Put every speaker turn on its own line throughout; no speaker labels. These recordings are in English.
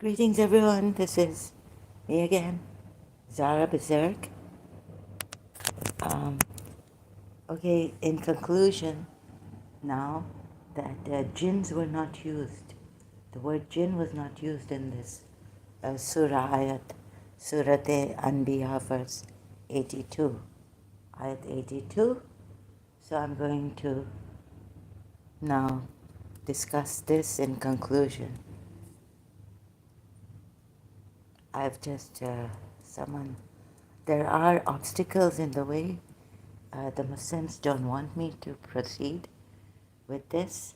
Greetings, everyone. This is me again, Zara Berserk. Um, okay, in conclusion, now that jinns were not used, the word jinn was not used in this surah ayat, Surate Anbiya, verse 82, ayat 82. So I'm going to now discuss this in conclusion. I've just, there are obstacles in the way. The Muslims don't want me to proceed with this.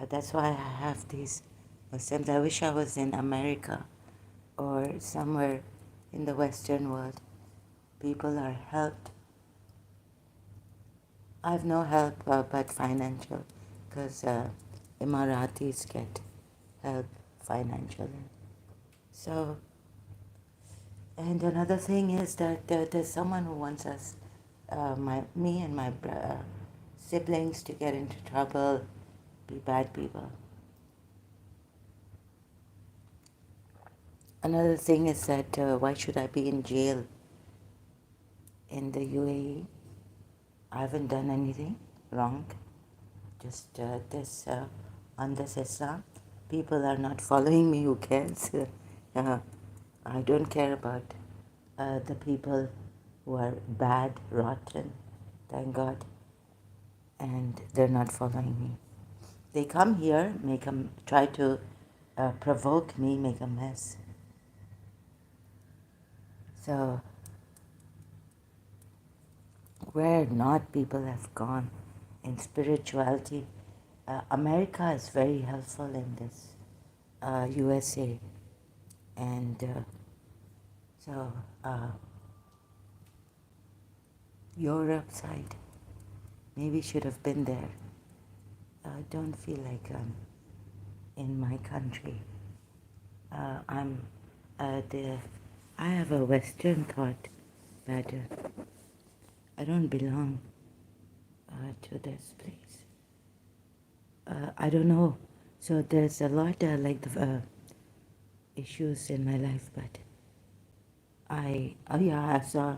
That's why I have these Muslims. I wish I was in America or somewhere in the Western world. People are helped. I have no help but financial, because Emiratis get help financially. So, and another thing is that there's someone who wants us, me and my siblings, to get into trouble, be bad people. Another thing is that why should I be in jail in the UAE? I haven't done anything wrong. Just on this Islam, people are not following me. Who cares? I don't care about the people who are bad, rotten. Thank God, and they're not following me. They come here, try to provoke me, make a mess. So where not people have gone in spirituality, America is very helpful in this, USA, and so Europe side, maybe should have been there. I don't feel like I'm in my country. I'm I have a Western thought pattern. I don't belong to this place. I don't know. So there's a lot issues in my life, but I saw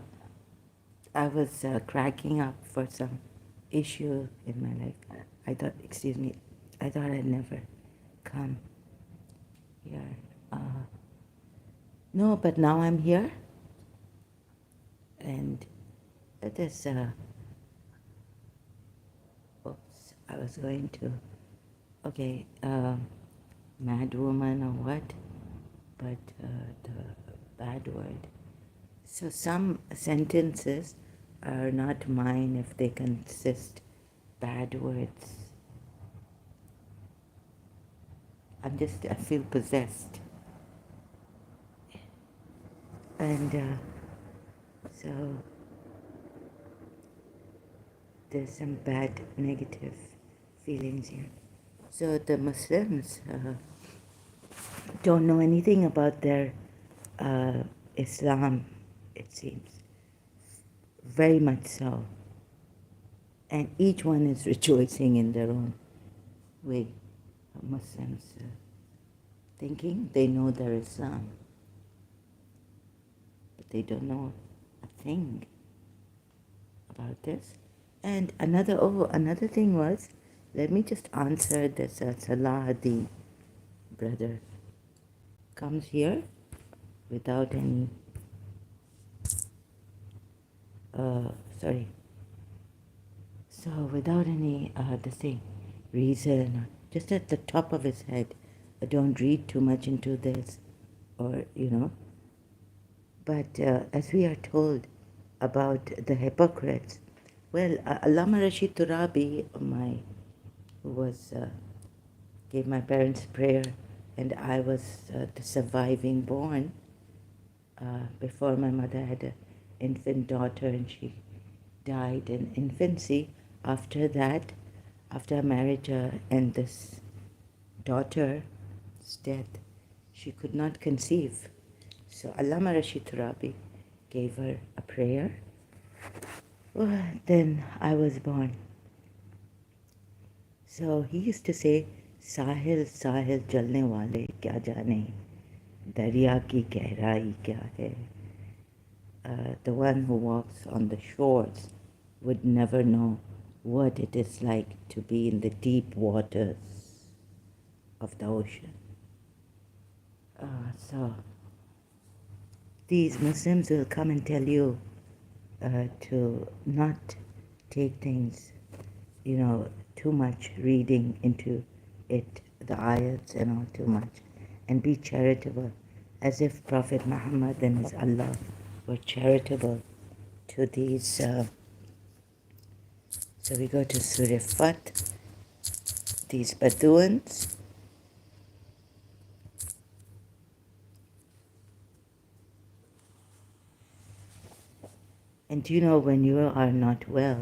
I was cracking up for some issue in my life. I thought I'd never come here. No, but now I'm here, and it is. Oops, I was going to. Okay, mad woman or what? But the bad word. So some sentences are not mine if they consist bad words. I feel possessed. And so there's some bad negative feelings here. So the Muslims don't know anything about their Islam, it seems. Very much so. And each one is rejoicing in their own way. Muslims thinking they know their Islam, but they don't know a thing about this. And another thing was, let me just answer this. Salahuddin brother comes here without any, so without any, reason, just at the top of his head. I don't read too much into this, or, but as we are told about the hypocrites, well, Allama Rashid Turabi, who was, gave my parents prayer, and I was the surviving born, before my mother had an infant daughter and she died in infancy. After that, after marriage and this daughter's death, she could not conceive. So Allama Rashid Turabi gave her a prayer. Well, then I was born. So he used to say, Sahil Sahil jalne wale kya jane, darya ki gehrai kya hai. The one who walks on the shores would never know what it is like to be in the deep waters of the ocean. So these Muslims will come and tell you to not take things, too much reading into it, the ayats and all too much, and be charitable, as if Prophet Muhammad and his Allah were charitable to these. So we go to Surah Fat, these Bedouins. And when you are not well,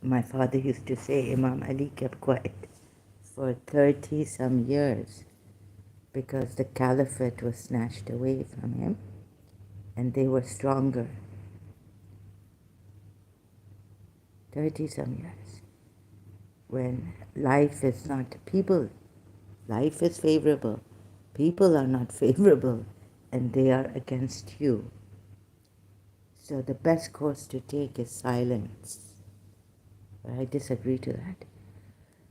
my father used to say Imam Ali kept quiet for 30 some years because the caliphate was snatched away from him and they were stronger. 30 some years. When life is not people, life is favorable. People are not favorable and they are against you. So the best course to take is silence. I disagree to that.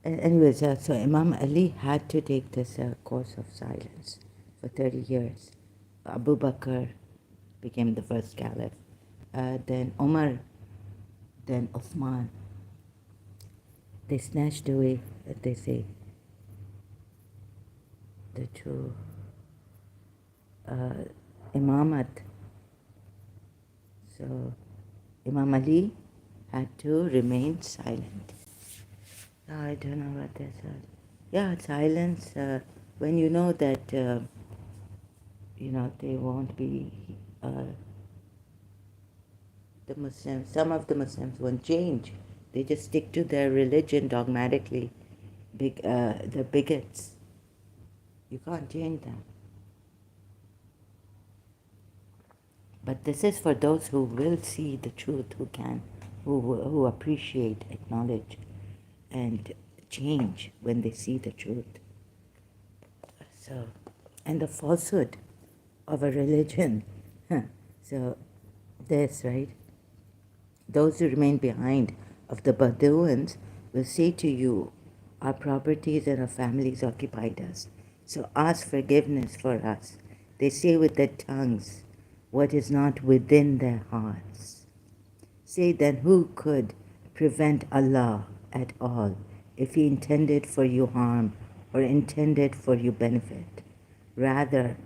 Anyways, so Imam Ali had to take this course of silence for 30 years. Abu Bakr became the first caliph. Then Umar, then Uthman. They snatched away, they say, the true imamat. So Imam Ali had to remain silent. I don't know what this is. Yeah, silence, when you know that, they won't be, the Muslims, some of the Muslims won't change. They just stick to their religion dogmatically. The bigots. You can't change them. But this is for those who will see the truth, who appreciate, acknowledge, and change when they see the truth. So, and the falsehood of a religion. So, this, right? Those who remain behind of the Bedouins will say to you, our properties and our families occupied us. So ask forgiveness for us. They say with their tongues what is not within their hearts. Say then, who could prevent Allah at all if He intended for you harm or intended for you benefit? Rather,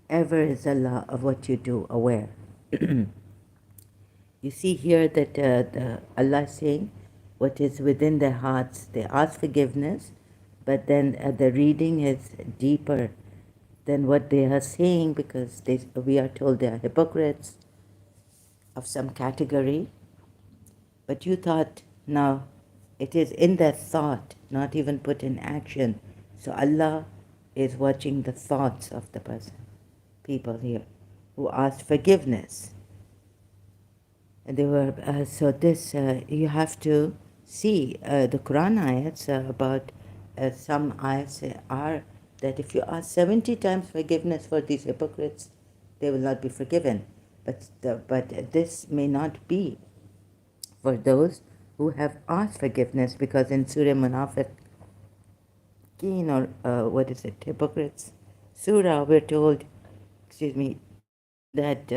ever is Allah of what you do aware. You see here that Allah is saying what is within their hearts. They ask forgiveness, but then the reading is deeper than what they are saying because we are told they are hypocrites of some category. But you thought, now it is in their thought, not even put in action. So Allah is watching the thoughts of the person, people here, who asked forgiveness. And they were, so this, you have to see the Quran ayats about some ayats are that if you ask 70 times forgiveness for these hypocrites, they will not be forgiven. But this may not be for those who have asked forgiveness, because in Surah Munafiqeen, or what is it, Hypocrites Surah, we're told, that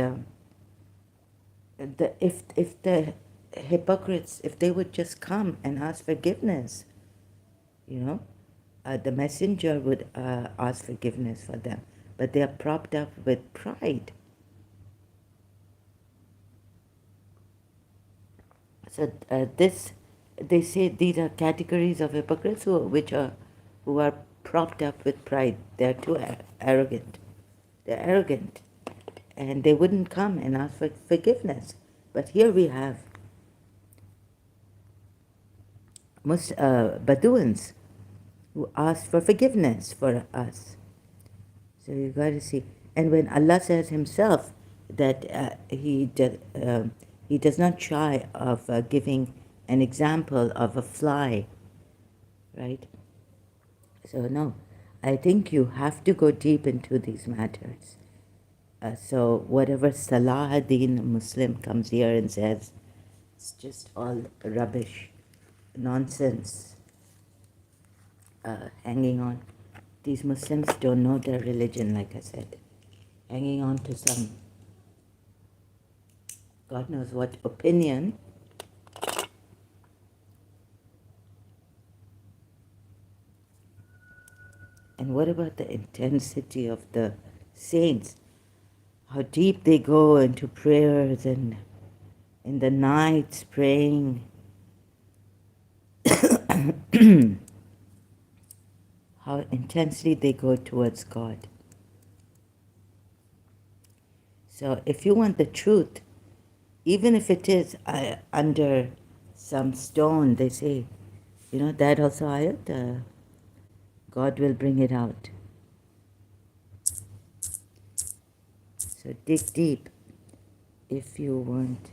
if the hypocrites, if they would just come and ask forgiveness, the messenger would ask forgiveness for them, but they are propped up with pride. So they say these are categories of hypocrites who are propped up with pride. They are too arrogant. They're arrogant, and they wouldn't come and ask for forgiveness. But here we have Bedouins who asked for forgiveness for us. So you got to see. And when Allah says Himself that He does not shy of giving an example of a fly, right? So no, I think you have to go deep into these matters. So whatever Salahuddin Muslim comes here and says, it's just all rubbish, nonsense, hanging on. These Muslims don't know their religion, like I said, hanging on to some God knows what opinion. And what about the intensity of the saints? How deep they go into prayers and in the nights praying. How intensely they go towards God. So if you want the truth, even if it is under some stone, they say, you know, that also ayat, God will bring it out. So dig deep if you want.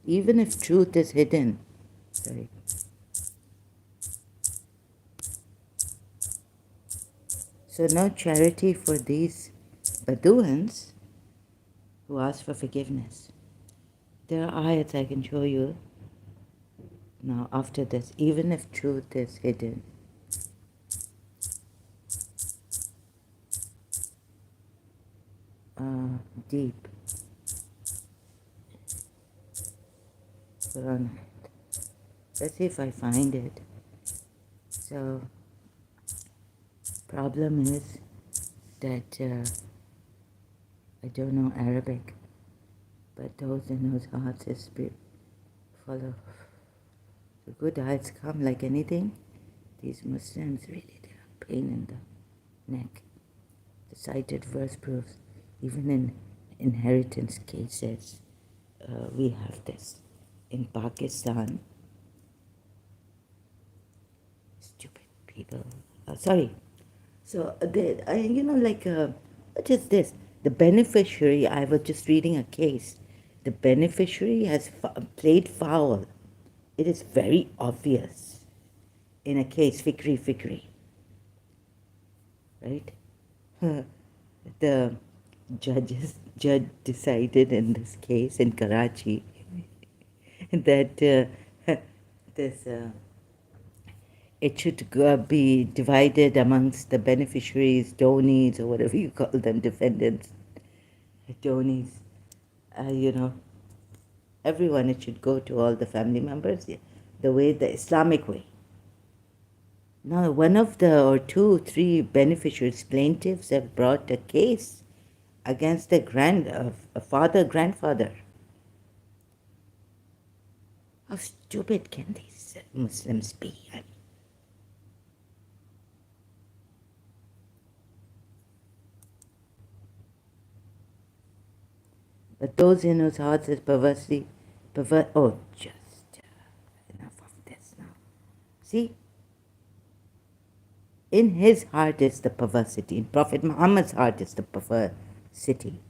Even if truth is hidden. Sorry. So no charity for these Bedouins who ask for forgiveness. There are ayats I can show you now after this, even if truth is hidden. Deep. Quran. Let's see if I find it. So, problem is that I don't know Arabic, but those in whose hearts is follow. The good eyes come like anything. These Muslims really, they are pain in the neck. The cited verse proves, even in inheritance cases, we have this. In Pakistan, stupid people. Sorry. So, you know, like, what is this? The beneficiary, I was just reading a case. The beneficiary has played foul. It is very obvious in a case, Fikri, right? The judge decided in this case in Karachi that this it should be divided amongst the beneficiaries, donees, or whatever you call them, defendants, donees. You know, everyone, it should go to all the family members, the way, the Islamic way. Now, one of the or two, three beneficiaries, plaintiffs have brought a case against a grandfather. How stupid can these Muslims be? But those in whose hearts is perversely, oh, just enough of this now. See, in his heart is the perversity. In Prophet Muhammad's heart is the perversity.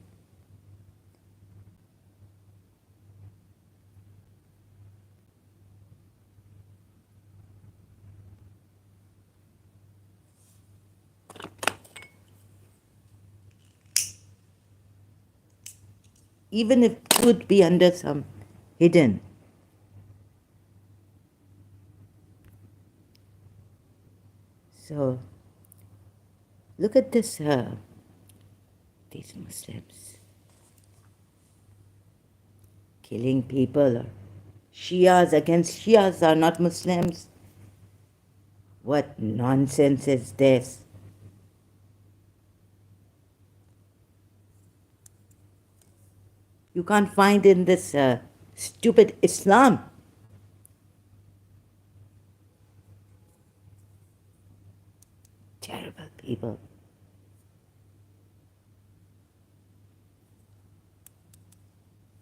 Even if it would be under some hidden. So, look at this, these Muslims killing people, or Shias against Shias are not Muslims. What nonsense is this? You can't find in this stupid Islam. Terrible people.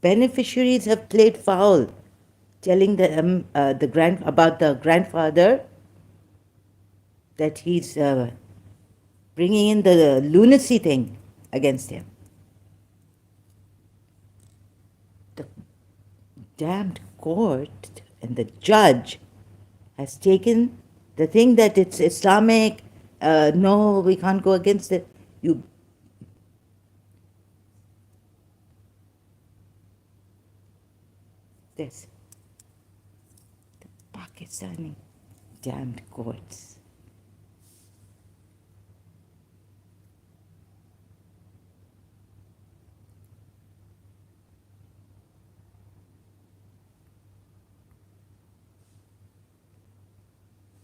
Beneficiaries have played foul. telling about the grandfather that he's bringing in the lunacy thing against him. The damned court and the judge has taken the thing that it's Islamic. No, we can't go against it. You this Pakistani damned courts.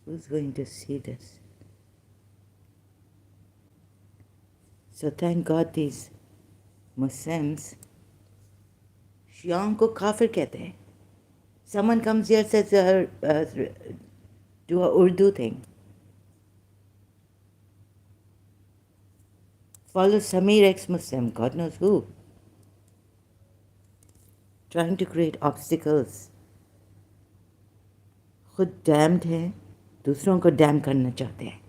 Who's going to see this? So thank God these Muslims, Shiaon ko kafir kehte hain. Someone comes here says do a Urdu thing. Follow Samir ex-Muslim, God knows who. Trying to create obstacles. खुद damped है, दूसरों को dam करना चाहते हैं.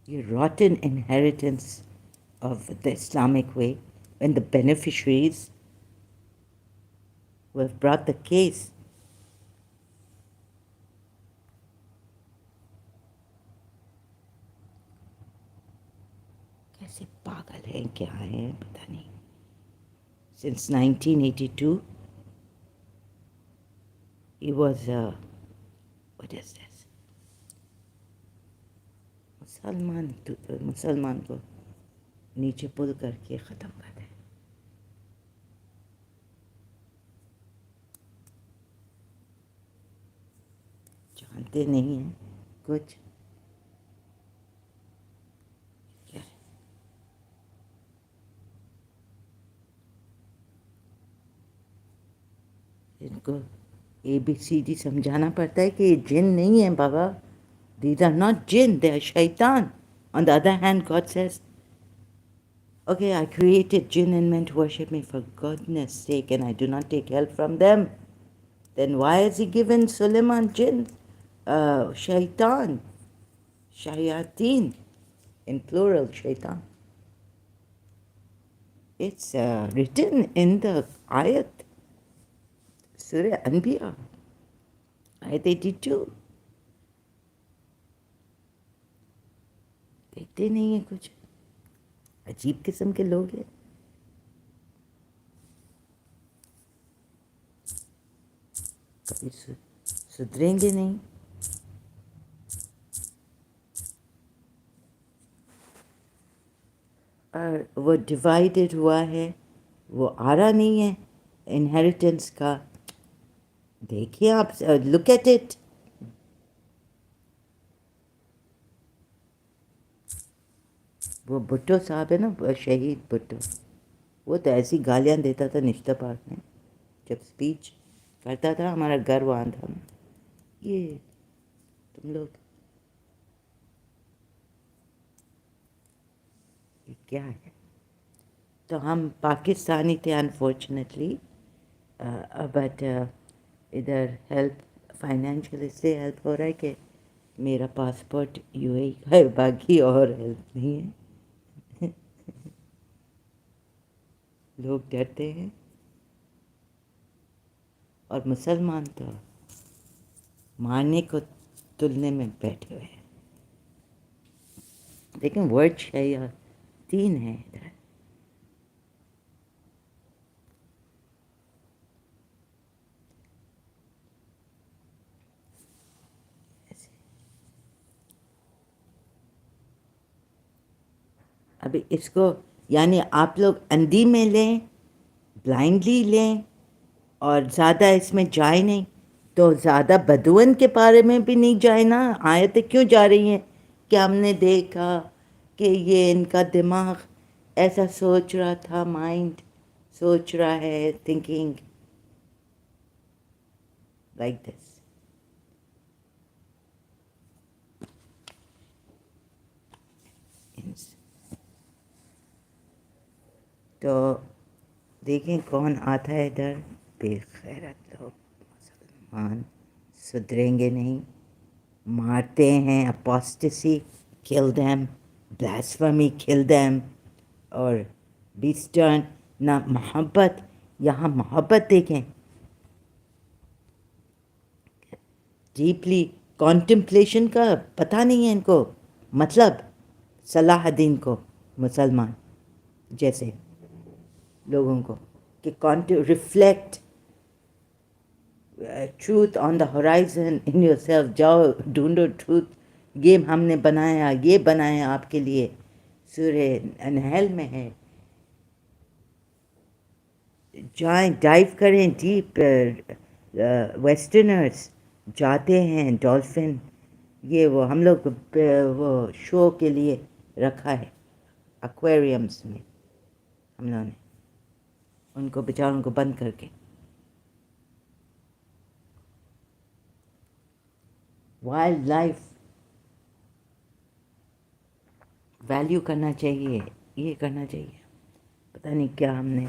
You rotten inheritance of the Islamic way when the beneficiaries who have brought the case कैसे पागल हैं, क्या हैं, पता नहीं. Since 1982 he was what is this? मुसलमान को नीचे पुल करके ख़त्म कर दे. जानते नहीं हैं कुछ. क्या है? इनको ABCD समझाना पड़ता है कि ये जिन नहीं है बाबा. These are not jinn, they are shaitan. On the other hand, God says, okay, I created jinn and men to worship me for goodness sake, and I do not take help from them. Then why has he given Suleiman jinn? Shaitan. Shayatin. In plural, shaitan. It's written in the ayat. Surah Anbiya. Ayat 82. देखते नहीं है कुछ. अजीब किस्म के लोग हैं. कभी सुधरेंगे नहीं. और वो डिवाइडेड हुआ है, वो आ रहा नहीं है इनहेरिटेंस का. देखिए आप, लुक एट इट. वो भुट्टो साहब है ना, शहीद भुट्टो, वो तो ऐसी गालियाँ देता था निश्ता पार्क में जब स्पीच करता था. हमारा घर वहाँ था ना. ये तुम लोग, ये क्या है? तो हम पाकिस्तानी थे अनफॉर्चुनेटली, बट इधर हेल्प फाइनेंशियल इससे हेल्प हो रहा है कि मेरा पासपोर्ट UAE का है, बाकी और हेल्प नहीं है. लोग डरते हैं और मुसलमान तो मारने को तुलने में बैठे हुए हैं. लेकिन वर्ड शया 3 है इधर. अभी इसको यानी आप लोग अंधी में लें, ब्लाइंडली लें और ज़्यादा इसमें जाए नहीं, तो ज़्यादा बदुअन के बारे में भी नहीं जाए ना. आयतें क्यों जा रही हैं कि हमने देखा कि ये इनका दिमाग ऐसा सोच रहा था, माइंड सोच रहा है, थिंकिंग लाइक दिस. تو دیکھیں کون آتا ہے ادھر، بے غیرت لوگ، مسلمان سدھریں گے نہیں، مارتے ہیں، apostasy kill them, blasphemy kill them، اور بیسٹرن نہ محبت، یہاں محبت دیکھیں، ڈیپلی کانٹمپلیشن کا پتہ نہیں ہے ان کو، مطلب صلاح الدین کو، مسلمان جیسے لوگوں کو، کہ reflect truth on the horizon in your self, جاؤ ڈھونڈو ٹروتھ، یہ ہم نے بنایا، یہ بنایا آپ کے لیے، سورہ انحل میں ہے، جائیں ڈائیو کریں ڈیپ، ویسٹرنرز جاتے ہیں ڈولفن، یہ وہ ہم لوگ وہ شو کے لیے رکھا ہے ایکویریم میں، ہم لوگوں نے ان کو بیچاروں کو بند کر کے، وائلڈ لائف ویلیو کرنا چاہیے، یہ کرنا چاہیے، پتہ نہیں کیا ہم نے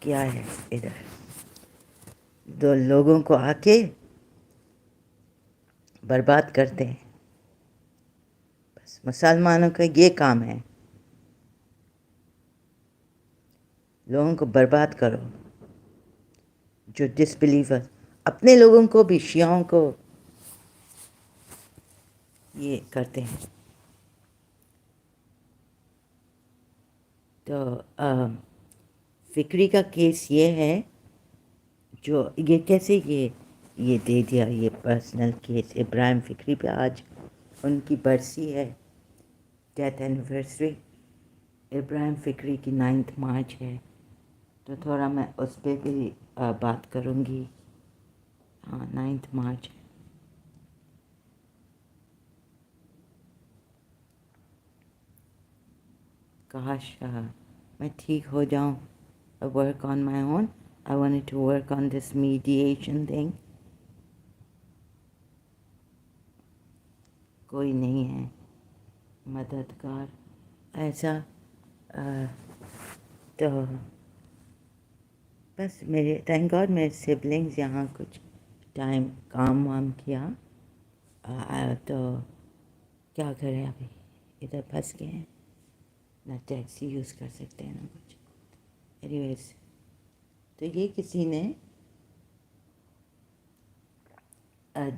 کیا ہے ادھر، دو لوگوں کو آ کے برباد کرتے ہیں، بس مسلمانوں کا یہ کام ہے، لوگوں کو برباد کرو، جو ڈس بلیور، اپنے لوگوں کو بھی، شیعوں کو یہ کرتے ہیں، تو فکری کا کیس یہ ہے، جو یہ کیسے یہ دے دیا، یہ پرسنل کیس ابراہیم فکری پہ، آج ان کی برسی ہے، ڈیتھ اینیورسری ابراہیم فکری کی 9 مارچ ہے، تو تھوڑا میں اس پہ بھی بات کروں گی، ہاں 9 مارچ ہے، کاش میں ٹھیک ہو جاؤں، work on my own, I want to work on this meditation thing, کوئی نہیں ہے مددگار ایسا، تو بس میرے تھینک گاڈ میرے سبلنگز یہاں کچھ ٹائم کام وام کیا، تو کیا کریں ابھی ادھر پھنس گئے ہیں، نہ ٹیکسی یوز کر سکتے ہیں نہ کچھ، اینی ویز، تو یہ کسی نے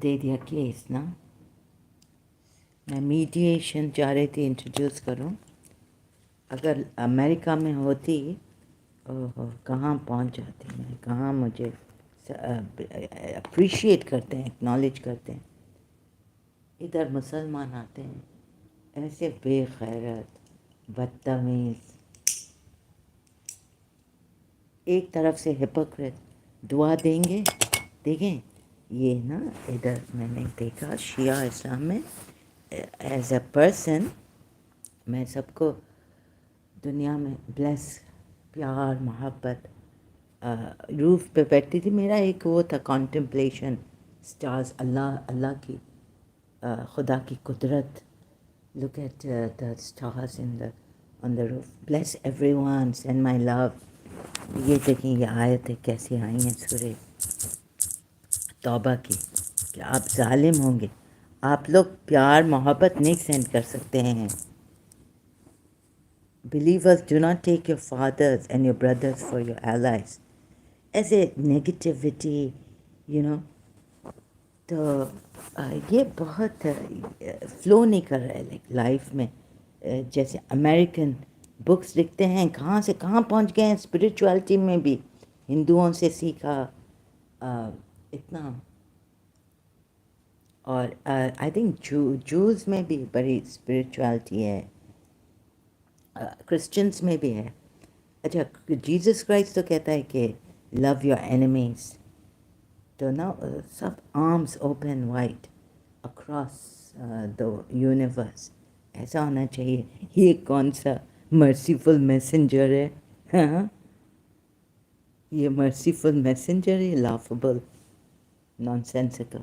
دے دیا کیس نا، میں میڈیشن چاہ رہی تھی انٹروڈیوس کروں، اگر امریکہ میں ہوتی، کہاں پہنچ جاتی میں، کہاں مجھے اپریشیٹ کرتے ہیں، اکنالج کرتے ہیں، ادھر مسلمان آتے ہیں ایسے بے غیرت، بدتمیز، ایک طرف سے ہپوکریٹ، دعا دیں گے، دیکھیں یہ نا ادھر میں نے دیکھا شیعہ اسلام میں، ایز اے پرسن میں سب کو دنیا میں بلیس، پیار محبت، روف پہ بیٹھتی تھی، میرا ایک وہ تھا کانٹمپلیشن، سٹارز، اللہ کی، خدا کی قدرت، look at the stars in the on the roof, bless everyone, send my love، یہ دیکھیں یہ آیتیں کیسی آئی ہیں سورہ توبہ کی، کہ آپ ظالم ہوں گے، آپ لوگ پیار محبت نہیں سینڈ کر سکتے ہیں، believers do not take your fathers and your brothers for your allies، ایسے نیگیٹیوٹی، تو یہ بہت فلو نہیں کر رہا ہے لائف میں، جیسے امریکن بکس لکھتے ہیں، کہاں سے کہاں پہنچ گئے ہیں اسپریچویلٹی میں بھی، ہندوؤں سے سیکھا اتنا، اور آئی تھنک جوز میں بھی بڑی اسپریچویلٹی ہے، کرسچنس میں بھی ہے، اچھا جیزس کرائسٹ تو کہتا ہے کہ لو یور اینیمیز، تو نا سب arms open wide across the universe, ایسا ہونا چاہیے، یہ کون سا مرسیفل میسنجر ہے، ہاں یہ مرسیفل میسنجر ہے، لافبل، نان سینسیکل،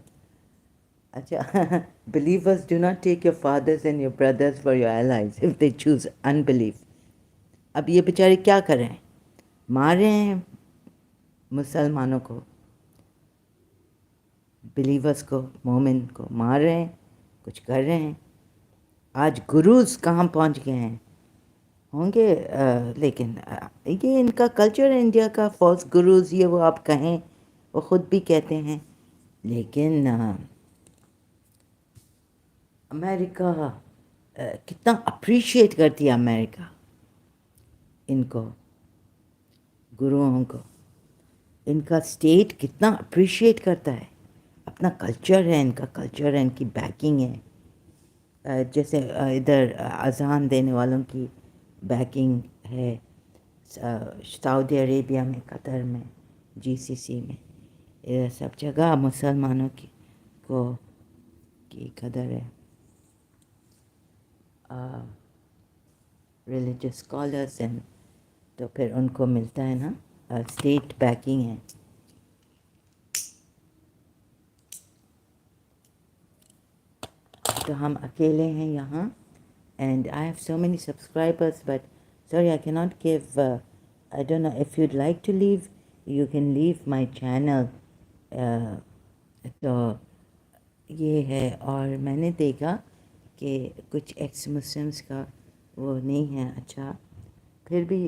اچھا believers do not take your fathers and your brothers for your allies if they choose unbelief، اب یہ بیچارے کیا کریں، مار رہے ہیں مسلمانوں کو، بلیورس کو، مومن کو مار رہے ہیں، کچھ کر رہے ہیں. آج گروز کہاں پہنچ گئے ہیں ہوں گے. لیکن یہ ان کا کلچر ہے انڈیا کا، فالس گروز یہ وہ آپ کہیں، وہ خود بھی کہتے ہیں. لیکن امریکہ کتنا اپریشیٹ کرتی ہے امریکہ ان کو، گروؤں کو. ان کا اسٹیٹ کتنا اپریشیٹ کرتا ہے. اپنا کلچر ہے ان کا، کلچر ہے ان کی بیکنگ ہے. جیسے ادھر اذان دینے والوں کی بیکنگ ہے سعودی عربیہ میں، قطر میں، GCC میں، ادھر سب جگہ مسلمانوں کی قدر ہے. ریلیجس اسکالرس ہیں تو پھر ان کو ملتا ہے نا اسٹیٹ بیکنگ ہے. تو ہم اکیلے ہیں یہاں. And I have so many subscribers but sorry I کی not give. I don't know if you'd like to leave you can leave my channel. تو یہ ہے. اور میں نے دیکھا کہ کچھ ایکس مسلمس کا وہ نہیں ہے اچھا. پھر بھی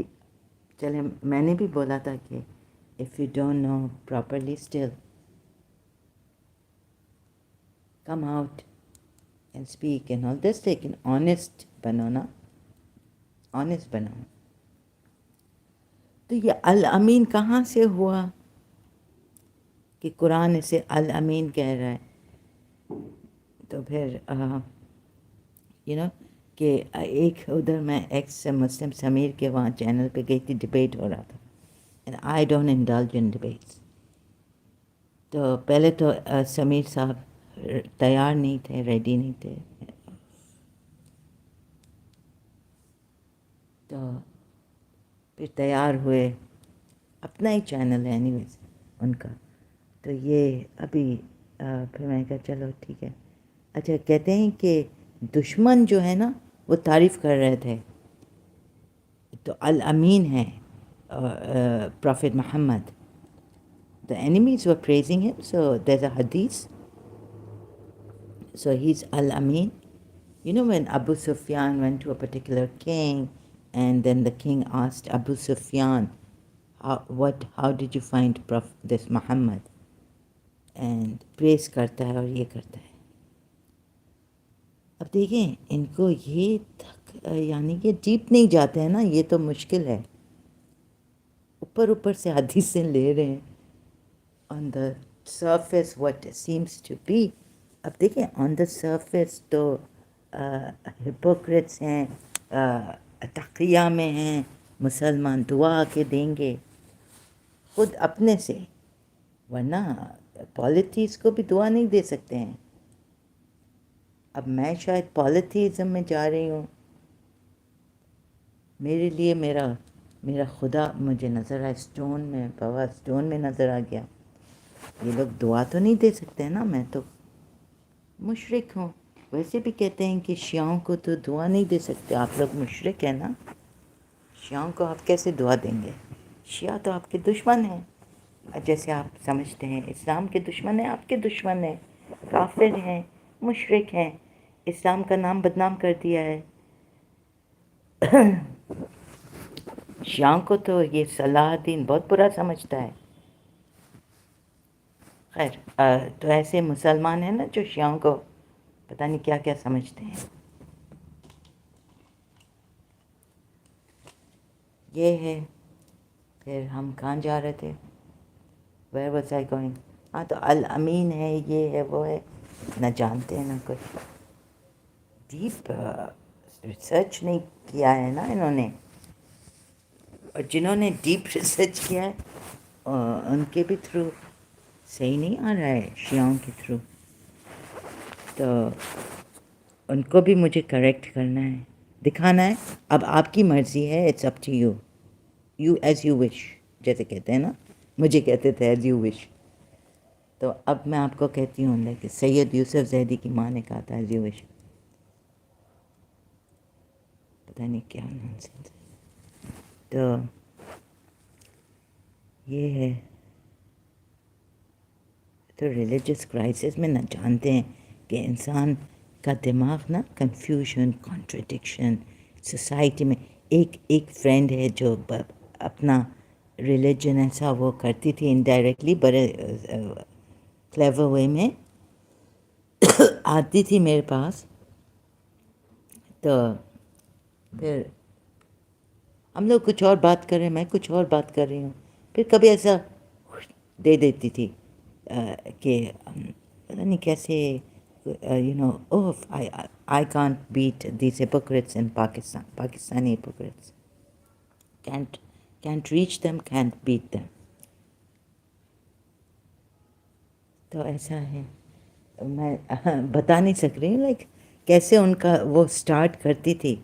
چلے، میں نے بھی بولا تھا کہ if you don't know properly still come out and speak and all this. لیکن آنیسٹ بنو نا، آنیسٹ بنو. تو یہ الامین کہاں سے ہوا کہ قرآن اسے الامین کہہ رہا ہے؟ تو پھر کہ ایک ادھر میں ایکس مسلم سمیر کے وہاں چینل پہ گئی تھی، ڈبیٹ ہو رہا تھا. And I don't indulge in debates. تو پہلے تو سمیر صاحب تیار نہیں تھے، ریڈی نہیں تھے. تو پھر تیار ہوئے. اپنا ہی چینل ہے اینی ویز ان کا. تو یہ ابھی پھر میں نے کہا چلو ٹھیک ہے. اچھا، کہتے ہیں کہ دشمن جو ہے نا وہ تعریف کر رہے تھے تو الامین ہے prophet Muhammad. The enemies were praising him, so there's a hadith. So he's Al-Amin. You know when Abu Sufyan went to a particular king and then the king asked Abu Sufyan, how did you find this Muhammad? And praise کرتا ہے اور یہ کرتا ہے. اب دیکھیں ان کو یہ تک یعنی کہ ڈیپ نہیں جاتے ہیں نا، یہ تو مشکل ہے. اوپر سے حدیثیں لے رہے ہیں on the surface what seems to be. اب دیکھیں آن دا سرفیس تو ہپوکریٹس ہیں، تقیہ میں ہیں مسلمان، دعا کے دیں گے خود اپنے سے، ورنہ پالیتھیس کو بھی دعا نہیں دے سکتے ہیں. اب میں شاید پالیتھیزم میں جا رہی ہوں. میرے لیے میرا خدا مجھے نظر آیا اسٹون میں، بابا اسٹون میں نظر آ گیا. یہ لوگ دعا تو نہیں دے سکتے نا، میں تو مشرک ہوں. ویسے بھی کہتے ہیں کہ شیعوں کو تو دعا نہیں دے سکتے، آپ لوگ مشرک ہیں نا، شیعوں کو آپ کیسے دعا دیں گے؟ شیعہ تو آپ کے دشمن ہیں. جیسے آپ سمجھتے ہیں اسلام کے دشمن ہیں، آپ کے دشمن ہیں، کافر ہیں، مشرک ہیں، اسلام کا نام بدنام کر دیا ہے. شیعوں کو تو یہ صلاح الدین بہت برا سمجھتا ہے. خیر تو ایسے مسلمان ہیں نا جو شیعوں کو پتہ نہیں کیا کیا سمجھتے ہیں. یہ ہے. پھر ہم کہاں جا رہے تھے؟ Where was I going? ہاں تو الامین ہے، یہ ہے، وہ ہے. نہ جانتے ہیں نہ کچھ ڈیپ ریسرچ نہیں کیا ہے نا انہوں نے. اور جنہوں نے ڈیپ ریسرچ کیا ہے ان کے بھی تھرو صحیح نہیں آ رہا ہے، شیعوں کے تھرو. تو ان کو بھی مجھے کریکٹ کرنا ہے، دکھانا ہے. اب آپ کی مرضی ہے، it's up to you, you as you wish, جیسے کہتے ہیں نا، مجھے کہتے تھے ایز یو وش. تو اب میں آپ کو کہتی ہوں کہ سید یوسف زیدی کی ماں نے کہا تھا ایز یو وش. پتہ نہیں کیا نانسنس. تو یہ ہے تو ریلیجس کرائسس میں نہ جانتے ہیں کہ انسان کا دماغ نا کنفیوژن کانٹرڈکشن سوسائٹی میں ایک فرینڈ ہے جو اپنا ریلیجن ایسا وہ کرتی تھی انڈائریکٹلی بڑے کلیور وے میں آتی تھی میرے پاس تو پھر ہم لوگ کچھ اور بات کر رہے ہیں میں کچھ اور بات کر رہی ہوں پھر کبھی ایسا دے دیتی تھی کہ پتہ نہیں کیسے یو نو اوف I can't beat these hypocrites in Pakistan Pakistani hypocrites can't reach them can't beat them تو ایسا ہے میں بتا نہیں سک رہی ہوں لائک کیسے ان کا وہ اسٹارٹ کرتی تھی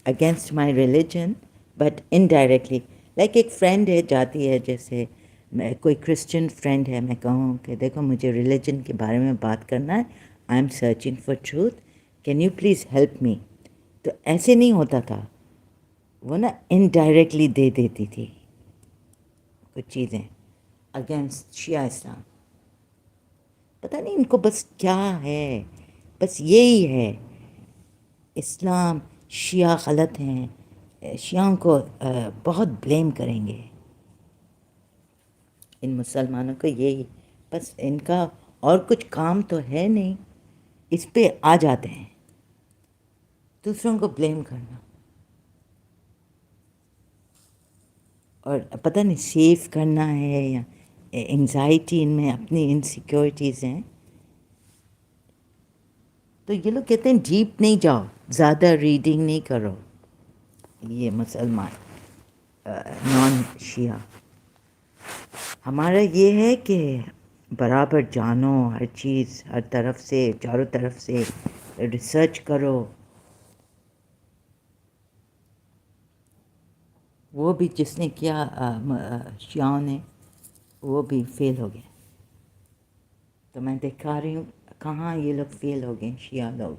against my religion but indirectly like ایک فرینڈ ہے جاتی ہے جیسے میں کوئی کرسچن فرینڈ ہے میں کہوں کہ دیکھو مجھے ریلیجن کے بارے میں بات کرنا ہے I am searching for truth can you please help me تو ایسے نہیں ہوتا تھا وہ نا انڈائریکٹلی دے دیتی تھی کچھ چیزیں اگینسٹ شیعہ اسلام پتہ نہیں ان کو بس کیا ہے بس یہی ہے اسلام شیعہ غلط ہیں شیعوں کو بہت بلیم کریں گے ان مسلمانوں کو یہی بس ان کا اور کچھ کام تو ہے نہیں اس پہ آ جاتے ہیں دوسروں کو بلیم کرنا اور پتہ نہیں سیف کرنا ہے یا انگزائٹی ان میں اپنی انسیکیورٹیز ہیں تو یہ لوگ کہتے ہیں ڈیپ نہیں جاؤ زیادہ ریڈنگ نہیں کرو یہ مسلمان نان شیعہ ہمارا یہ ہے کہ برابر جانو ہر چیز ہر طرف سے چاروں طرف سے ریسرچ کرو وہ بھی جس نے کیا شیعوں نے وہ بھی فیل ہو گیا تو میں دکھا رہی ہوں کہاں یہ لوگ فیل ہو گئے شیعہ لوگ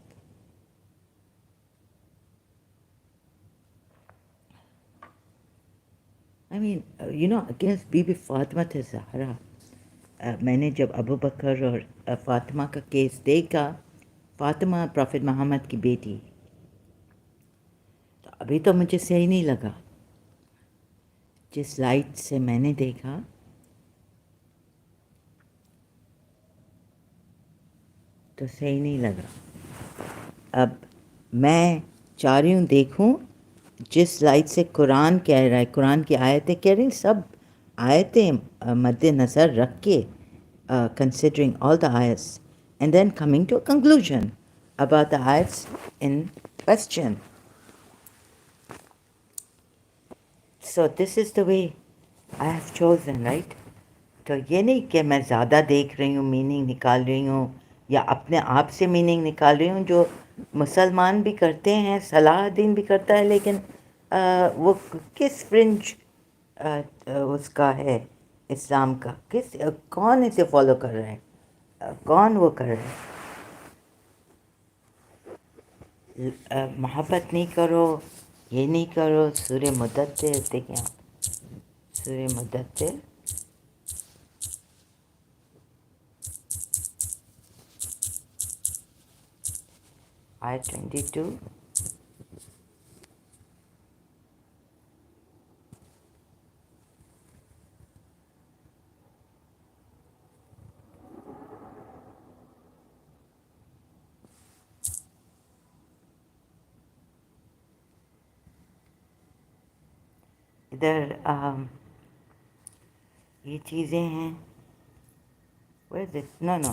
I mean you know against Bibi Bibi Fatima Zahra میں نے جب ابو بکر اور فاطمہ کا کیس دیکھا فاطمہ پروفٹ محمد کی بیٹی تو ابھی تو مجھے صحیح نہیں لگا جس لائٹ سے میں نے دیکھا تو صحیح نہیں لگا اب میں چاہ رہی ہوں دیکھوں جس لائٹ سے قرآن کہہ رہا ہے قرآن کی آیتیں کہہ رہی ہیں سب آیتیں مد نظر رکھ کے considering all the ayats and then coming to a conclusion about the ayats in question. So this is the way I have chosen, right? تو یہ نہیں کہ میں زیادہ دیکھ رہی ہوں میننگ نکال رہی ہوں یا اپنے آپ سے میننگ نکال رہی ہوں جو مسلمان بھی کرتے ہیں صلاح الدین بھی کرتا ہے لیکن وہ کس فرنج اس کا ہے اسلام کا کون اسے فالو کر رہا ہے کون وہ کر رہا ہے محبت نہیں کرو یہ نہیں کرو سورہ مدثر دیکھیں آپ سورہ مدثر آیت 22 ادھر یہ چیزیں ہیں where is it no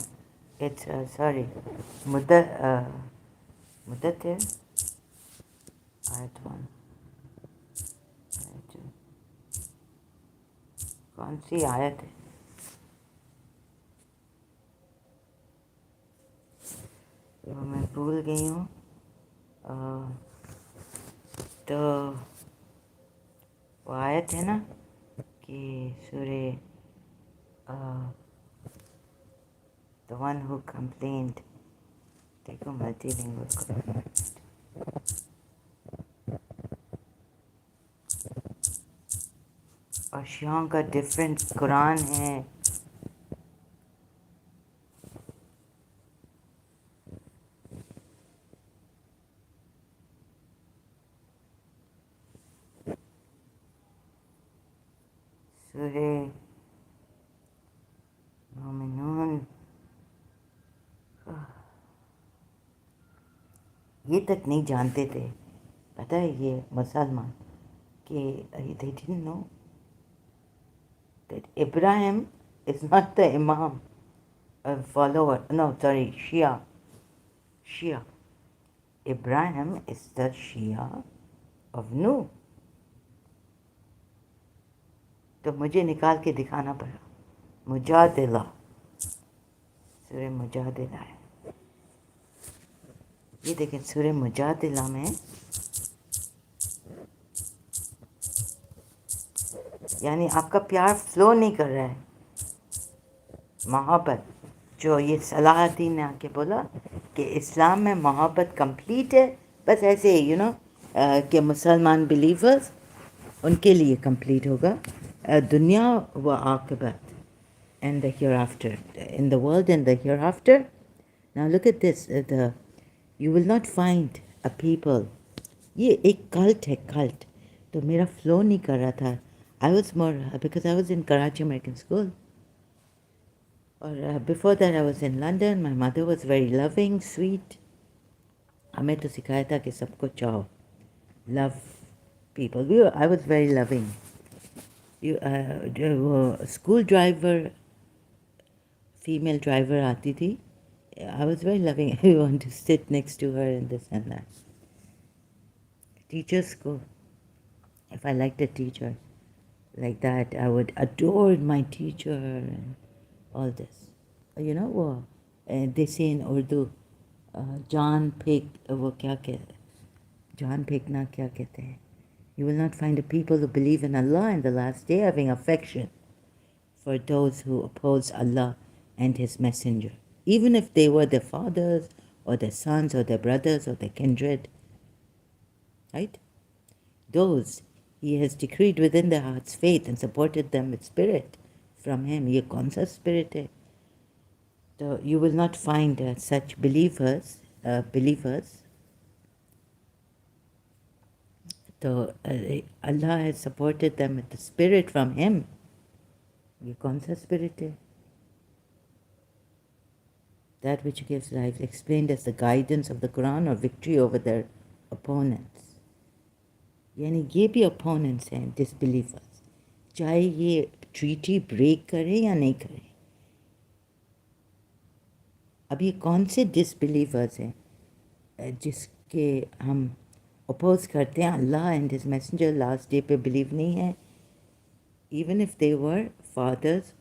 it's sorry Mudassir آیت 1 آیت 2 کون سی آیت ہے وہ میں بھول گئی ہوں تو وہ آیت ہے نا کہ سورہ the one who complained دیکھو ملٹی لینگویج کو اور شیعوں کا ڈفرینٹ قرآن ہے. سورہ مومنون یہ تک نہیں جانتے تھے، پتہ ہے یہ مسلمان کہ they didn't know that Ibrahim is not the imam, a follower, no sorry, Shia. Ibrahim is the Shia of Nuh. تو مجھے نکال کے دکھانا پڑا. مجادلہ، سورہ مجادلہ ہے یہ، دیکھیں سورہ مجادلہ میں یعنی آپ کا پیار فلو نہیں کر رہا ہے. محبت جو یہ صلاح الدین نے آ کے بولا کہ اسلام میں محبت کمپلیٹ ہے، بس ایسے ہی کہ مسلمان بلیورز ان کے لیے کمپلیٹ ہوگا دنیا و عاقبت and the hereafter, in the world and the hereafter. Now look at this, you will not find a people. یہ ایک کلٹ ہے، کلٹ. تو میرا فلو نہیں کر رہا تھا. I was more, because I was in Karachi American School. اور before that I was in London. My mother was very loving, sweet. ہمیں تو سکھایا تھا کہ سب کو چاہو. Love people. I was very loving. School driver female driver آتی تھی. I was very loving. I want to sit next to her and this and that. Teachers کو, if I liked a teacher like that, I would adore my teacher and all this. وہ they say in Urdu, جان پھینک، وہ کیا کہتے، جان پھینکنا کیا کہتے ہیں. You will not find a people who believe in Allah in the last day having affection for those who oppose Allah and His Messenger, even if they were their fathers or their sons or their brothers or their kindred. Right? Those He has decreed within their hearts faith and supported them with spirit from Him. Ye kaun sa spirit hai? So you will not find such believers. So Allah has supported them with the spirit from Him. Ye kaun sa spirit hai? That which gives life, explained as the guidance of the Quran or victory over their opponents. یعنی یہ بھی opponents ہیں disbelievers، چاہے یہ treaty break کریں یا نہیں کریں. اب یہ کون سے disbelievers ہیں جس کے ہم oppose کرتے ہیں؟ اللہ and His Messenger last day پہ believe نہیں ہے. Even if they were fathers,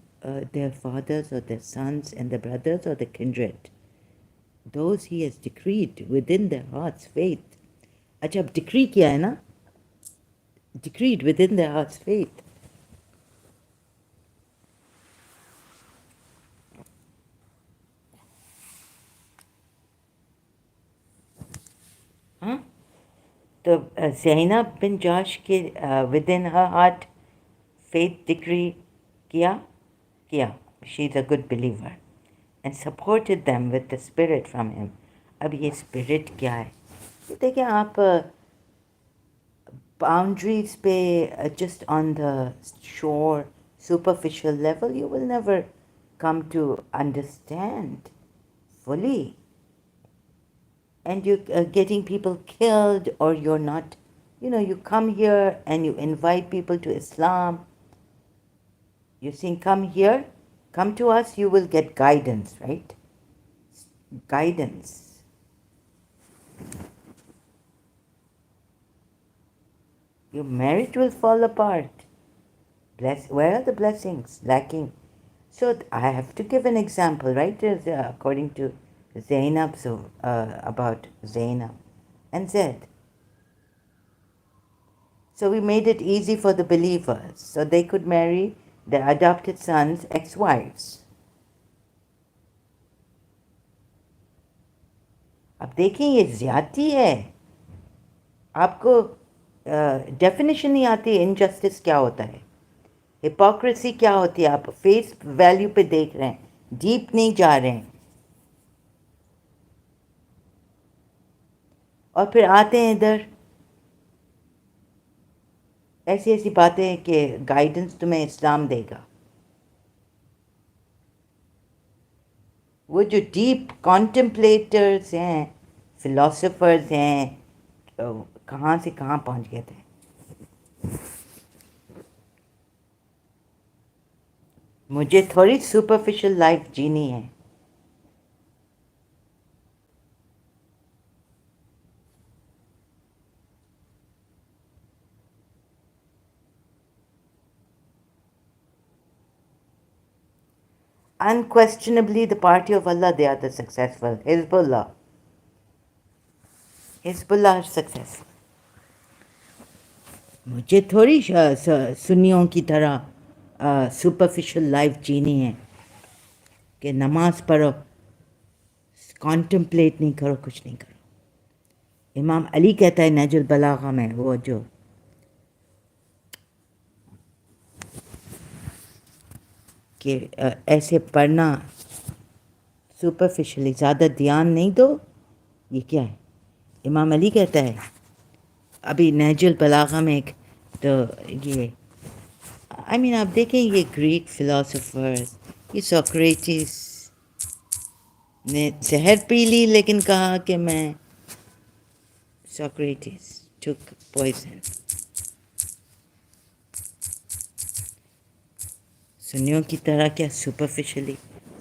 their fathers or their sons and their brothers or their kindred, those He has decreed within their hearts faith. اچھا اب ڈکری کیا ہے نا، decreed within their hearts faith. ہاں تو زینب بن جاش کے within her heart faith decree کیا she is a good believer and supported them with the spirit from Him. اب یہ spirit کیا ہے؟ دیکھیں آپ boundaries پہ just on the shore superficial level you will never come to understand fully, and you're getting people killed, or you're not, you come here and you invite people to Islam. You're saying come here, come to us, you will get guidance, right? Guidance. Your marriage will fall apart. Where are the blessings lacking? So I have to give an example, right? According to Zainab, so about Zainab and Zaid. So we made it easy for the believers, so they could marry their adopted sons' ex-wives. اب دیکھیں یہ زیادتی ہے. آپ کو definition نہیں آتی injustice کیا ہوتا ہے. ہپوکریسی کیا ہوتی ہے؟ آپ فیس ویلیو پہ دیکھ رہے ہیں، ڈیپ نہیں جا رہے ہیں، اور پھر آتے ہیں ادھر ایسی ایسی باتیں کہ گائیڈنس تمہیں اسلام دے گا. وہ جو ڈیپ کانٹمپلیٹرز ہیں، فلاسفرز ہیں، کہاں سے کہاں پہنچ گئے تھے. مجھے تھوڑی سپرفیشل لائف جینی ہے. Unquestionably the party of Allah, they are the successful. Hezbollah are successful. مجھے تھوڑی سنیوں کی طرح سپرفیشل لائف جینی ہے کہ نماز پڑھو، کانٹمپلیٹ نہیں کرو، کچھ نہیں کرو. امام علی کہتا ہے نہج البلاغہ میں، وہ جو کہ ایسے پڑھنا سپرفیشلی، زیادہ دھیان نہیں دو. یہ کیا ہے؟ امام علی کہتا ہے ابھی نہج البلاغہ میں ایک، تو یہ آپ دیکھیں یہ گریک فلاسفر، یہ سوکریٹس نے زہر پی لی لیکن کہا کہ میں سوکریٹس ٹک پوائزن. سنیوں کی طرح کیا سپرفیشلی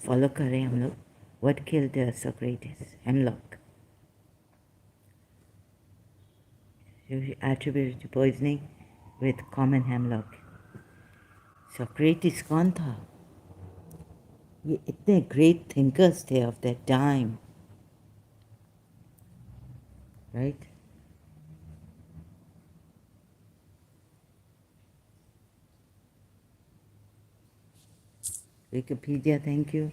فالو کر رہے ہیں ہم لوگ؟ What killed Socrates? Hemlock. attributed to poisoning with common hemlock. Socrates کون تھا؟ یہ اتنے گریٹ تھنکرس تھے of that time, right? Wikipedia, thank you.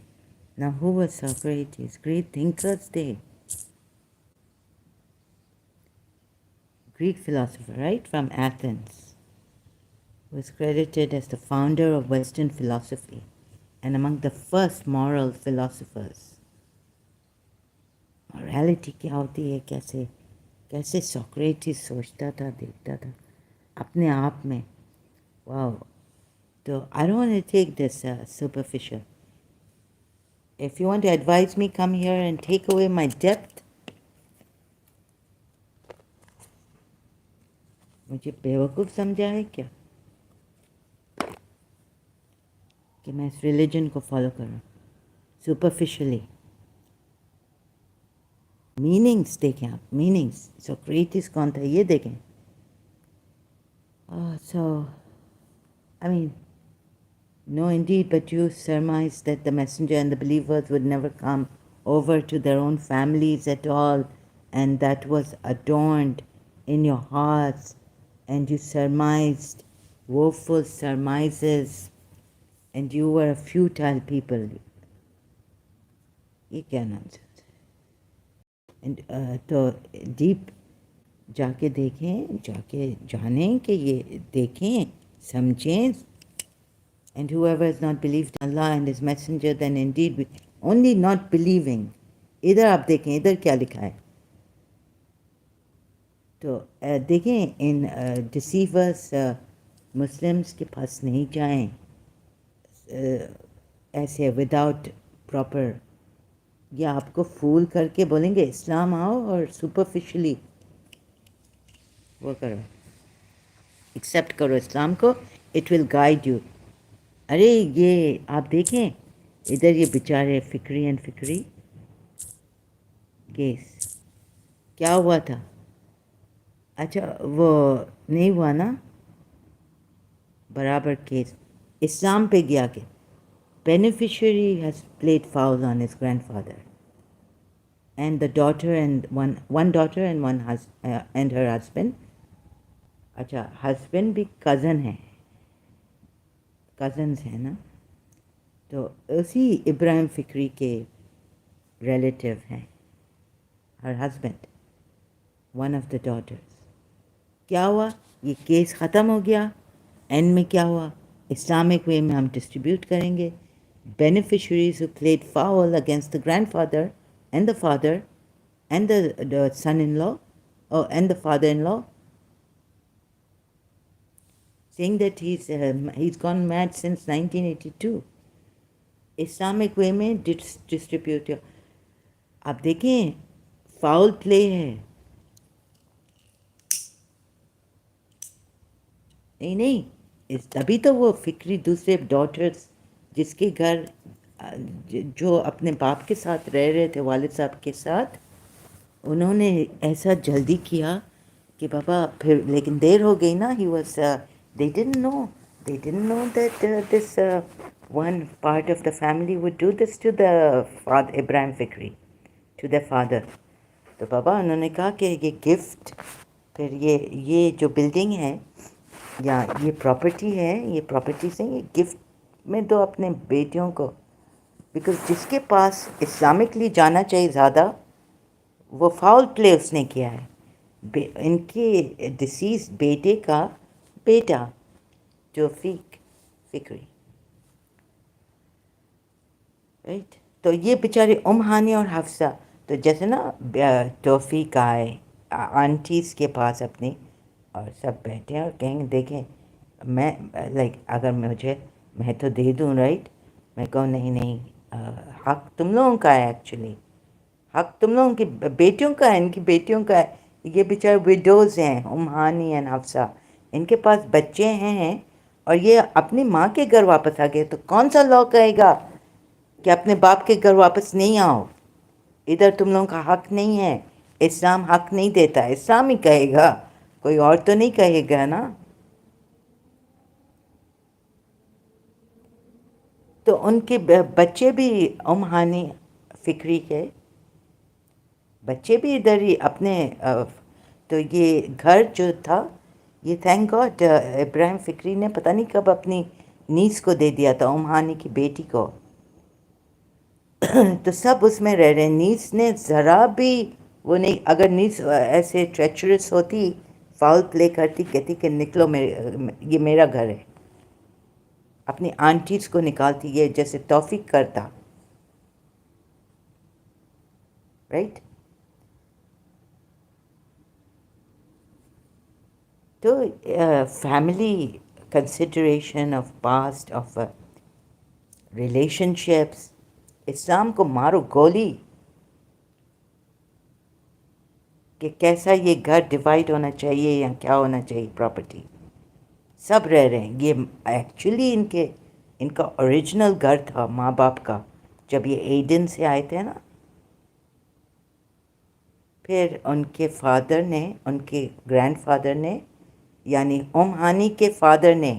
Now who was Socrates? Great thinkers they. Greek philosopher, right? From Athens. Was credited as the founder of Western philosophy and among the first moral philosophers. Morality کیا ہوتی ہے؟ کیسے Socrates سوچتا تھا، دیکھتا تھا اپنے آپ میں. واو. So I don't want to take this superficial. If you want to advise me, come here and take away my depth. مجھے بیوقوف سمجھا ہے کیا کہ میں اس ریلیجن کو فالو کروں سپرفیشلی؟ میننگس دیکھیں آپ، میننگس. سوکریٹس کون تھا یہ دیکھیں. So I mean, no, indeed, but you surmised that the messenger and the believers would never come over to their own families at all, and that was adorned in your hearts, and you surmised woeful surmises, and you were a futile people. یہ کیا nonsense ہے؟ تو deep جا کے دیکھیں، جا کے جانیں کہ یہ دیکھیں، سمجھیں. And whoever has not believed in Allah and His Messenger, then indeed only not believing. ادھر آپ دیکھیں، ادھر کیا لکھا ہے. تو دیکھیں ان ڈسیورس مسلمس کے پاس نہیں جائیں ایسے وداؤٹ پراپر. یا آپ کو فول کر کے بولیں گے اسلام آؤ اور سپرفیشلی وہ کرو، ایکسیپٹ کرو اسلام کو، اٹ ول گائیڈ یو. ارے یہ آپ دیکھیں ادھر یہ بیچارے فکری اینڈ فکری کیس کیا ہوا تھا. اچھا وہ نہیں ہوا نا برابر کیس اسلام پہ گیا کہ beneficiary has played foul on his grandfather and the daughter and one daughter and and her husband. اچھا ہسبینڈ بھی کزن ہے، کزنس ہیں نا، تو اسی ابراہیم فکری کے ریلیٹیو ہیں. Her husband one of the daughters. کیا ہوا؟ یہ کیس ختم ہو گیا. اینڈ میں کیا ہوا؟ اسلامک وے میں ہم ڈسٹریبیوٹ کریں گے. Beneficiaries who played foul against the grandfather and the father and the son-in-law and the father-in-law, saying that he's gone mad since 1982. Islamic way میں ڈسٹریبیوٹ. آپ دیکھیں فاؤل پلے ہے. نہیں تبھی تو وہ فکری دوسرے ڈاٹرز جس کے گھر جو اپنے باپ کے ساتھ رہ رہے تھے والد صاحب کے ساتھ، انہوں نے ایسا جلدی کیا کہ بابا پھر لیکن دیر ہو گئی نا. He was they didn't know that this one part of the family would do this to the father, Ibrahim Fikri, to their father. تو بابا انہوں نے کہا کہ یہ گفٹ، پھر یہ جو بلڈنگ ہے یا یہ پراپرٹی ہے، یہ پراپرٹی سے یہ گفٹ میں دو اپنے بیٹیوں کو. بیکاز جس کے پاس اسلامکلی جانا چاہیے زیادہ، وہ فاؤل پلے اس نے کیا ہے. ان کے ڈسیز بیٹے کا بیٹا توفیق فکری، رائٹ. تو یہ بیچارے ہانی اور حفصہ، تو جیسے نا توفیق آئے آنٹیز کے پاس اپنی اور سب بیٹھے اور کہیں گے دیکھیں میں لائک اگر میں تو دے دوں، رائٹ. میں کہوں نہیں حق تم لوگوں کا ہے. ایکچولی حق تم لوگوں کی بیٹیوں کا ہے، ان کی بیٹیوں کا ہے. یہ بیچارے ویڈوز ہیں ہانی اینڈ حفصہ، ان کے پاس بچے ہیں اور یہ اپنی ماں کے گھر واپس آ گئے. تو کون سا لاء کہے گا کہ اپنے باپ کے گھر واپس نہیں آؤ، ادھر تم لوگوں کا حق نہیں ہے. اسلام حق نہیں دیتا، اسلام ہی کہے گا، کوئی اور تو نہیں کہے گا نا. تو ان کے بچے بھی ہانی فکری کے بچے بھی ادھر ہی اپنے تو یہ گھر جو تھا یہ تھینک گاڈ ابراہیم فکری نے پتہ نہیں کب اپنی نیس کو دے دیا تھا، ہانی کی بیٹی کو. تو سب اس میں رہ رہے ہیں. نیس نے ذرا بھی وہ نہیں، اگر نیس ایسے ٹریچرس ہوتی، فاؤل پلے کرتی، کہتی کہ نکلو یہ میرا گھر ہے، اپنی آنٹیز کو نکالتی، یہ جیسے توفیق کرتا، رائٹ. تو family consideration of past of relationships, Islam کو مارو گولی کہ کیسا یہ گھر ڈیوائڈ ہونا چاہیے یا کیا ہونا چاہیے پراپرٹی. سب رہ رہے ہیں. یہ ایکچولی ان کا اوریجنل گھر تھا ماں باپ کا جب یہ ایڈن سے آئے تھے نا. پھر ان کے فادر نے، ان کے گرینڈ فادر نے، یعنی ہانی کے فادر نے،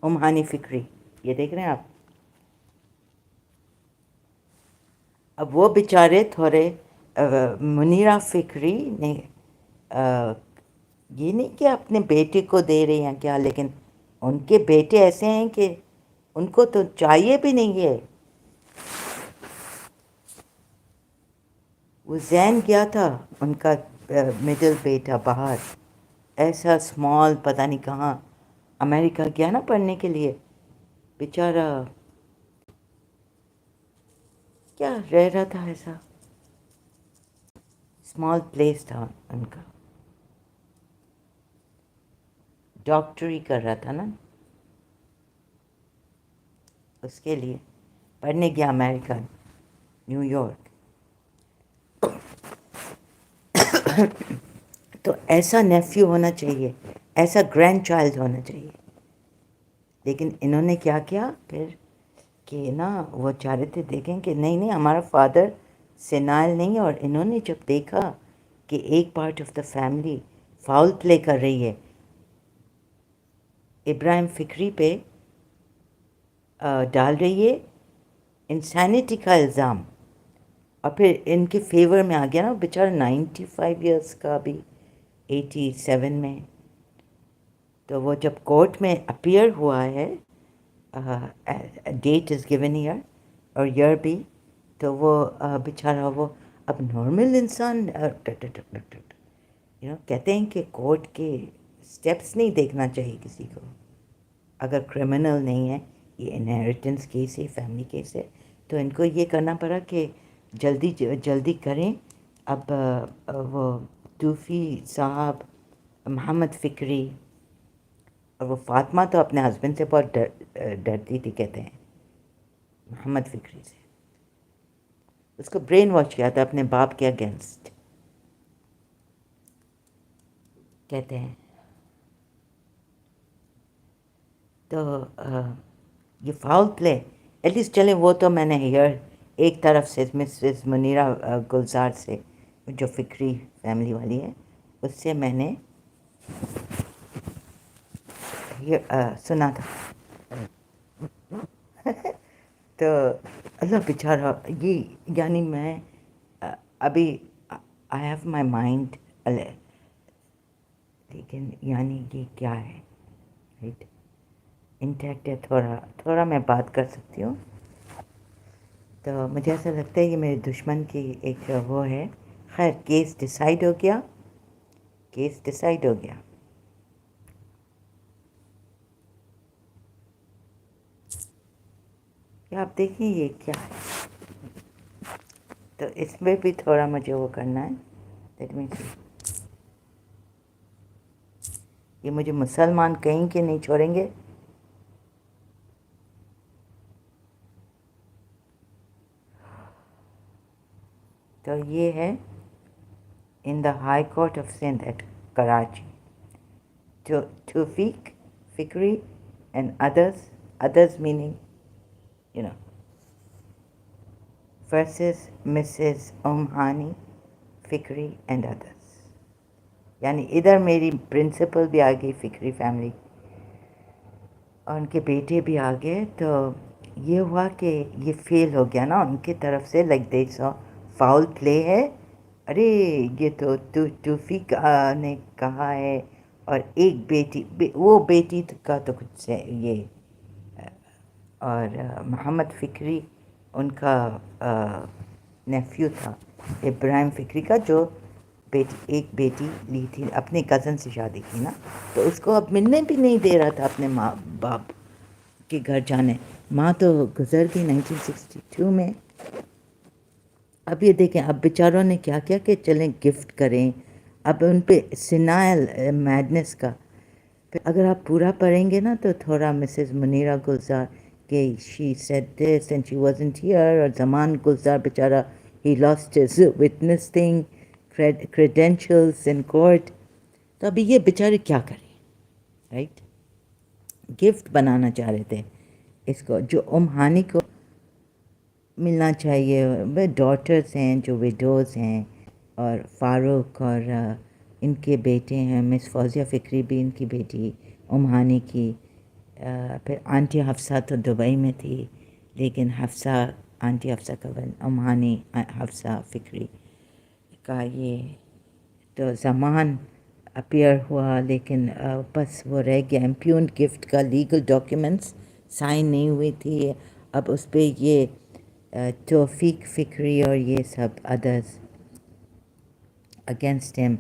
ہانی فکری، یہ دیکھ رہے ہیں آپ. اب وہ بیچارے تھوڑے منیرہ فکری نے یہ نہیں کہ اپنے بیٹے کو دے رہے ہیں کیا، لیکن ان کے بیٹے ایسے ہیں کہ ان کو تو چاہیے بھی نہیں ہے. وہ زین گیا تھا ان کا مڈل بیٹا باہر، ایسا اسمال پتہ نہیں کہاں امریکہ گیا نا پڑھنے کے لیے. بیچارہ کیا رہ رہا تھا، ایسا اسمال پلیس تھا ان کا. ڈاکٹری کر رہا تھا نا، اس کے لیے پڑھنے گیا امریکہ، نیو یارک. تو ایسا نیفیو ہونا چاہیے، ایسا گرینڈ چائلڈ ہونا چاہیے. لیکن انہوں نے کیا کیا پھر کہ نا وہ چاہ رہے تھے دیکھیں کہ نہیں ہمارا فادر سینائل نہیں. اور انہوں نے جب دیکھا کہ ایک part of the family foul play کر رہی ہے ابراہیم فکری پہ، ڈال رہی ہے انسینٹی کا الزام، اور پھر ان کے فیور میں آ گیا نا بیچارہ 95 ایئرس کا، بھی 87 میں. تو وہ جب کورٹ میں اپیئر ہوا ہے، ڈیٹ از گیون ایئر اور ایئر بھی، تو وہ بیچارہ وہ اب نارمل انسان کہتے ہیں کہ کورٹ کے سٹیپس نہیں دیکھنا چاہیے کسی کو. اگر کرمنل نہیں ہے، یہ انہیریٹنس کیس ہے، فیملی کیس ہے، تو ان کو یہ کرنا پڑا کہ جلدی جلدی کریں. اب وہ توفی صاحب، محمد فکری اور وہ فاطمہ تو اپنے ہسبینڈ سے بہت ڈرتی تھی، کہتے ہیں محمد فکری سے. اس کو برین واش کیا تھا اپنے باپ کے اگینسٹ، کہتے ہیں. تو یہ فاؤل پلے ایٹ لیسٹ چلیں، وہ تو میں نے ہیئر ایک طرف سے مسز منیرہ گلزار سے، جو فکری فیملی والی ہے، اس سے میں نے سنا تھا. تو اللہ بیچارہ، یہ یعنی میں ابھی آئی ہیو مائی مائنڈ، لیکن یعنی یہ کیا ہے، رائٹ؟ انٹیکٹ ہے، تھوڑا میں بات کر سکتی ہوں. تو مجھے ایسا لگتا ہے یہ میرے دشمن کی ایک وہ ہے. خیر، کیس ڈیسائیڈ ہو گیا، کیس ڈیسائیڈ ہو گیا. کیا آپ دیکھیں یہ کیا ہے، تو اس میں بھی تھوڑا مجھے وہ کرنا ہے. لیٹ می سی. یہ مجھے مسلمان کہیں کے نہیں چھوڑیں گے. تو یہ ہے in the High Court of Sindh at Karachi. Tawfiq Fikri and others meaning, versus Mrs. Hani Fikri and others. یعنی ادھر میری پرنسپل بھی آ گئی فکری فیملی، اور ان کے بیٹے بھی آ گئے. تو یہ ہوا کہ یہ فیل ہو گیا نا ان کی طرف سے، لائک دے سو فاؤل پلے ہے. ارے یہ تو توفیق نے کہا ہے، اور ایک بیٹی، وہ بیٹی کا تو کچھ سے یہ، اور محمد فکری ان کا نیفیو تھا، ابراہیم فکری کا، جو ایک بیٹی لی تھی اپنے کزن سے شادی کی نا، تو اس کو اب ملنے بھی نہیں دے رہا تھا اپنے ماں باپ کے گھر جانے. ماں تو گزر گئی 1962 میں. اب یہ دیکھیں، اب بیچاروں نے کیا کیا کہ چلیں گفٹ کریں. اب ان پہ سینائل میڈنس کا پھر اگر آپ پورا پڑھیں گے نا تو تھوڑا مسز منیرہ گلزار کہ she said this and she wasn't here, اور زمان گلزار بیچارہ ہی lost his witnessing credentials in court. تو ابھی یہ بیچارے کیا کریں، رائٹ؟ گفٹ بنانا چاہ رہے تھے اس کو، جو ہانی کو ملنا چاہیے. ڈاٹرز ہیں جو ویڈوز ہیں، اور فاروق اور ان کے بیٹے ہیں، مس فوزیہ فکری بھی ان کی بیٹی ہانی کی. پھر آنٹی حفصہ تو دبئی میں تھی، لیکن آنٹی حفصہ کا ہانی حفصہ فکری کا یہ تو زمان اپیئر ہوا، لیکن بس وہ رہ گیا. امپیونڈ گفٹ کا لیگل ڈاکیومنٹس سائن نہیں ہوئی تھی. اب اس پہ یہ توفیق فکری اور یہ سب ادرس اگینسٹ ہم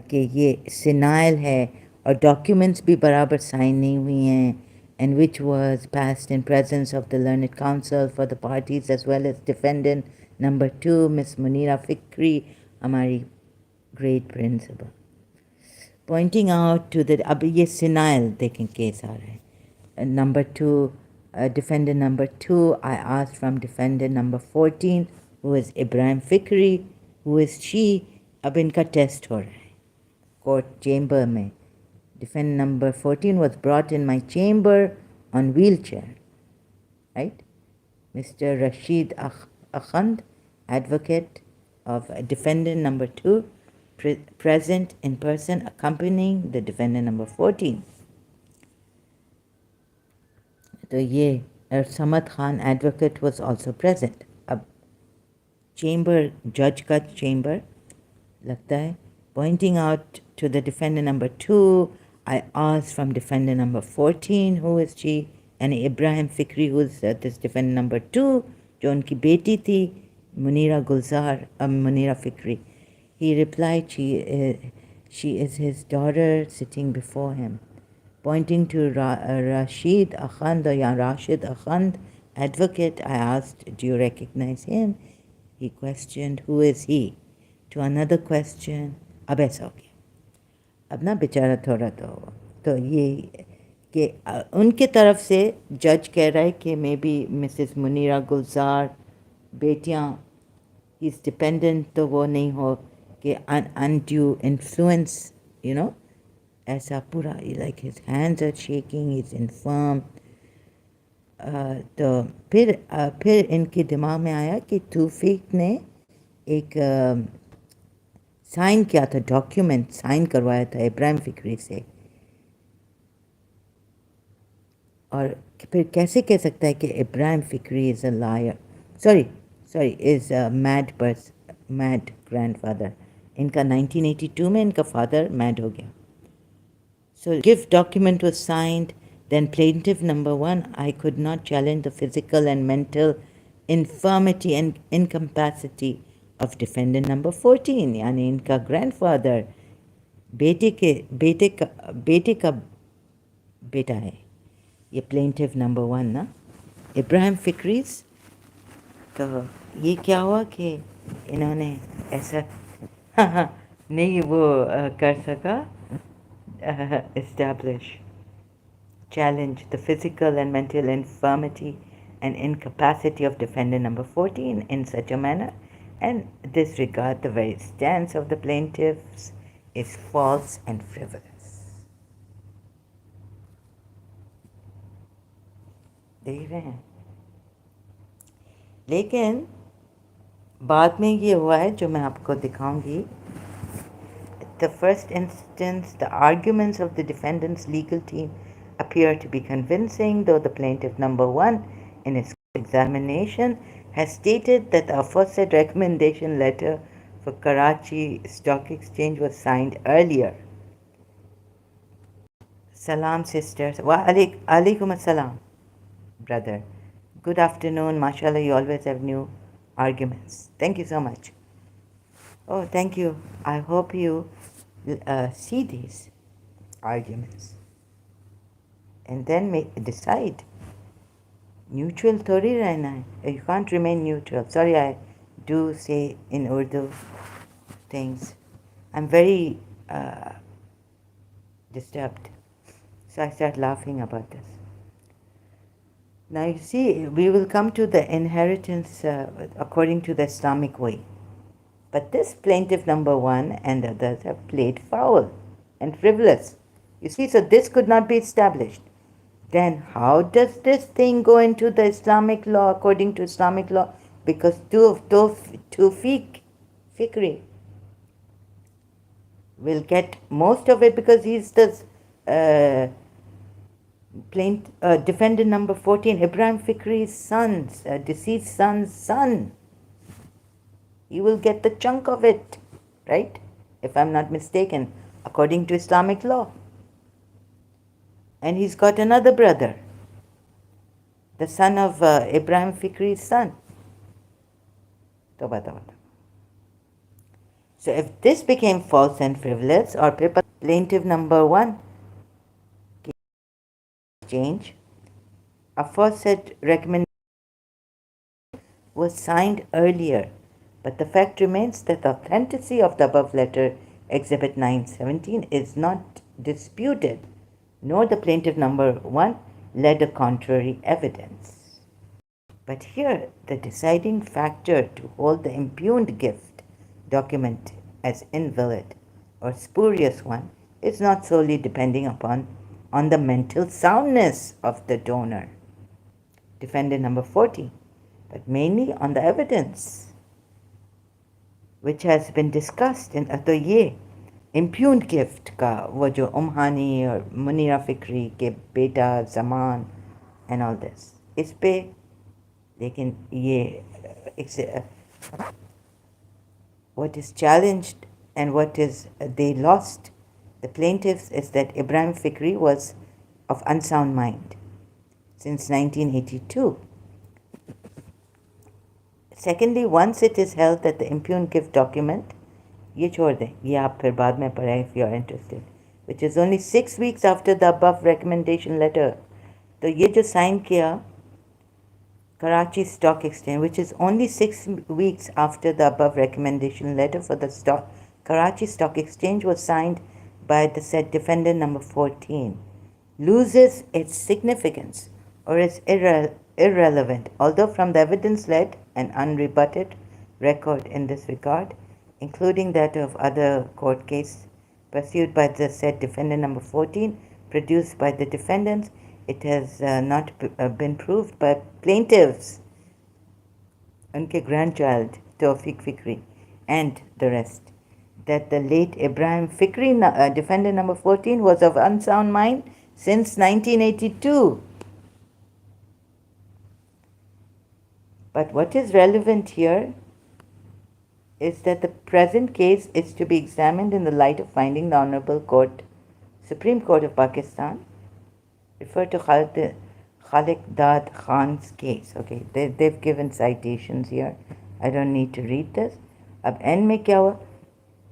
کہ یہ سینائل ہے، اور ڈاکیومنٹس بھی برابر سائن نہیں ہوئی ہیں. And which was passed in presence of the learned counsel for the parties as well as defendant number 2 Miss Munira Fikri, ہماری great principal. Pointing out to اب یہ سینائل دیکھیں کیس آ رہا ہے. Number 2 defendant number 2 I asked from defendant number 14 who is ابراہیم فکری, who is she. اب ان کا ٹیسٹ ہو رہا ہے کورٹ چیمبر میں. defendant number 14 was brought in my chamber on wheelchair, right? Mr. Rashid Akhand, advocate of defendant number 2, present in person accompanying the defendant number 14. تو یہ Samad Khan advocate was also present. اب chamber, جج کا chamber لگتا ہے. Pointing out to the defendant number 2 I asked from defendant number 14 who is she, یعنی ابراہیم فکری ہو از دس defendant number 2 جو ان کی بیٹی تھی منیرہ گلزار، منیرہ فکری. He replied she is his daughter sitting before him. Pointing to Rashid Akhand, or Rashid Akhand, advocate, I asked, do you recognize him? He questioned, who is he? To another question, अब ऐसा हो गया. अब ना बेचारा थोड़ा तो ये कि उनके तरफ से जज कह रहा है कि मे बी मिसेस मुनीरा गुलजार बेटियां इज डिपेंडेंट, तो वो नहीं हो कि अनड्यू इन्फ्लुएंस, यू नो, ऐसा पूरा like his hands are shaking, is infirm. तो फिर इनके दिमाग में आया कि तौफीक ने एक साइन किया था, डॉक्यूमेंट साइन करवाया था इब्राहिम फिक्री से, और फिर कैसे कह सकता है कि Ibrahim Fikri is a liar, sorry is a mad grandfather. इनका 1982 में इनका फादर मैड हो गया. So gift document was signed. Then plaintiff number 1, I could not challenge the physical and mental infirmity and incapacity of defendant number 14, यानी इनका grandfather बेटे का बेटा है ये plaintiff number 1 ना, इब्राहिम फिक्रीज. तो ये क्या हुआ कि इन्होंने ऐसा नहीं वो कर सका establish, challenge the physical and mental infirmity and incapacity of defendant number 14 in such a manner, and disregard the very stance of the plaintiffs is false and frivolous. देख रहे हैं. लेकिन बाद में ये हुआ है जो मैं आपको दिखाऊंगी. The first instance, the arguments of the defendant's legal team appear to be convincing, though the plaintiff number 1 in his examination has stated that the aforesaid recommendation letter for Karachi Stock Exchange was signed earlier. Salam sisters. Wa alaikum assalam, brother. Good afternoon. Mashallah, you always have new arguments. Thank you so much. Oh, thank you. I hope you see these arguments and then decide. Neutral thodi rehna hai. You can't remain neutral. Sorry, I do say in Urdu things. I'm very disturbed. So I start laughing about this. Now you see, we will come to the inheritance according to the Islamic way. But this plaintiff number 1 and others have played foul and frivolous. You see, so this could not be established. Then how does this thing go into the Islamic law, according to Islamic law? Because Tawfiq Fikri will get most of it because he's the defendant number 14, Ibrahim Fikri's son's, deceased son's son. He will get the chunk of it, right? If I'm not mistaken, according to Islamic law. And he's got another brother, the son of Ibrahim Fikri's son. So if this became false and frivolous, or plaintiff number 1 change, aforesaid recommendation was signed earlier, but the fact remains that the authenticity of the above letter, Exhibit 917, is not disputed, nor the plaintiff number 1 led a contrary evidence. But here, the deciding factor to hold the impugned gift document as invalid or spurious one is not solely depending on the mental soundness of the donor, defendant number 40, but mainly on the evidence which has been discussed in ये impugned gift का वो जो उम्हानी और मुनीरा फिक्री के बेटा Zaman and all this, इस पे लेकिन ये what is challenged and what is they lost, the plaintiffs, is that Ibrahim Fikri was of unsound mind since 1982. Secondly, once it is held that the impugned gift document, ये छोड़ दें, ये आप फिर बाद में पढ़ें if you are interested, which is only 6 weeks after the above recommendation letter. तो ये जो साइन किया Karachi Stock Exchange, which is only 6 weeks after the above recommendation letter for the Karachi Stock Exchange was signed by the said defendant number 14, loses its significance or is irrelevant, although from the evidence-led and unrebutted record in this regard, including that of other court cases pursued by the said defendant number 14, produced by the defendants, it has not been proved by plaintiffs, unke grandchild Tawfiq Fikri, and the rest, that the late Ibrahim Fikri, defendant number 14, was of unsound mind since 1982. But what is relevant here is that the present case is to be examined in the light of finding the Honorable Court, Supreme Court of Pakistan, refer to Khalik Dad Khan's case. Okay, they've given citations here. I don't need to read this. अब and में क्या हुआ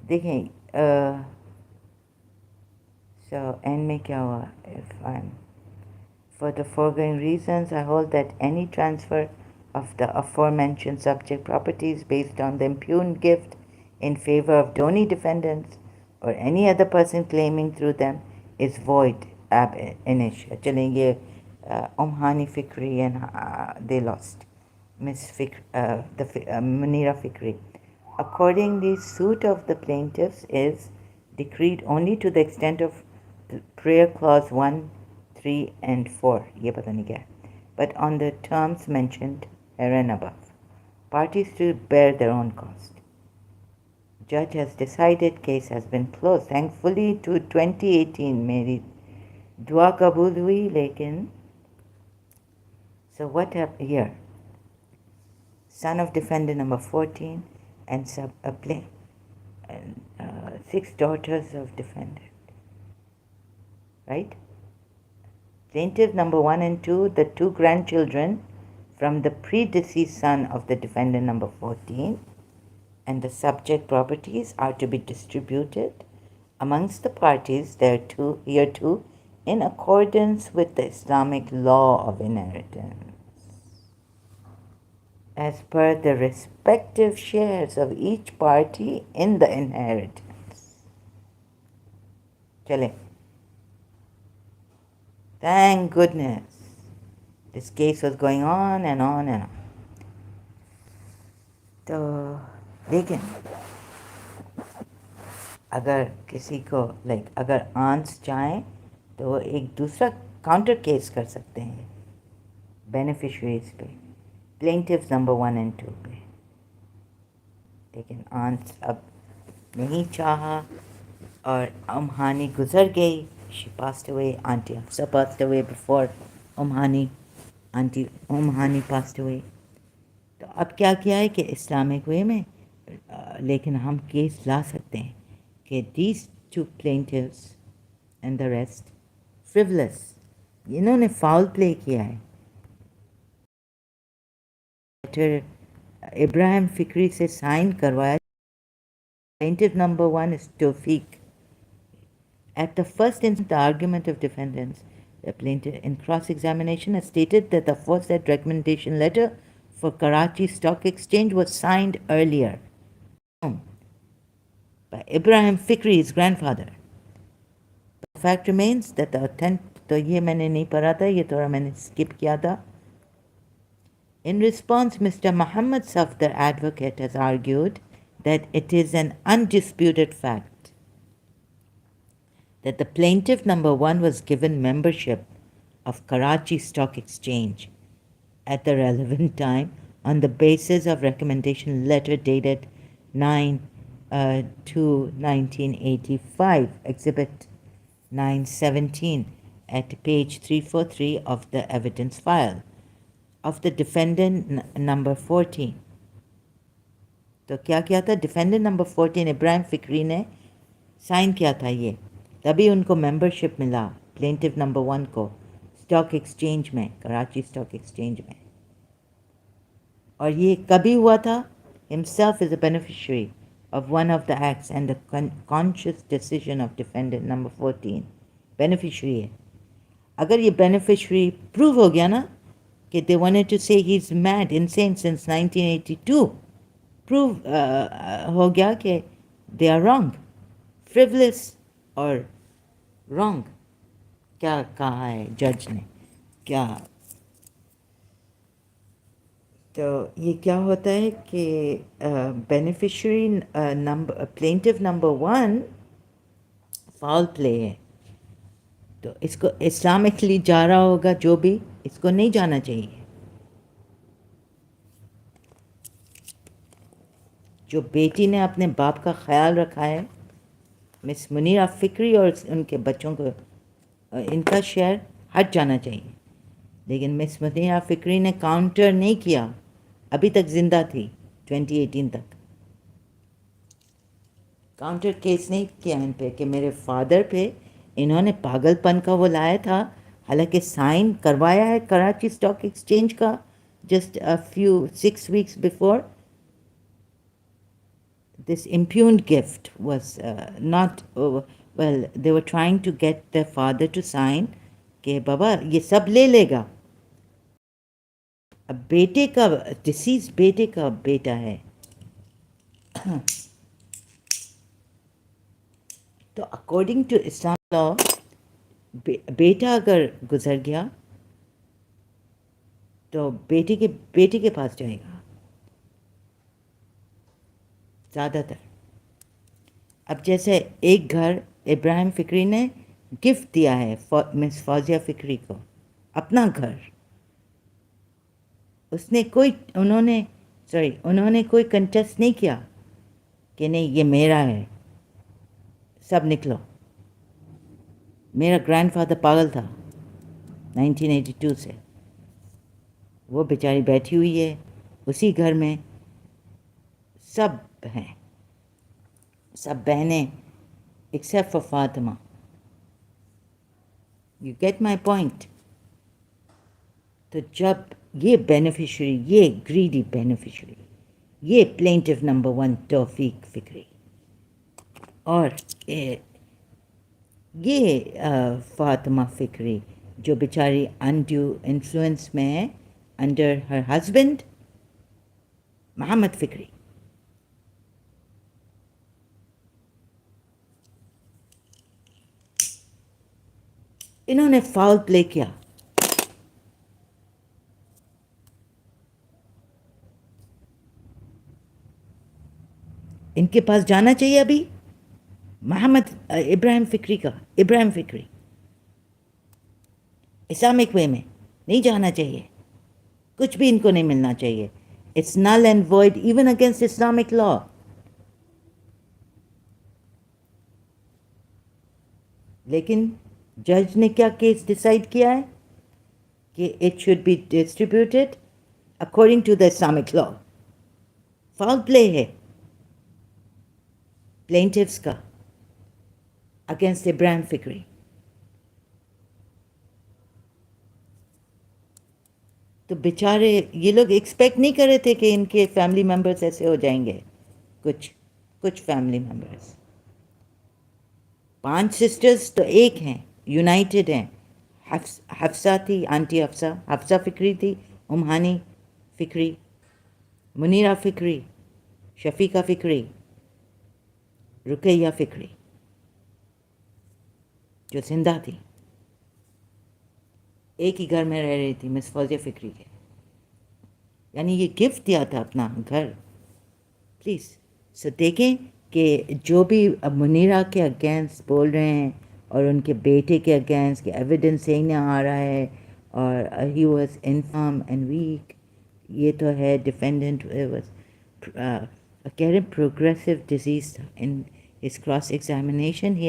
देखें so and में क्या हुआ if I'm for the foregoing reasons I hold that any transfer of the aforementioned subject properties based on the impugned gift in favor of donee defendants or any other person claiming through them is void ab initio. चलें ये Hani Fikri and they lost. Miss Munira Fikri. Accordingly, suit of the plaintiffs is decreed only to the extent of prayer clause 1, 3, and 4. ये पता नहीं क्या है. But on the terms mentioned herein above, parties to bear their own cost. Judge has decided case has been closed. Thankfully to 2018 मेरी दुआ कबूल हुई लेकिन so what happened here? Son of defendant number 14 and 6 daughters of defendant. Right? Plaintiff number 1 and 2, the 2 grandchildren from the predeceased son of the defendant number 14, and the subject properties are to be distributed amongst the parties hereto in accordance with the Islamic law of inheritance, as per the respective shares of each party in the inheritance. Chale. Thank goodness. This case was going on and on and on. तो लेकिन अगर किसी को अगर ants चाहें तो वो एक दूसरा काउंटर केस कर सकते हैं बेनिफिशरीज पे, प्लेंटिव्स नंबर 1 and 2 पे. लेकिन आंट्स अब नहीं चाहा और हानी गुजर गई. She passed away. Auntie Hafsa passed away before Hani. Auntie Hani passed away. तो अब क्या किया है कि इस्लामिक वे में लेकिन हम केस ला सकते हैं कि these 2 plaintiffs and the rest frivolous, इन्होंने फाउल प्ले किया है. लेटर इब्राहिम फिक्री से साइन करवाया. Plaintiff number 1 is Tawfiq. At the first instance, the argument of defendants, the plaintiff in cross-examination has stated that the aforesaid recommendation letter for Karachi Stock Exchange was signed earlier by Ibrahim Fikri, his grandfather. The fact remains that the तो ये मैंने नहीं पढ़ा था, ये थोड़ा मैंने skip किया था. In response, Mr. Muhammad Safdar, advocate, has argued that it is an undisputed fact that the plaintiff number 1 was given membership of Karachi Stock Exchange at the relevant time on the basis of recommendation letter dated 9/2/1985, Exhibit 917, at page 343 of the evidence file of the defendant number 14. तो क्या किया था? Defendant number 14 Ibrahim फिक्री ने sign किया था ये, तभी उनको मेंबरशिप मिला प्लेंटिफ नंबर 1 को स्टॉक एक्सचेंज में, कराची स्टॉक एक्सचेंज में. और ये कभी हुआ था? Himself is a beneficiary of one of the acts and the conscious decision of defendant number 14 beneficiary है. अगर ये beneficiary prove हो गया ना कि they wanted to say he's mad, insane since 1982, prove हो गया कि they are wrong, frivolous or wrong. क्या कहा है जज ने, क्या तो ये क्या होता है कि beneficiary number plaintiff number 1 foul play है, तो इसको इस्लामिकली जा रहा होगा जो भी, इसको नहीं जाना चाहिए. जो बेटी ने अपने बाप का ख्याल रखा है, मिस मुनीरा फ़िक्री और उनके बच्चों को, इनका शेयर हट जाना चाहिए. लेकिन मिस मुनीरा फ़िक्री ने काउंटर नहीं किया, अभी तक ज़िंदा थी 2018 तक. काउंटर केस नहीं किया इन पे कि मेरे फादर पे इन्होंने पागलपन का वो लाया था, हालांकि साइन करवाया है कराची स्टॉक एक्सचेंज का just a few 6 weeks before. This impugned gift was not well, they were trying to get their father to sign कि बाबा ये सब ले लेगा. अब बेटे का, डिसीज बेटे का बेटा है, तो अकॉर्डिंग टू इस्लाम लॉ बेटा अगर गुजर गया तो बेटे के पास जाएगा ज़्यादातर. अब जैसे एक घर इब्राहिम फ़िक्री ने गिफ्ट दिया है मिस फौजिया फ़िक्री को, अपना घर. उन्होंने कोई कंटेस्ट नहीं किया कि नहीं ये मेरा है, सब निकलो. मेरा ग्रैंडफादर पागल था 1982 से, वो बेचारी बैठी हुई है उसी घर में, सब हैं, सब बहनें except for Fatima. You get my point. तो जब ये बेनिफिशरी, ये ग्रीडी बेनिफिशरी, ये प्लेंटिव नंबर 1 तौफीक फ़िक्री और ये फातिमा फ़िक्री जो बेचारी अनड्यू इन्फ्लुएंस में है अंडर हर हस्बैंड मोहम्मद फ़िक्री, इन्होंने फाउल प्ले किया. इनके पास जाना चाहिए अभी इब्राहिम फ़िक्री इस्लामिक वे में नहीं जाना चाहिए, कुछ भी इनको नहीं मिलना चाहिए. It's null and void even against Islamic law. लेकिन जज ने क्या केस डिसाइड किया है कि it should be distributed according to the Islamic law. Foul play है प्लेंटिव्स का अगेंस्ट इब्राहिम फ़िक्री. तो बेचारे ये लोग एक्सपेक्ट नहीं कर रहे थे कि इनके फैमिली मेम्बर्स ऐसे हो जाएंगे. कुछ फैमिली मेम्बर्स, 5 सिस्टर्स तो एक हैं, यूनाइटेड हैं. हफ्सा थी, आंटी हफ्सा फ़िक्री थी, उमहानी फ़िक्री, मुनीरा फ़िक्री, शफ़ीका फ़िक्री, रुकैया फ़िक्री जो जिंदा थी, एक ही घर में रह रही थी मिस फौजिया फ़िक्री के. यानी ये गिफ्ट दिया था अपना घर. प्लीज़ सो देखें कि जो भी अब मुनीरा के अगेंस्ट बोल रहे हैं और उनके बेटे के अगेंस्ट कि एविडेंस सही नहीं आ रहा है और he was infirm and weak, ये तो है डिफेंडेंट वॉज कह रहे प्रोग्रेसिव डिजीज़ था. इन his cross-examination, he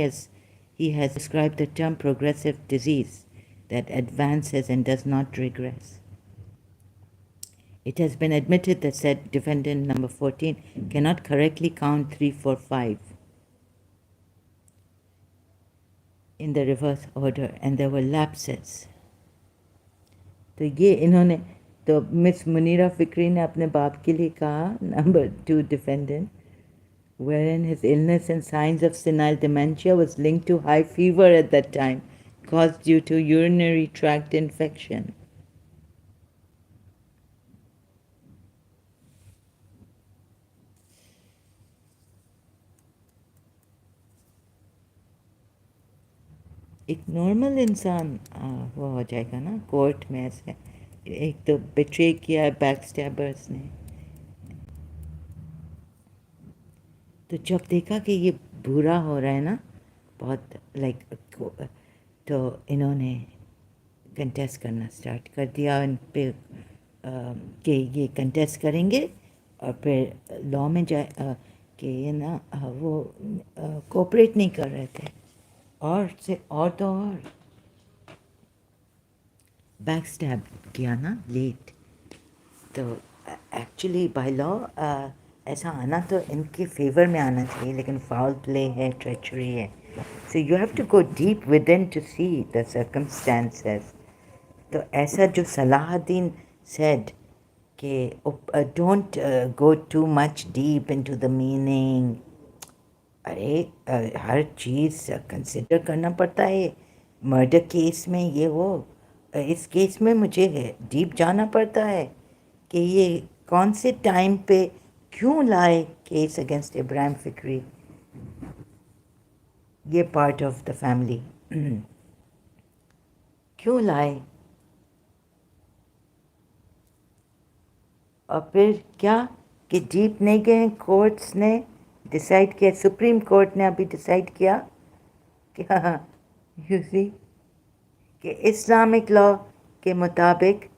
has described the term progressive disease that advances and does not regress. It has been admitted that said defendant number 14 cannot correctly count 3, 4, 5 in the reverse order and there were lapses. तो ये इन्होंने, तो miss Munira फ़िक्री ने अपने बाप के लिए कहा number 2 defendant wherein his illness and signs of senile dementia was linked to high fever at that time, caused due to urinary tract infection. एक नॉर्मल इंसान वो हो जाएगा ना कोर्ट में ऐसे एक तो बिट्रे किया है बैक स्टैबर्स ने तो जब देखा कि ये बुरा हो रहा है ना बहुत लाइक तो इन्होंने कंटेस्ट करना स्टार्ट कर दिया इन पे कि ये कंटेस्ट करेंगे और फिर लॉ में जाए कि ये ना वो कोऑपरेट नहीं कर रहे थे और से और तो और बैक स्टैब किया ना लेट तो एक्चुअली बाय लॉ ऐसा आना तो इनके फेवर में आना चाहिए लेकिन फाउल प्ले है ट्रेचरी है so you have to go deep within to see the circumstances तो ऐसा जो सलाहुद्दीन सेड कि don't go too much deep into the meaning अरे हर चीज़ कंसिडर करना पड़ता है मर्डर केस में ये वो इस केस में मुझे डीप जाना पड़ता है कि ये कौन से टाइम पे क्यों लाए केस अगेंस्ट इब्राहिम फिक्री ये पार्ट ऑफ द फैमिली क्यों लाए और फिर क्या कि डीप नहीं गए कोर्ट्स ने डिसाइड किया सुप्रीम कोर्ट ने अभी डिसाइड किया कि हाँ यू सी कि इस्लामिक लॉ के मुताबिक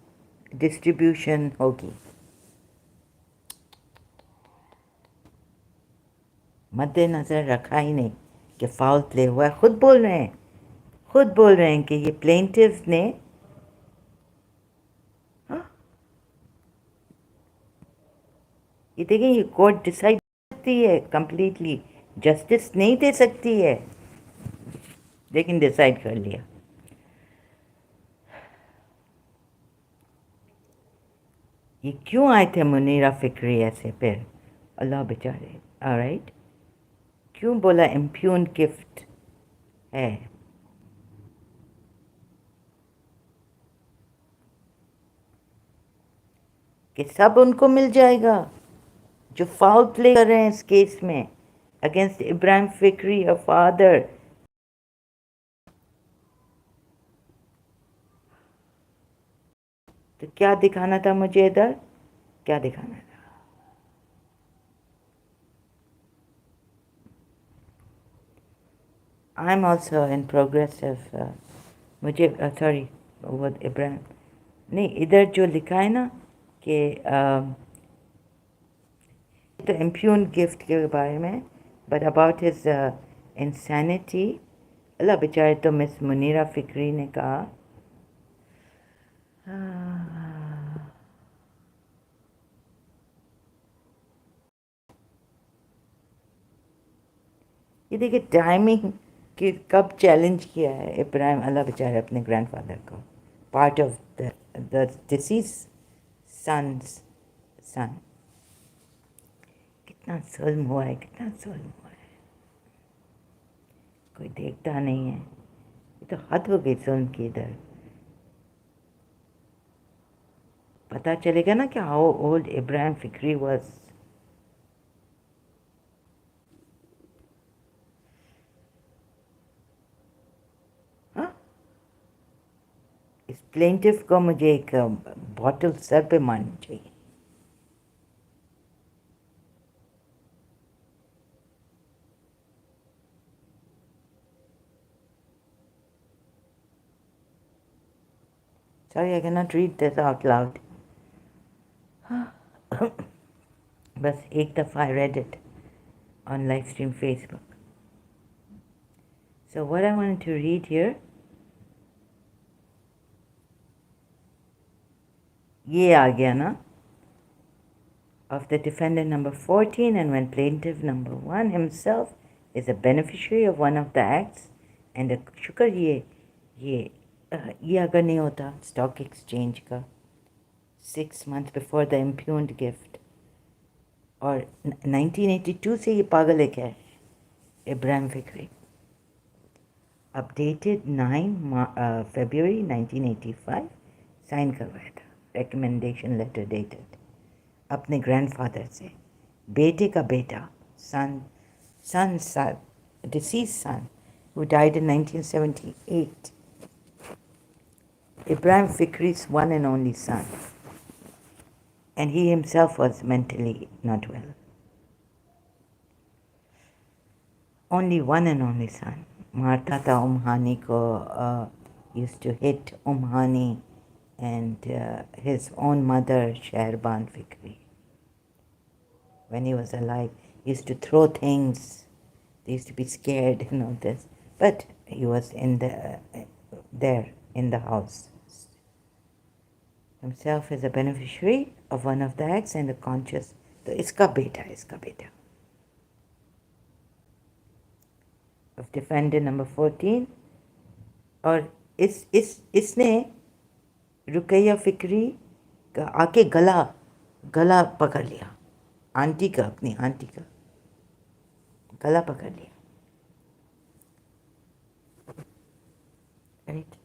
डिस्ट्रीब्यूशन होगी मद्देनज़र रखा ही नहीं कि फाउल प्ले हुआ है खुद बोल रहे हैं कि ये प्लेंटिव्स ने ये देखें ये कोर्ट डिसाइड करती है कंप्लीटली जस्टिस नहीं दे सकती है लेकिन डिसाइड कर लिया ये क्यों आए थे मुनीरा फिक्री ऐसे फिर अल्लाह बेचारे ऑलराइट क्यों बोला इम्प्यून गिफ्ट है कि सब उनको मिल जाएगा जो फाउल प्ले कर रहे हैं इस केस में अगेंस्ट इब्राहिम फिक्री और फादर तो क्या दिखाना था मुझे इधर क्या दिखाना था I am also in progressive मुझे सॉरी वो इब्राहिम नहीं इधर जो लिखा है ना कि तो इम्प्यून गिफ्ट के बारे में बट अबाउट हिज इंसैनिटी अल्लाह बेचारे तो मिस मुनीरा फिक्री ने कहा ये देखिए टाइमिंग कि कब चैलेंज किया है इब्राहिम अल्लाह बेचारे अपने ग्रैंडफादर को पार्ट ऑफ द डिसीज सन कितना जुल्म हुआ है कोई देखता नहीं है ये तो हद हो गई जुल्म की इधर पता चलेगा ना कि how old Ibrahim Sikri was इस प्लेंटिफ को मुझे एक बॉटल सर पे मारनी चाहिए Sorry, I cannot read this out loud. बस एक दफ़ा I read it on live stream Facebook. So what I wanted to read here, ये आ गया ना of the defendant number 14 and when plaintiff number 1 himself is a beneficiary of one of the acts and शुक्र ये अगर नहीं होता stock exchange का 6 months before the impugned gift और 1982 से ये पागल है क्या है, इब्राहिम फिक्री। अपडेटेड 9 फरवरी 1985, साइन करवाया था, रिकमेंडेशन लेटर डेटेड अपने ग्रैंडफादर से, बेटे का बेटा, son, deceased son, who died in 1978, Ibrahim Fikri's one and only son, and he himself was mentally not well. Only one and only son. Marta tha Hani ko used to hit Hani and his own mother, Sherban Fikri. When he was alive, he used to throw things. They used to be scared and all this. But he was there in the house. Himself is a beneficiary of one of the acts and a conscious. So iska beta. Of defendant number 14. और इसने रुकैया फिक्री का आके गला पकड़ लिया, aunty का, अपनी aunty का गला पकड़ लिया, राइट।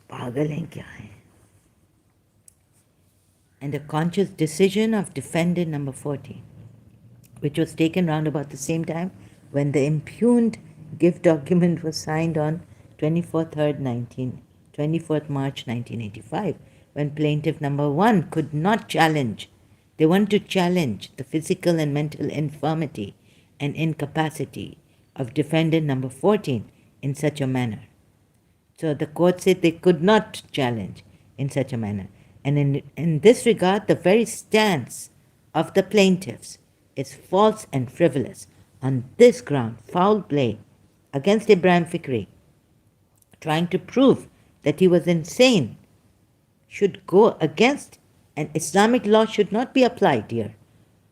पागल हैं क्या है? And a conscious decision of defendant number 14, which was taken round about the same time when the impugned gift document was signed on 24th March 1985, when plaintiff number 1 could not challenge. They want to challenge the physical and mental infirmity and incapacity of defendant number 14 in such a manner. So the court said they could not challenge in such a manner. And in this regard, the very stance of the plaintiffs is false and frivolous. On this ground, foul play against Ibrahim Fikri, trying to prove that he was insane, should go against, and Islamic law should not be applied here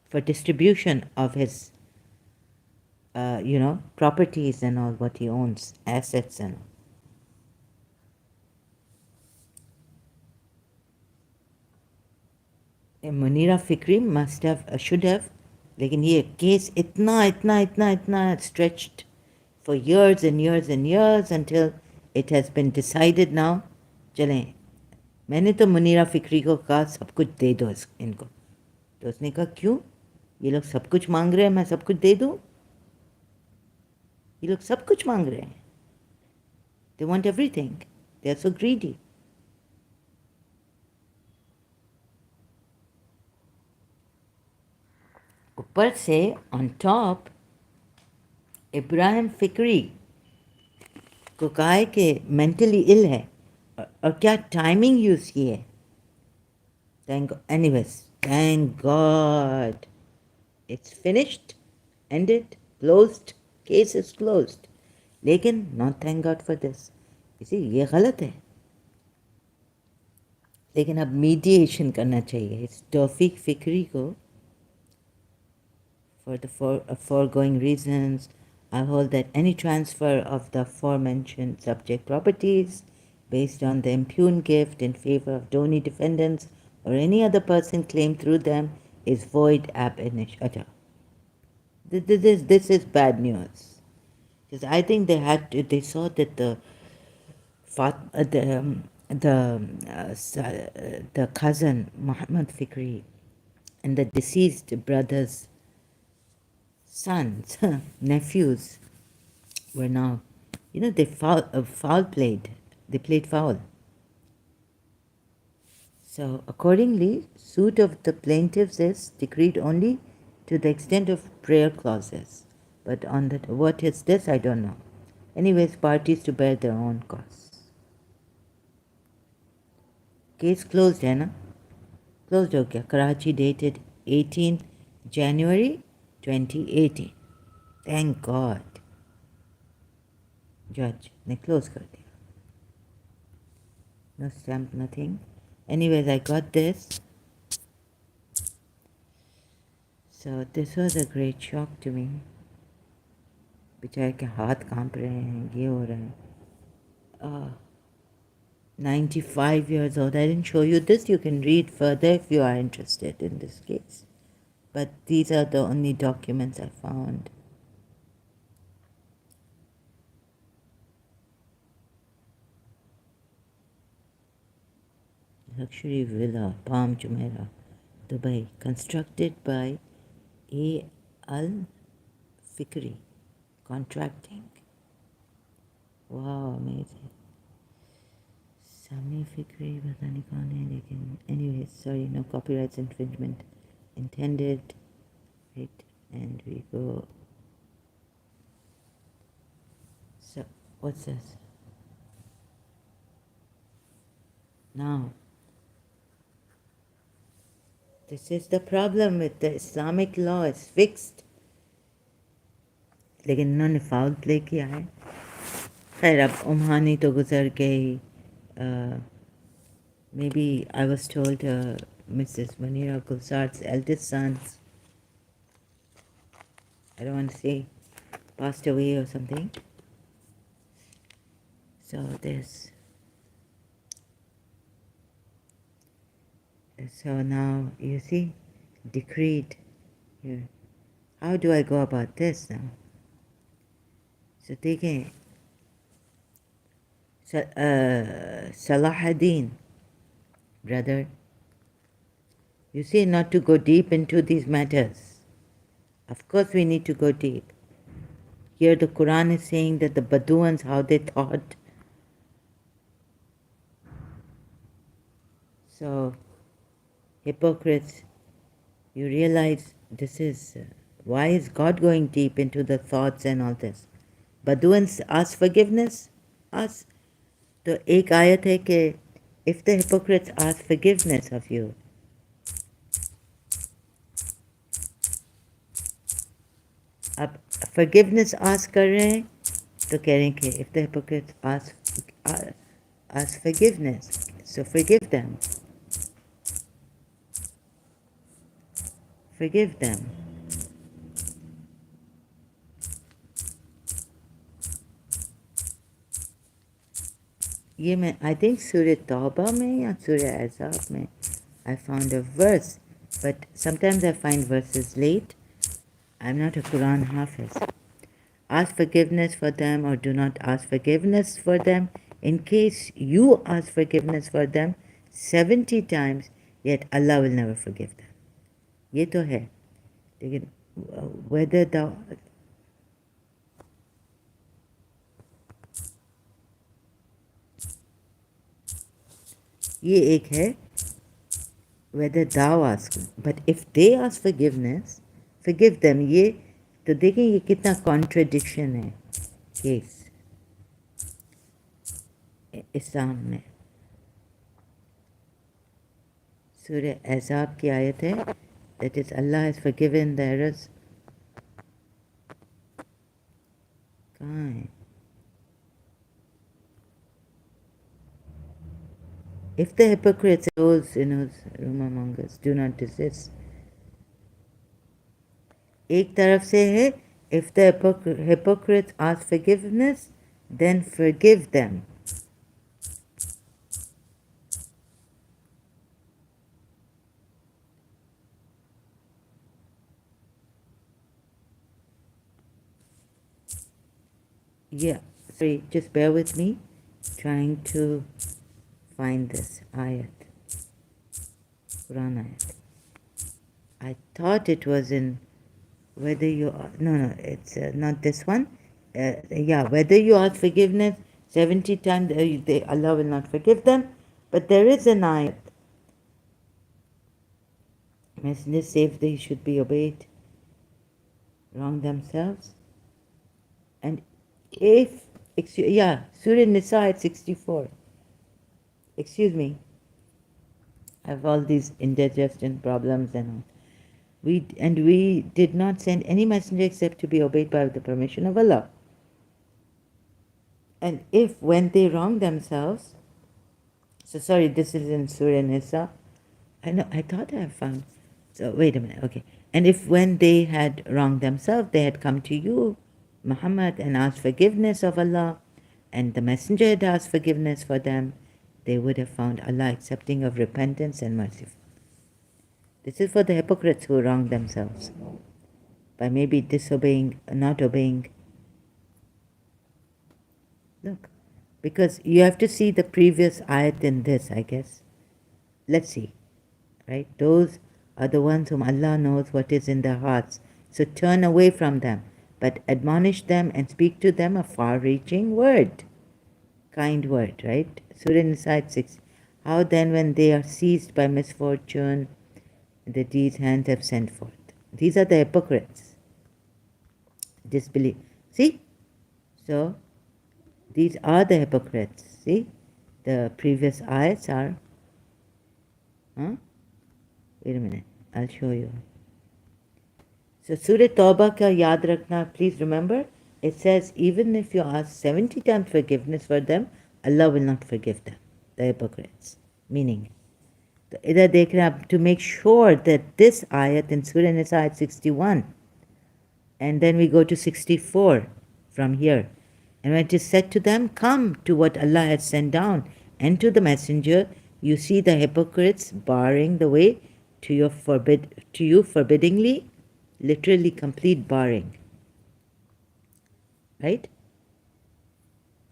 for distribution of his, properties and all what he owns, assets and all. Munira Fikri should have, लेकिन ये case इतना stretched for years and years and years until it has been decided now. चलें, मैंने तो मुनीरा फिक्री को कहा सब कुछ दे दो इनको, तो उसने कहा क्यों, ये लोग सब कुछ मांग रहे हैं, मैं सब कुछ दे दूँ? ये लोग सब कुछ मांग रहे हैं. They want everything. They are so greedy. ऊपर से on top इब्राहिम फिक्री को कहा है कि मेंटली इल है, और क्या टाइमिंग यूज़ की है. Thank God it's finished, ended, closed, case is closed. लेकिन not thank God for this. ये गलत है. लेकिन अब मीडिएशन करना चाहिए इस तौफीक फिक्री को. For the foregoing reasons, I hold that any transfer of the aforementioned subject properties based on the impugned gift in favor of donee defendants or any other person claimed through them is void ab initio. This is bad news, because I think they saw that the cousin Muhammad Fikri and the deceased brother's sons, nephews, were now, they foul played. They played foul. So accordingly, suit of the plaintiffs is decreed only to the extent of prayer clauses. But on that, what is this? I don't know. Anyways, parties to bear their own costs. Case closed है ना? Closed हो गया. Karachi dated 18 January 2018. Thank God. जज ने close कर दिया. No stamp, nothing. Anyways, I got this. So this was a great shock to me. बेचारे के हाथ कांप रहे हैं, ये हो रहा है. 95 years old. I didn't show you this. You can read further if you are interested in this case. But these are the only documents I found. Luxury villa, Palm Jumeirah, Dubai, constructed by A. Al Fikri, contracting. Wow, amazing. Sami Fikri, पता नहीं कौन है, लेकिन anyway, sorry, no copyrights infringement intended. Right, and we go. So, what's this? Now, this is the problem with the Islamic law. It's fixed. लेकिन इन्होंने foul play किया है. खैर अब उम्हानी तो गुजर गई. Maybe I was told Mrs. Munira Gulsar's eldest sons, I don't want to say, passed away or something. So this. So now you see, decreed here. How do I go about this now? So देखें, Salahuddin, brother, you see, not to go deep into these matters. Of course we need to go deep. Here the Quran is saying that the Baduans, how they thought. So, hypocrites, you realize this is, why is God going deep into the thoughts and all this? Baduans ask forgiveness? Ask. तो एक आयत है कि if the hypocrites ask forgiveness of you, अब forgiveness ask कर रहे हैं तो कह रहे हैं कि if the hypocrites ask forgiveness, so forgive them. Forgive them. ये मैं I think Surah Tawbah में या Surah Azab में I found a verse, but sometimes I find verses late. I'm not a Quran Hafiz. Ask forgiveness for them or do not ask forgiveness for them. In case you ask forgiveness for them 70 times, yet Allah will never forgive them. ये तो है, लेकिन whether thou ये एक है, whether thou ask, but if they ask forgiveness, forgive them. ये तो देखें ये कितना contradiction है केस इस्लाम में. सूरह अहज़ाब की आयत है, that is Allah has forgiven the errors. कहाँ है? If the hypocrites, those rumor mongers, do not desist. एक तरफ से है, if the hypocrites ask forgiveness, then forgive them. Yeah, sorry, just bear with me, trying to find this ayat, Quran ayat. I thought it was in whether you, no, it's not this one. Yeah, whether you ask forgiveness 70 times, Allah will not forgive them. But there is an ayat. Messengers say if they should be obeyed, wrong themselves. And if, yeah, Surah Nisa at 64. Excuse me. I have all these indigestion problems and all. We did not send any messenger except to be obeyed by the permission of Allah. And if when they wrong themselves, So sorry, this is in Surah Nisa. I know, I thought I found. So wait a minute, okay. And if when they had wronged themselves, they had come to you, Muhammad, and asked forgiveness of Allah, and the Messenger had asked forgiveness for them, they would have found Allah accepting of repentance and merciful. This is for the hypocrites who wrong themselves by maybe disobeying, not obeying. Look, because you have to see the previous ayat in this, I guess. Let's see, right? Those are the ones whom Allah knows what is in their hearts. So turn away from them, but admonish them and speak to them a far-reaching word. Kind word, right? Surah Nisa 6. How then when they are seized by misfortune, that these hands have sent forth. These are the hypocrites. Disbelief. See? So, these are the hypocrites. See? The previous ayats are... Wait a minute. I'll show you. So, Surah Tawbah ka yaad rakhna, please remember, it says, even if you ask 70 times forgiveness for them, Allah will not forgive them, the hypocrites. Meaning, to make sure that this ayat in Surah Nisa ayat 61, and then we go to 64 from here. And when it is said to them, come to what Allah has sent down and to the messenger, you see the hypocrites barring the way to you forbiddingly, literally complete barring. Right?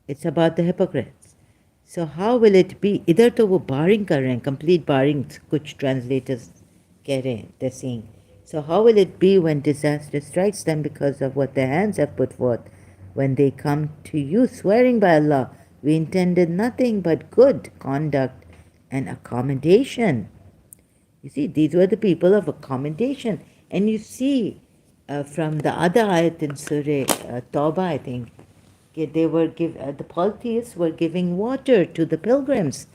It's about the hypocrites. So how will it be? Idhar to wo barring kar rahe hain, complete barring, kuch translators keh rahe hain, they're saying. So how will it be when disaster strikes them because of what their hands have put forth? When they come to you swearing by Allah, we intended nothing but good conduct and accommodation. You see, these were the people of accommodation. And you see from the other ayat in Surah Tawbah, I think, they were the polytheists were giving water to the pilgrims.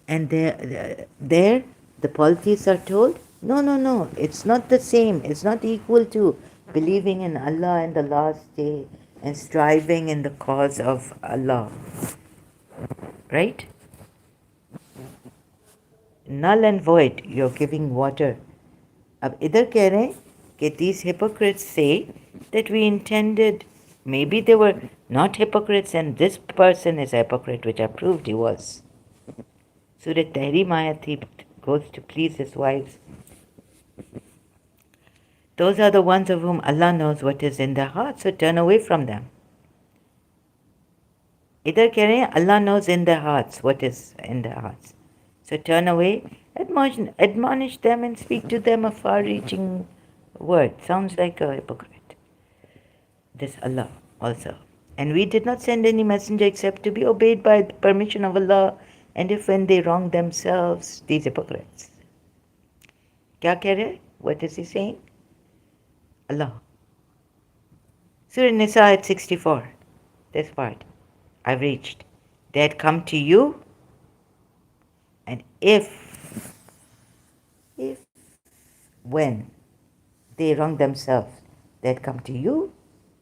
And there the polytheists are told, no, no, no, it's not the same. It's not equal to believing in Allah and the last day and striving in the cause of Allah. Right? Null and void, you're giving water. अब इधर कह रहे हैं कि these hypocrites say that we intended, maybe they were not hypocrites and this person is a hypocrite, which I proved he was. Surah Tahrim ayat, he goes to please his wives. Those are the ones of whom Allah knows what is in their hearts, so turn away from them. Idhar keh rahe hain, Allah knows in their hearts what is in their hearts. So turn away, admonish them and speak to them a far-reaching word. Sounds like a hypocrite. This Allah also. And we did not send any messenger except to be obeyed by the permission of Allah. And if when they wrong themselves, these hypocrites. Kya keh rahe? What is he saying? Allah. Surah Nisa at 64. This part. I've reached. They had come to you. And when they wrong themselves, they had come to you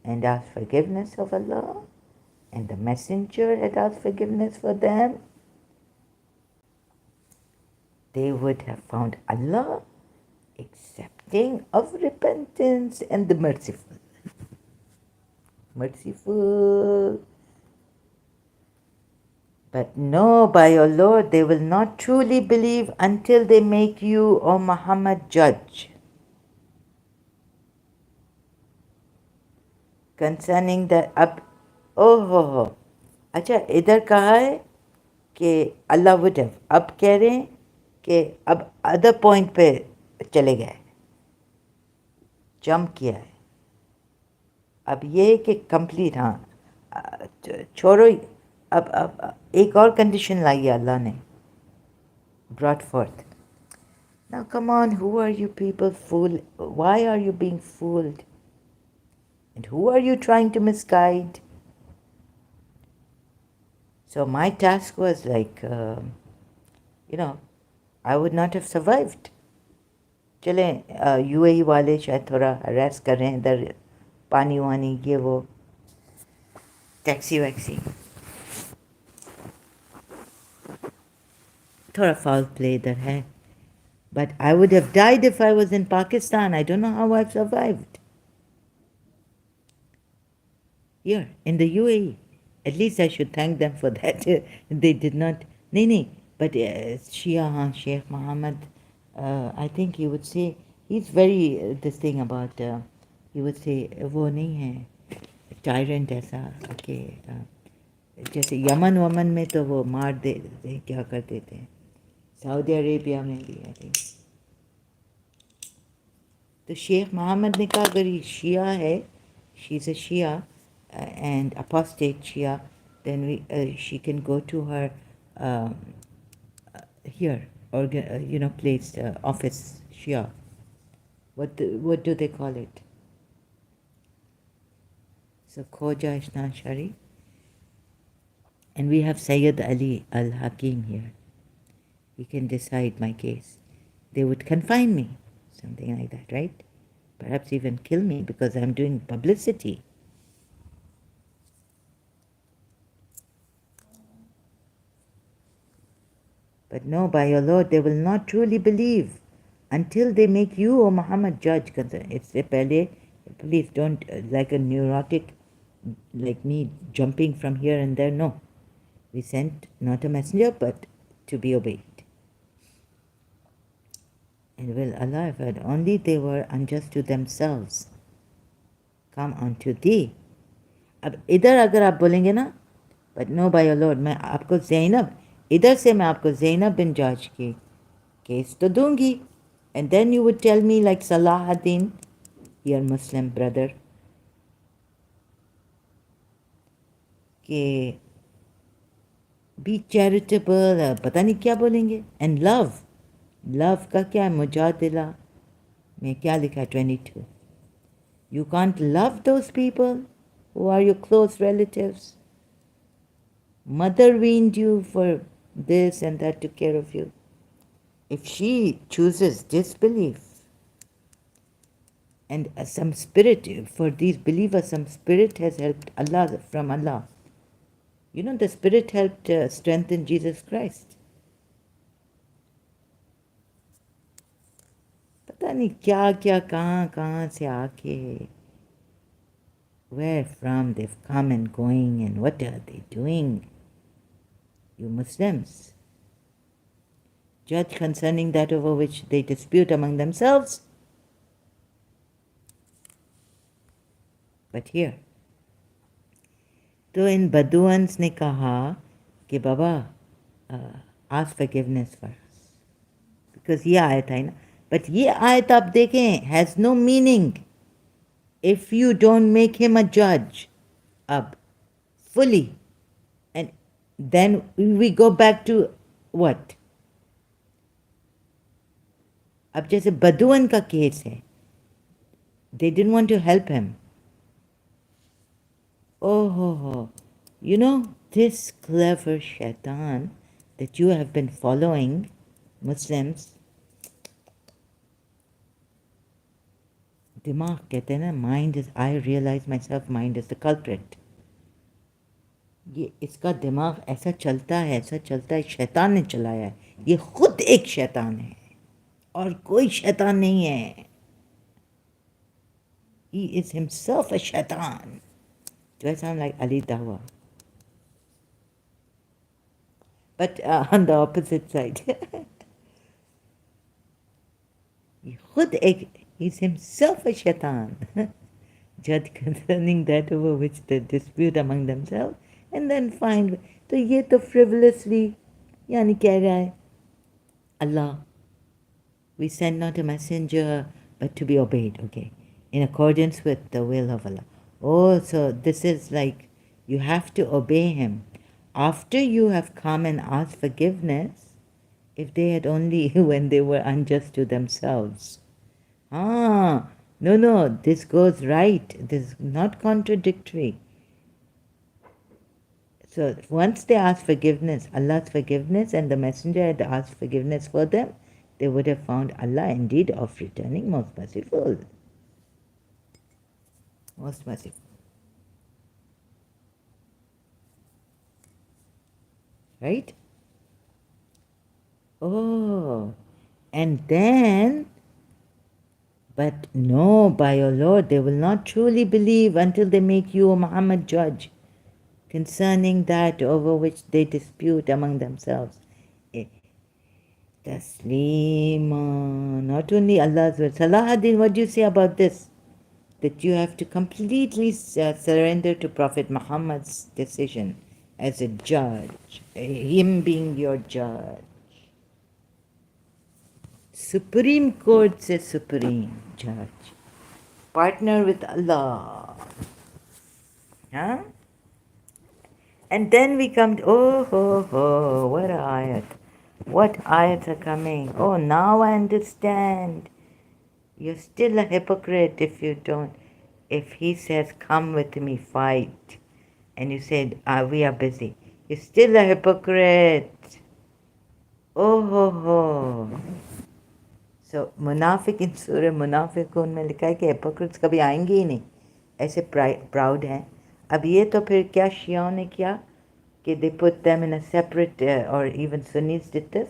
and asked forgiveness of Allah, and the messenger had asked forgiveness for them, they would have found Allah accepting of repentance and the merciful. Merciful. But no, by your Lord, they will not truly believe until they make you, O Muhammad, judge concerning the अच्छा इधर कहा है कि अल्लाह would have, अब कह रहे हैं कि अब अदर पॉइंट पे चले गए, जंप किया है. अब ये है कि कंप्लीट, हाँ छोड़ो, अब एक और कंडीशन लाई है अल्लाह ने, brought forth. Now come on, who are you people fool? Why are you being fooled? And who are you trying to misguide? So my task was like, I would not have survived. चले UAE वाले शायद थोड़ा harass कर रहे हैं इधर, पानी वानी ये वो, टैक्सी वैक्सी. थोड़ा foul play इधर है. But I would have died if I was in Pakistan. I don't know how I've survived. Here, in the UAE. At least I should thank them for that. They did not. No. But Shia, Sheikh Muhammad, I think he would say, he's very, this thing about, he would say, वो नहीं है, tyrant ऐसा, कि जैसे Yemen वमन में तो वो मार दे क्या कर देते हैं, सऊदी अरेबिया में भी, I think. तो शेख मोहम्मद ने कहा अगर ये शिया है, she's a Shia and apostate Shia, then she can go to her here, place, office, Shia. What do they call it? So Khoja Ishna Shari. And we have Sayyid Ali al-Hakim here. He can decide my case. They would confine me, something like that, right? Perhaps even kill me because I'm doing publicity. But no, by your Lord, they will not truly believe until they make you, O Muhammad, judge. It's please don't, like a neurotic like me, jumping from here and there. No. We sent not a messenger, but to be obeyed. And will Allah, if only they were unjust to themselves, come unto thee. अब इधर अगर आप बोलेंगे ना, but no, by your Lord, मैं आपको ज़ैनब, इधर से मैं आपको ज़ैनब बिन जाज की केस तो दूंगी. And then you would tell me like Salahuddin, your Muslim brother, कि be charitable, पता नहीं क्या बोलेंगे. And love का क्या है, मुजादिला में क्या लिखा है, 22. You can't love those people who are your close relatives. Mother weaned you for this and that, took care of you. If she chooses disbelief and some spirit, for these believers, some spirit has helped Allah, from Allah. You know, the spirit helped strengthen Jesus Christ. पता नहीं क्या क्या कहाँ से आके, where from they've come and going, and what are they doing? You Muslims, judge concerning that over which they dispute among themselves. But here, तो इन बदुअन्स ने कहा कि बाबा ask forgiveness for us, because ये आयत है ना. But ये आयत आप देखें, has no meaning if you don't make him a judge अब fully. And then we go back to what? अब जैसे बदुअन का केस है, they didn't want to help him. Oh, you know, this clever shaitan that you have been following, Muslims, दिमाग कहते हैं ना, mind is, I realize myself, mind is the culprit. ये इसका दिमाग ऐसा चलता है, शैतान ने चलाया है. ये खुद एक शैतान है और कोई शैतान नहीं है. He is himself a shaitan. Do I sound like Ali Dawah? But on the opposite side. He's himself a shaitan. Judge concerning that over which they dispute among themselves, and then find. तो ये तो frivolously, यानी कह रहा है, Allah, we send not a messenger but to be obeyed, okay, in accordance with the will of Allah. Oh, so this is like you have to obey him after you have come and asked forgiveness. If they had only when they were unjust to themselves. No, this goes right. This is not contradictory. So once they asked forgiveness, Allah's forgiveness, and the messenger had asked forgiveness for them, they would have found Allah indeed of returning most merciful. Most merciful. Right? Oh, and then, but no, by your Lord, they will not truly believe until they make you, O Muhammad, judge concerning that over which they dispute among themselves. Eh, Taslima, not only Allah's word. Salahuddin, what do you say about this? That you have to completely surrender to Prophet Muhammad's decision as a judge, him being your judge. Supreme Court says supreme judge. Partner with Allah. Huh? And then we come to, oh, ho, ho, what ayat. What ayats are coming? Oh, now I understand. You're still a hypocrite if you don't. If he says, come with me, fight, and you said, we are busy, you're still a hypocrite. Oh, ho, ho. So, मुनाफिक इन सूर्य मुनाफिकून में लिखा है कि hypocrites कभी आएंगे ही नहीं, ऐसे proud हैं. अब ये तो फिर क्या शियाओं ने किया कि they put them in a separate, or even Sunnis did this,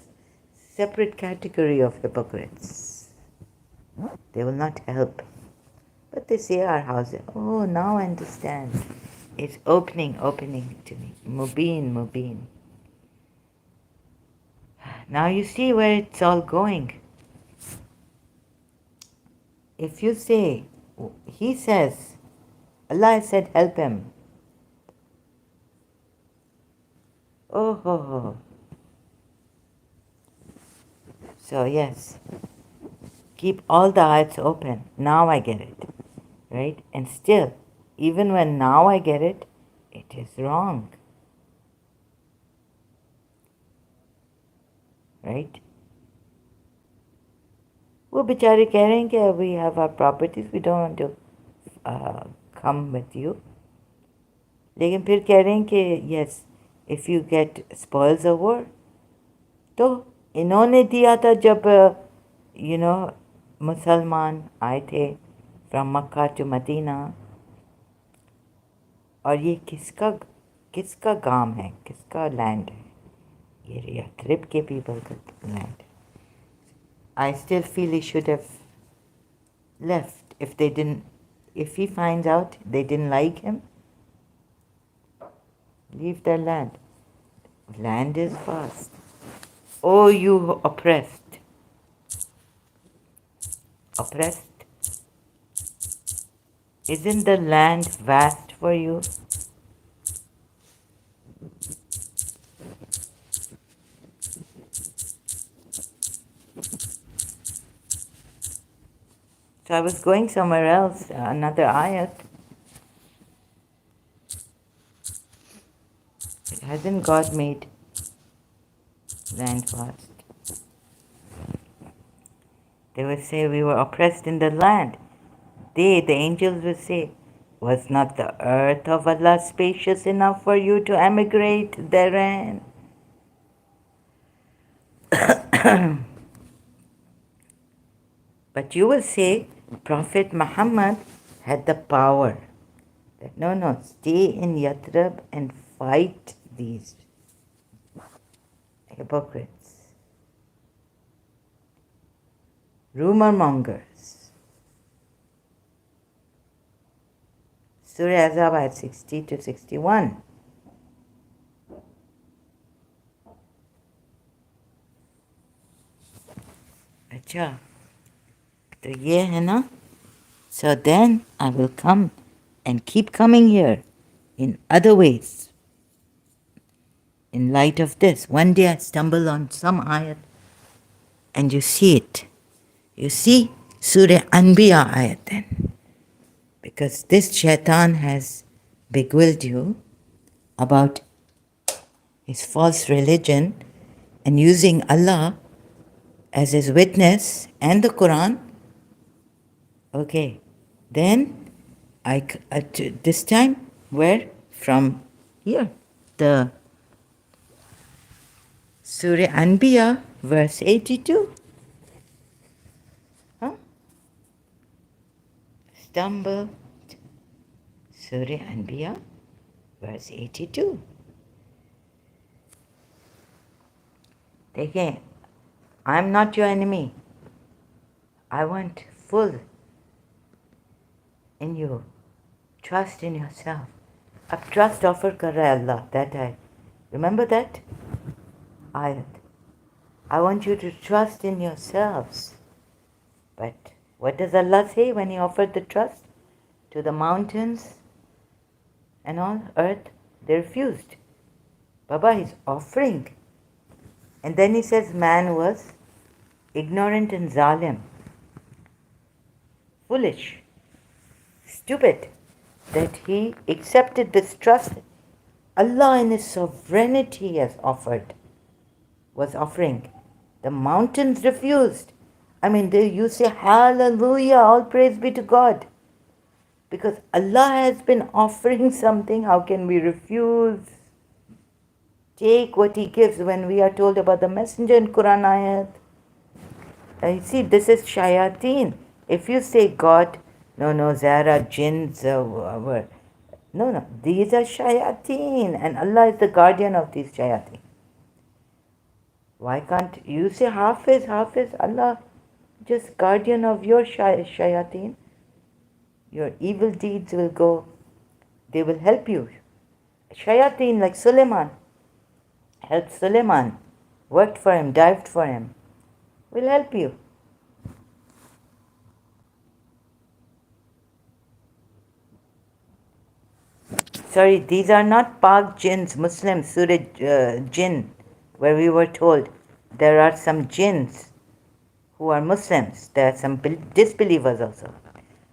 separate category of hypocrites. They will not help. But they say our house, oh, now I understand. It's opening to me. Mubin. Now you see where it's all going. If you say, he says, Allah said help him. Oh, ho, ho. So yes, keep all the ayats open. Now I get it. Right? And still, even when now I get it, it is wrong. Right? वो बेचारे कह रहे हैं कि we have our properties, we don't want to come with you. लेकिन फिर कह रहे हैं कि yes, if you get spoils of war, तो इन्होंने दिया था जब मुसलमान आए थे from मक्का to मदीना. और ये किसका गांव है, किसका लैंड है? ये याथरिब के पीपल का land. I still feel he should have left if he finds out they didn't like him. Leave their land. Land is vast. Oh, you oppressed. Oppressed? Isn't the land vast for you? So I was going somewhere else, another ayat. Hasn't God made land vast? They would say we were oppressed in the land. The angels would say, was not the earth of Allah spacious enough for you to emigrate therein? But you will say, Prophet Muhammad had the power. That no, stay in Yathrib and fight these hypocrites, rumor mongers. Surah Azab ayat 60 to 61. अच्छा, तो ये है ना? So then I will come and keep coming here in other ways. In light of this, one day I stumble on some ayat and you see it. You see Surah Anbiya ayat then. Because this Shaitan has beguiled you about his false religion and using Allah as his witness and the Quran. Okay, then this time where? From here, the Surah Anbiya, verse 82. Stumble, Surah Anbiya, verse 82. देखें, I'm not your enemy. I want full in you. Trust in yourself. Ab trust offer kar raha hai Allah. That I remember that ayat. I want you to trust in yourselves. But what does Allah say when He offered the trust to the mountains and all earth? They refused. Baba, He's offering. And then He says man was ignorant and zalim, foolish, stupid, that he accepted this trust. Allah in His sovereignty was offering. The mountains refused. I mean, you say, hallelujah, all praise be to God. Because Allah has been offering something, how can we refuse? Take what He gives when we are told about the messenger in Quran ayat. You see, this is Shayatin. If you say God, no, there are jinns, no, these are Shayatin, and Allah is the guardian of these Shayatin. Why can't you say Hafiz, Allah, just guardian of your Shayatin? Your evil deeds will go, they will help you. Shayatin like Suleiman, helped Suleiman, worked for him, dived for him, will help you. Sorry, these are not Pak jinns, Muslims, Surah Jinn, where we were told there are some jinns who are Muslims. There are some disbelievers also.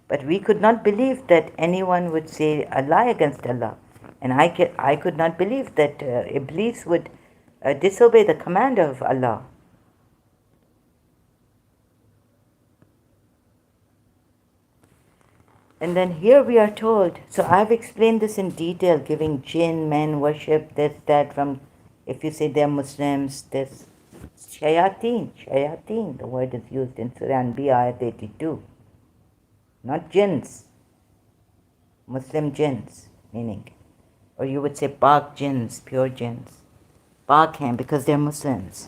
But we could not believe that anyone would say a lie against Allah. And I could not believe that Iblis would disobey the command of Allah. And then here we are told, so I've explained this in detail, giving jinn, men worship, this, that, from, if you say they're Muslims, this shayateen, the word is used in Surah Anbiya, ayat 82. Not jinns, Muslim jinns, meaning. Or you would say Pak jinns, pure jinns. Pak hain, because they're Muslims.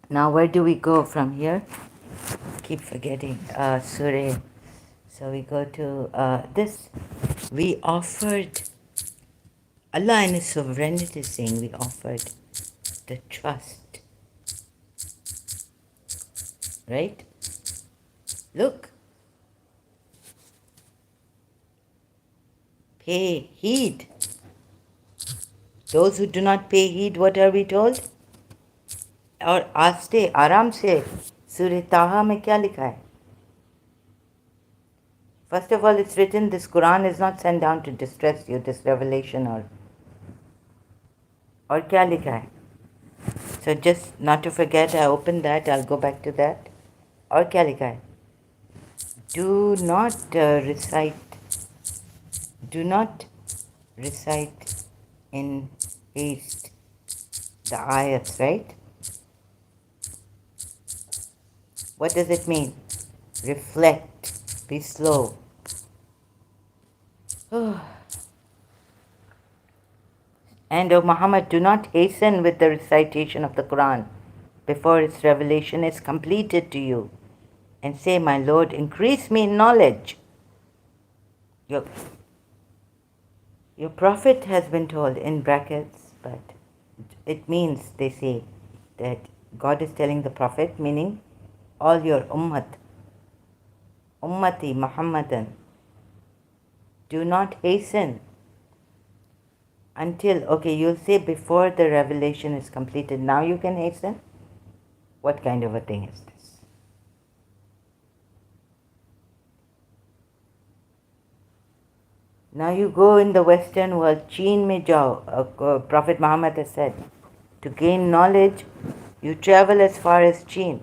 Now where do we go from here? Keep forgetting Surah. So we go to this. We offered, Allah in His sovereignty is saying, we offered the trust. Right? Look. Pay heed. Those who do not pay heed, what are we told? और आस्ते आराम से सूरह ताहा में क्या लिखा है? First of all, it's written, this Quran is not sent down to distress you, this revelation और क्या लिखा है? So just not to forget, I opened that, I'll go back to that. और क्या लिखा है? Do not recite in haste the ayats, right? What does it mean? Reflect, be slow. And, O Muhammad, do not hasten with the recitation of the Quran before its revelation is completed to you. And say, my Lord, increase me in knowledge. Your Prophet has been told in brackets, but it means, they say, that God is telling the Prophet, meaning all your ummati Muhammadan, do not hasten until, okay, you'll say before the revelation is completed, now you can hasten? What kind of a thing is this? Now you go in the Western world, Cheen mein jao, Prophet Muhammad has said, to gain knowledge, you travel as far as Cheen.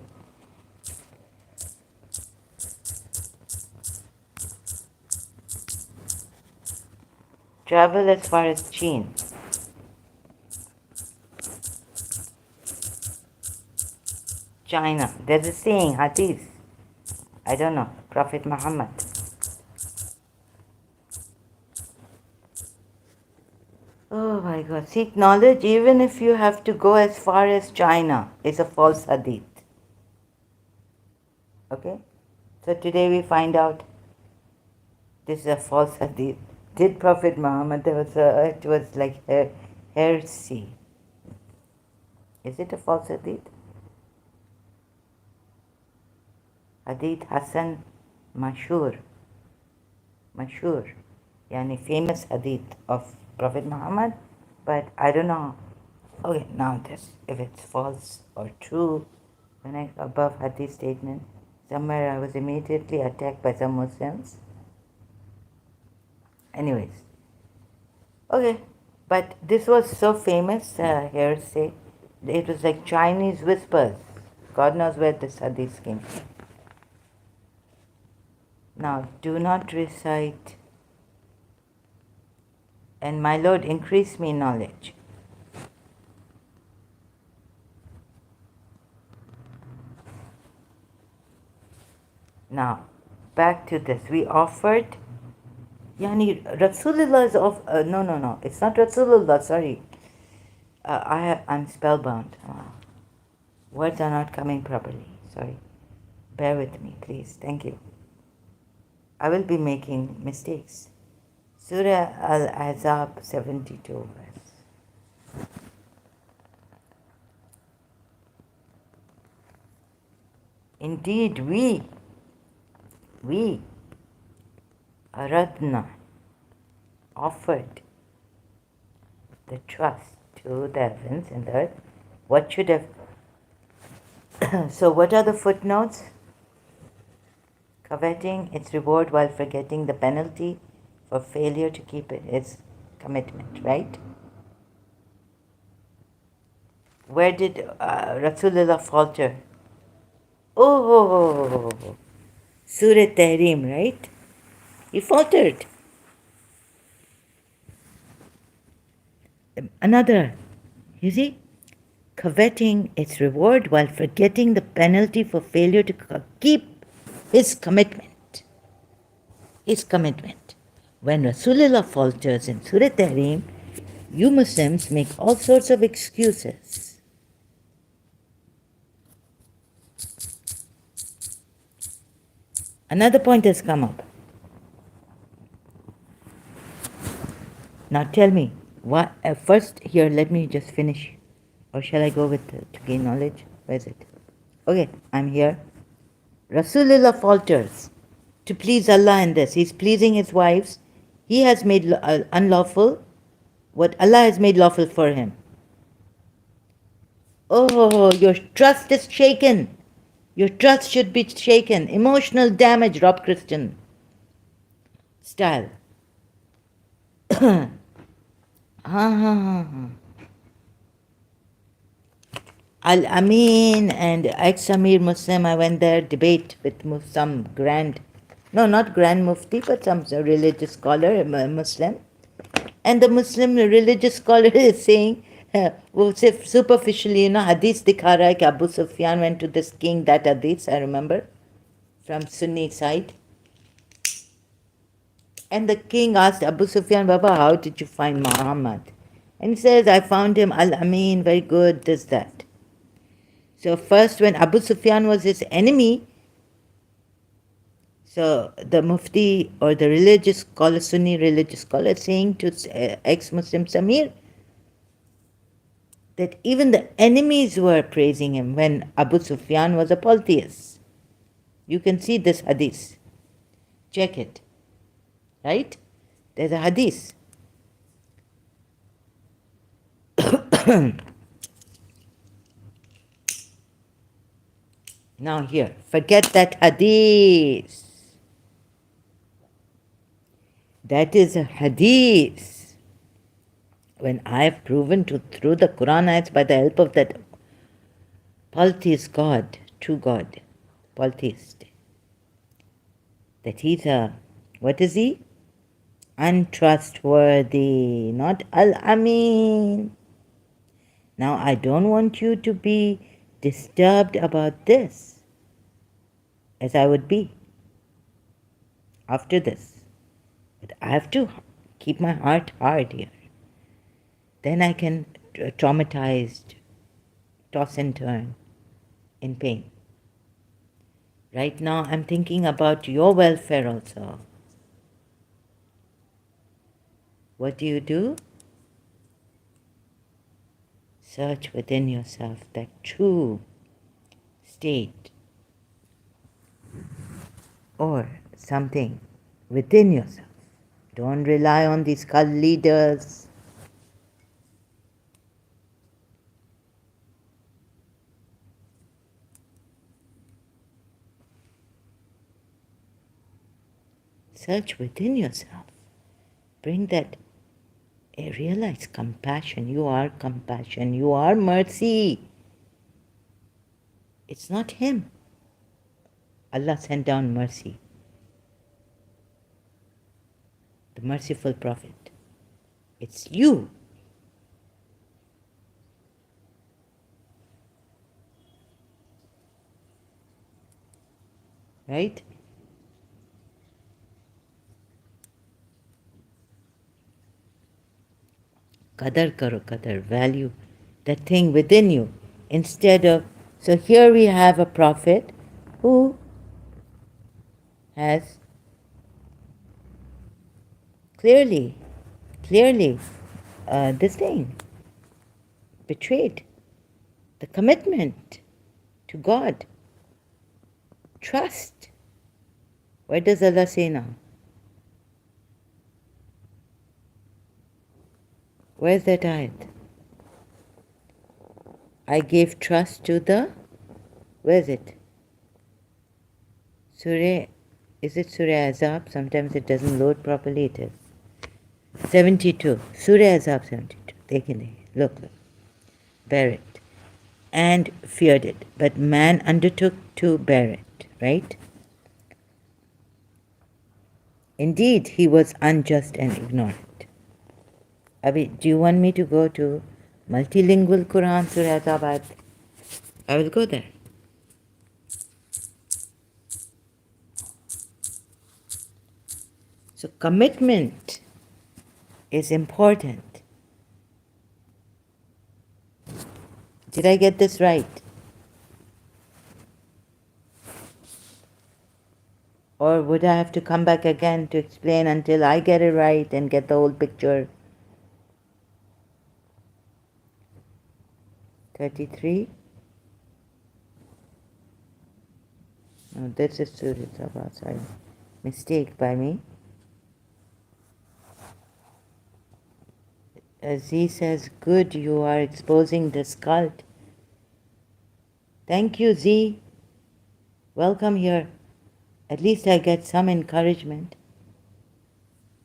Travel as far as Cheen. China. There's a saying, Hafiz. I don't know, Prophet Muhammad. Oh my God. Seek knowledge even if you have to go as far as China is a false hadith. Okay? So today we find out this is a false hadith. Did Prophet Muhammad, it was like heresy. Is it a false hadith? Hadith Hassan Mashur. Mashur. Yani famous hadith of Prophet Muhammad. But I don't know. Okay, now this, if it's false or true, when I above hadith statement, somewhere I was immediately attacked by some Muslims. Anyways, okay, but this was so famous hearsay. It was like Chinese whispers. God knows where this hadith came from. Now, do not recite, and my Lord, increase me knowledge. Now, back to this. We offered, Yani, Rasulullah is of, no, it's not Rasulullah, sorry. I'm spellbound. Words are not coming properly, sorry. Bear with me, please, thank you. I will be making mistakes. Surah Al-Ahzab 72 verse. Indeed, we, Aradna, offered the trust to the heavens and the earth. What should have... So what are the footnotes? Coveting its reward while forgetting the penalty for failure to keep its commitment, right? Where did Rasulullah falter? Oh, Surah Tahrim, right? He faltered. Another, you see, coveting its reward while forgetting the penalty for failure to keep his commitment. His commitment. When Rasulullah falters in Surah Tahrim, you Muslims make all sorts of excuses. Another point has come up. Now tell me, what? First, here, let me just finish. Or shall I go with to gain knowledge? Where is it? Okay, I'm here. Rasulullah falters to please Allah in this. He's pleasing his wives. He has made unlawful what Allah has made lawful for him. Oh, your trust is shaken. Your trust should be shaken. Emotional damage, Rob Christian style. Al-Amin and ex-Amir Muslim, I went there, debate with some not grand mufti, but some religious scholar, Muslim. And the Muslim religious scholar is saying, superficially, hadith dikha raha hai ki Abu Sufyan went to this king, that hadith, I remember, from Sunni side. And the king asked Abu Sufyan, Baba, how did you find Muhammad? And he says, I found him, Al-Amin, very good, this, that. So first, when Abu Sufyan was his enemy, so the mufti or the religious scholar, Sunni religious scholar, saying to ex-Muslim Samir that even the enemies were praising him when Abu Sufyan was a polytheist. You can see this hadith. Check it. Right? There's a hadith. Now here, forget that hadith. That is a hadith. When I have proven through the Quran ayats by the help of that polytheist God, true God, polytheist, that he's what is he? Untrustworthy, not Al-Amin. Now I don't want you to be disturbed about this, as I would be after this. But I have to keep my heart hard here. then I can traumatized, toss and turn in pain. Right now, I'm thinking about your welfare also. What do? Search within yourself that true state or something within yourself. Don't rely on these cult leaders. Search within yourself. Bring that, realize compassion. You are compassion. You are mercy. It's not him. Allah sent down mercy. The merciful Prophet. It's you. Right? Qadar karo, qadar, value that thing within you. Instead of, so here we have a prophet who has clearly this thing, betrayed the commitment to God. Trust. What does Allah say now? Where's that ayat? I gave trust to the, where is it? Surah, is it Surah Azab? Sometimes it doesn't load properly, it is. 72. Surah Azab 72. Look. Bear it. And feared it. But man undertook to bear it, right? Indeed, he was unjust and ignorant. Abhi, do you want me to go to multilingual Quran, Surah Azab? I will go there. So commitment is important. Did I get this right? Or would I have to come back again to explain until I get it right and get the whole picture? 33. No, this is Surah Sabah, sorry. Mistake by me. Z says, good, you are exposing this cult. Thank you, Z. Welcome here. At least I get some encouragement.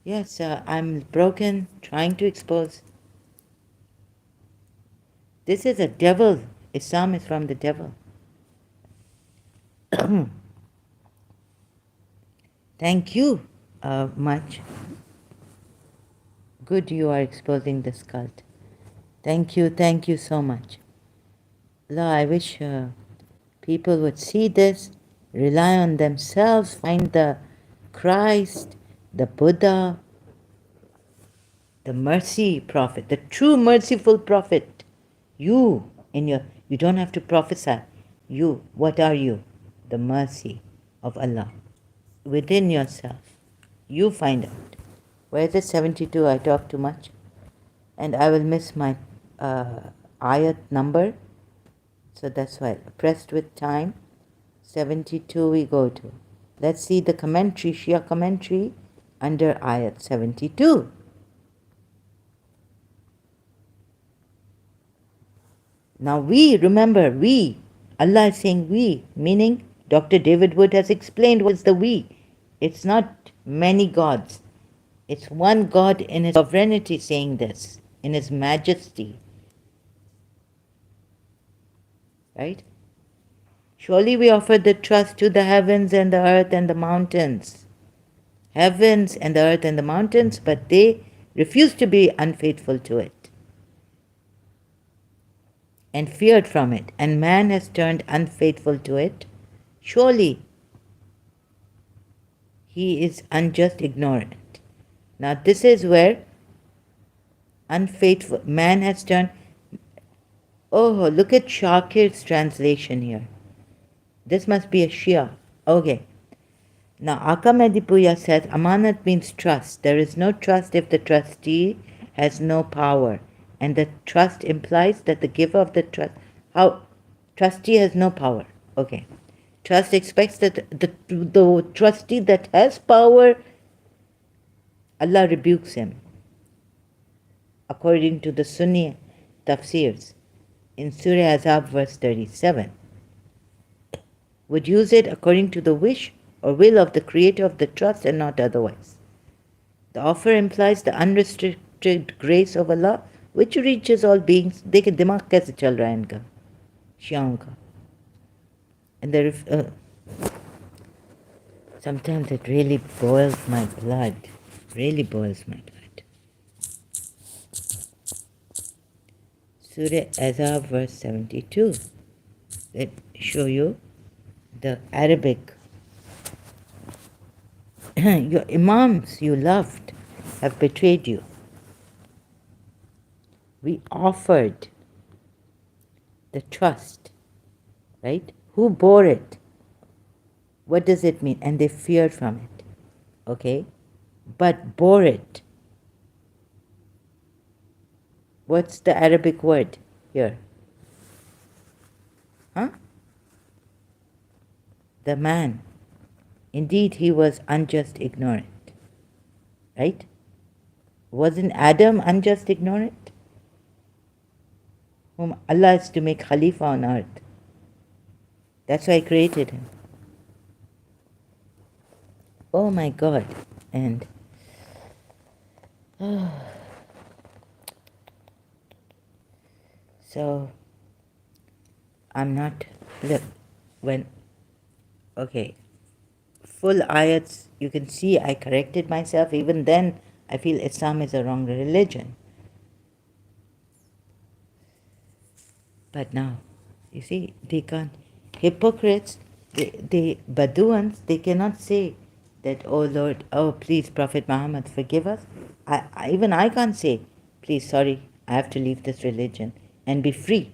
Yes, I'm broken, trying to expose. This is a devil. Islam is from the devil. Thank you much. Good, you are exposing this cult. Thank you so much. Allah, I wish people would see this, rely on themselves, find the Christ, the Buddha, the mercy prophet, the true merciful prophet. You don't have to prophesy. You, what are you? The mercy of Allah. Within yourself. You find out. Where is it? 72? I talk too much. And I will miss my ayat number. So that's why. Pressed with time. 72 we go to. Let's see the commentary, Shia commentary under ayat 72. Now remember, Allah is saying we, meaning Dr. David Wood has explained what is the we. It's not many gods. It's one God in his sovereignty saying this, in his majesty. Right? Surely we offer the trust to the heavens and the earth and the mountains. Heavens and the earth and the mountains, but they refuse to be unfaithful to it and feared from it, and man has turned unfaithful to it. Surely he is unjust, ignorant. Now this is where Unfaithful. Man has turned. Oh, look at Shakir's translation here. This must be a Shia. Okay. Now, Aka Medipuya says amanat means trust. There is no trust if the trustee has no power. And the trust implies that the giver of the trust. How? Trustee has no power. Okay. Trust expects that the trustee that has power, Allah rebukes him. According to the Sunni tafsirs, in Surah Azab verse 37, would use it according to the wish or will of the creator of the trust and not otherwise. The offer implies the unrestricted grace of Allah which reaches all beings. देखिए दिमाग कैसे चल रहा है इनका शियाओं का. And there sometimes it really boils my blood. Really boils my blood. Surah Azab verse 72. Let me show you the Arabic. Your imams you loved have betrayed you. We offered the trust, right? Who bore it? What does it mean? And they feared from it, okay? But bore it. What's the Arabic word here? Huh? The man. Indeed, he was unjust ignorant, right? Wasn't Adam unjust ignorant? Whom Allah is to make Khalifa on earth. That's why He created him. Oh my God. And so I'm not, look, when, okay, full ayats, you can see I corrected myself. Even then, I feel Islam is a wrong religion. But now, you see, they can't, hypocrites, they Baduans, they cannot say that, oh Lord, oh please Prophet Muhammad, forgive us. Even I can't say, please, sorry, I have to leave this religion and be free.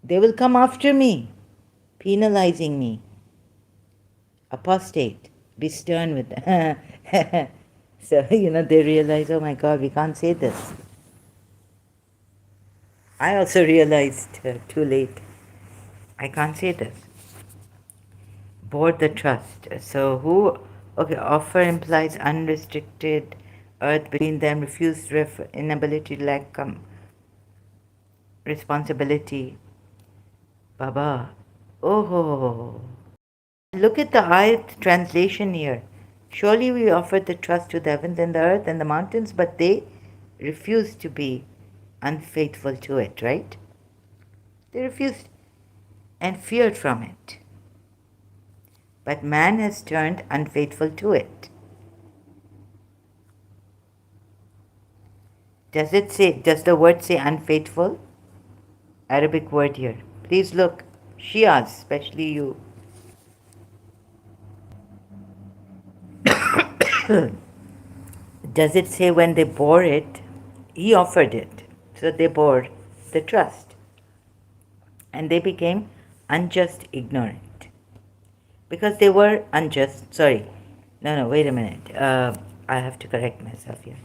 They will come after me, penalizing me. Apostate, be stern with them. So, they realize, oh my God, we can't say this. I also realized too late, I can't say this. Bore the trust. So okay, offer implies unrestricted earth between them, refused inability to lack responsibility. Baba. Oh. Look at the ayat translation here. Surely we offered the trust to the heavens and the earth and the mountains, but they refused to be unfaithful to it, right? They refused and feared from it. But man has turned unfaithful to it. Does the word say unfaithful? Arabic word here. Please look, Shias, especially you. Does it say when they bore it, he offered it, so they bore the trust. And they became unjust ignorant. Because they were unjust, sorry, no, wait a minute. I have to correct myself here.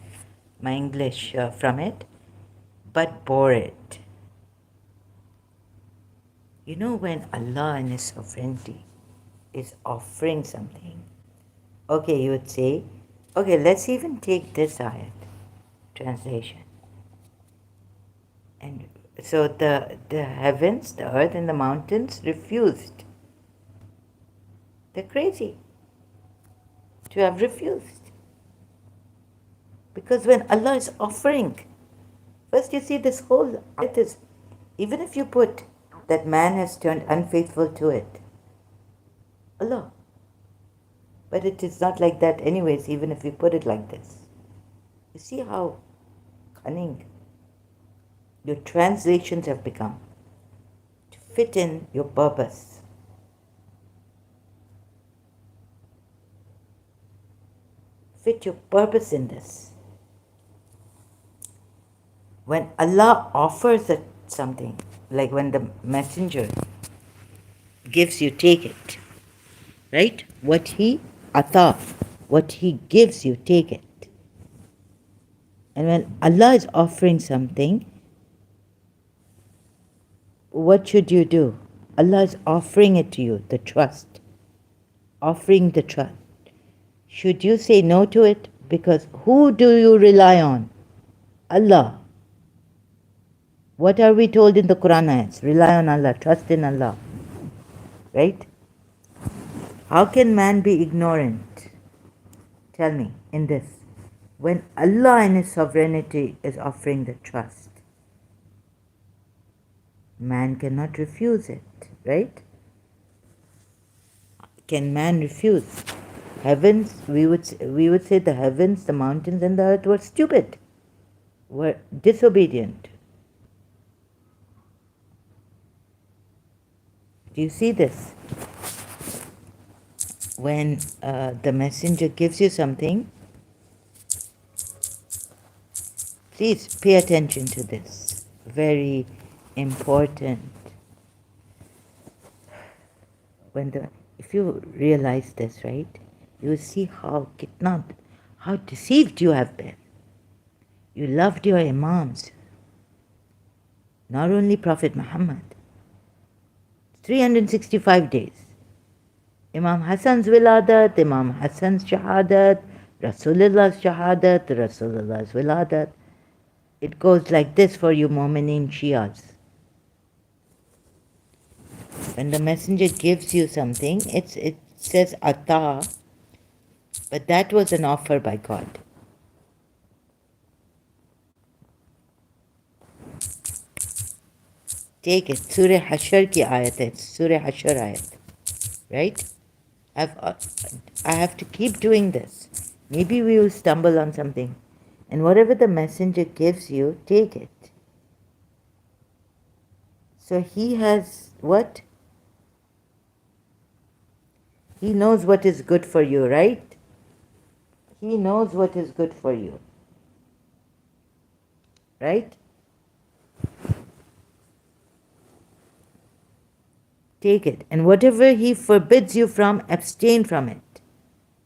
My English from it, but bore it. When Allah in His sovereignty is offering something, okay, you would say, okay, let's even take this ayat translation. And so the heavens, the earth and the mountains refused. They're crazy to have refused. Because when Allah is offering, first you see this whole ayat is, even if you put that man has turned unfaithful to it, Allah. But it is not like that anyways, even if you put it like this. You see how cunning your translations have become to fit in your purpose. Fit your purpose in this. When Allah offers something, like when the messenger gives you, take it, right? What he gives you, take it. And when Allah is offering something, what should you do? Allah is offering it to you, the trust, offering the trust. Should you say no to it? Because who do you rely on? Allah. What are we told in the Quran ayats? Rely on Allah, trust in Allah. Right? How can man be ignorant? Tell me, in this. When Allah in His sovereignty is offering the trust, man cannot refuse it, right? Can man refuse? Heavens, we would say the heavens, the mountains, and the earth were stupid, were disobedient. Do you see this? When the messenger gives you something, please pay attention to this. Very important. If you realize this, right, you will see how deceived you have been. You loved your imams, not only Prophet Muhammad. 365 days. Imam Hassan's wiladat, Imam Hassan's shahadat, Rasulullah's shahadat, Rasulullah's wiladat. It goes like this for you Mu'mineen Shias. When the messenger gives you something, it says ata, but that was an offer by God. Take it. Surah Hashr ki ayat hai. Surah Hashr ayat. Right? I have to keep doing this. Maybe we will stumble on something. And whatever the messenger gives you, take it. So he has what? He knows what is good for you, right? He knows what is good for you. Right? Take it. And whatever he forbids you from, abstain from it.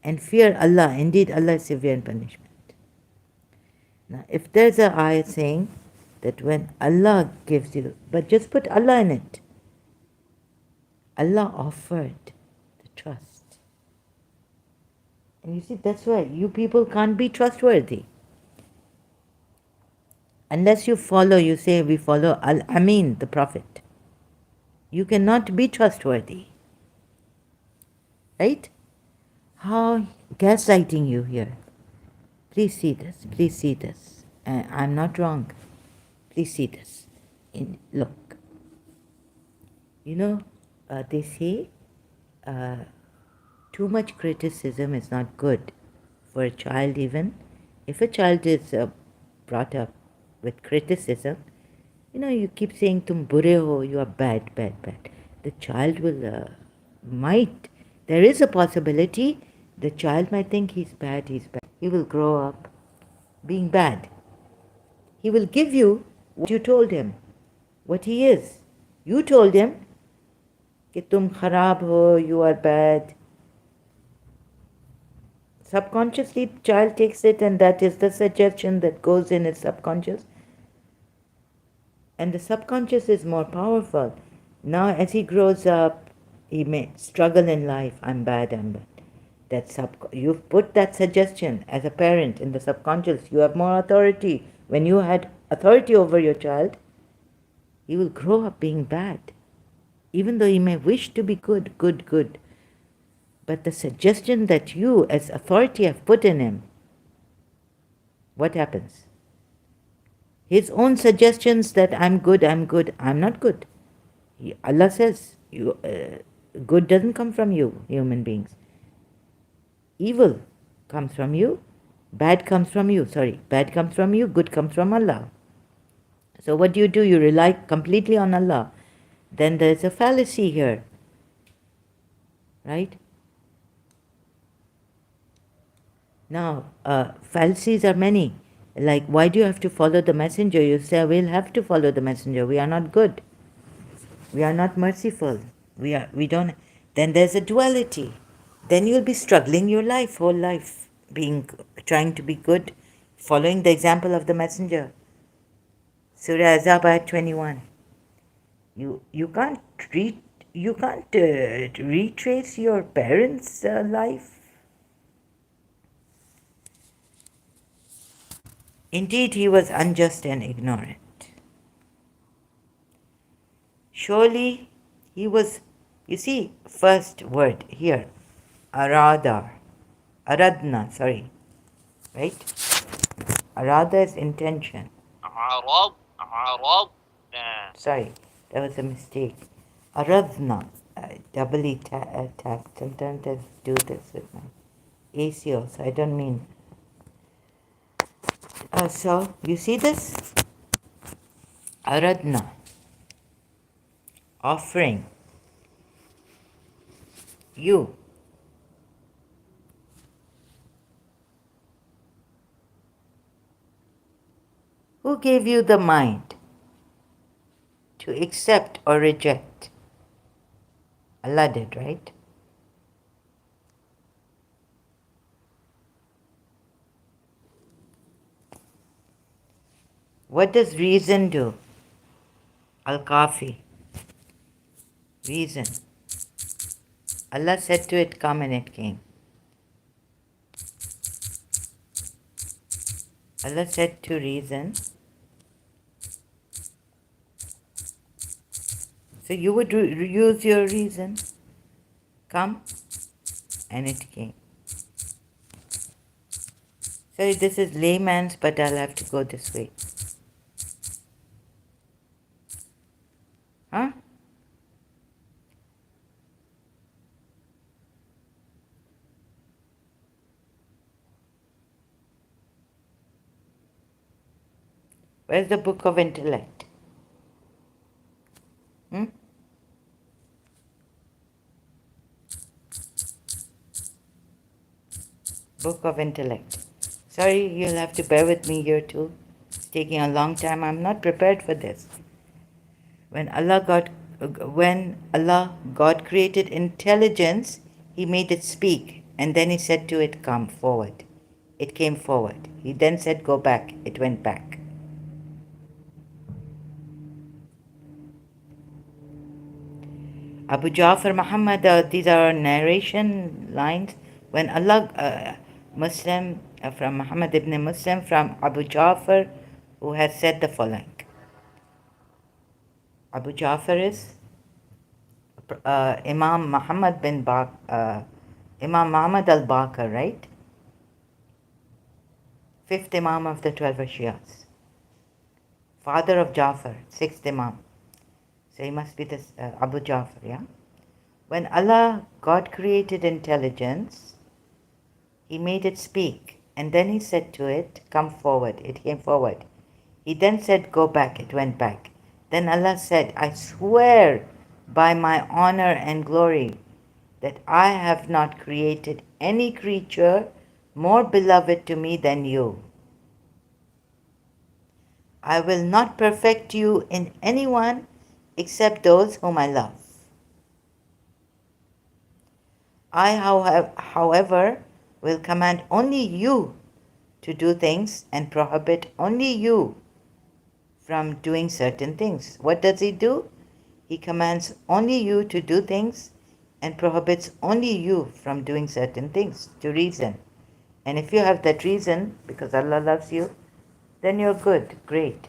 And fear Allah. Indeed, Allah is severe in punishment. Now, if there's an ayah saying that when Allah gives you, but just put Allah in it. Allah offered the trust. And you see, that's why you people can't be trustworthy. Unless you follow, you say we follow Al-Amin, the Prophet. You cannot be trustworthy. Right? How gaslighting you here. Please see this. Please see this. I'm not wrong. Please see this. Look. You know, they say too much criticism is not good for a child even. If a child is brought up with criticism, you know, you keep saying, tum bure ho, you are bad, bad, bad. The child will, there is a possibility the child might think he's bad, he's bad. He will grow up being bad. He will give you what you told him, what he is. You told him, कि तुम खराब हो, you are bad. Subconsciously, child takes it, and that is the suggestion that goes in his subconscious. And the subconscious is more powerful. Now, as he grows up, he may struggle in life. I'm bad, I'm bad. You've put that suggestion as a parent in the subconscious. You have more authority. When you had authority over your child, he will grow up being bad. Even though he may wish to be good. But the suggestion that you as authority have put in him, what happens? His own suggestions that I'm good, I'm not good. Allah says, good doesn't come from you, human beings. Evil comes from you, bad comes from you, good comes from Allah. So what do? You rely completely on Allah. Then there's a fallacy here, right? Now, fallacies are many. Like, why do you have to follow the messenger? You say, we'll have to follow the messenger. We are not good. We are not merciful. We don't. Then there's a duality. Then you'll be struggling your life, whole life, trying to be good, following the example of the messenger. Surah Azab ayat 21. You can't retrace your parents' life. Indeed, he was unjust and ignorant. Surely he was, you see, first word here, aradna, right? Arada is intention. Sorry, that was a mistake. Aradna, doubly tapped. Sometimes I do this with my AC also. I don't mean. So, you see this? Aradna, offering. You. Who gave you the mind to accept or reject? Allah did, right? What does reason do? Al-Kafi. Reason. Allah said to it, come, and it came. Allah said to reason. So you would use your reason. Come, and it came. Sorry, this is layman's, but I'll have to go this way. Huh? Where's the book of intellect? Book of intellect. Sorry, you'll have to bear with me here too. It's taking a long time. I'm not prepared for this. When Allah God created intelligence, He made it speak, and then He said to it, come forward. It came forward. He then said, go back. It went back. Abu Ja'far Muhammad, these are narration lines. When Allah, Muslim, from Muhammad ibn Muslim, from Abu Ja'far, who has said the following. Abu Ja'far is Imam Muhammad Imam Muhammad al-Baqir, right? Fifth Imam of the 12 Shias. Father of Ja'far, sixth Imam. So he must be this Abu Ja'far, yeah? When Allah, God created intelligence, He made it speak. And then He said to it, come forward. It came forward. He then said, go back. It went back. Then Allah said, I swear by my honor and glory that I have not created any creature more beloved to me than you. I will not perfect you in anyone except those whom I love. I, however, will command only you to do things and prohibit only you from doing certain things. What does He do? He commands only you to do things and prohibits only you from doing certain things, to reason. And if you have that reason, because Allah loves you, then you're good, great.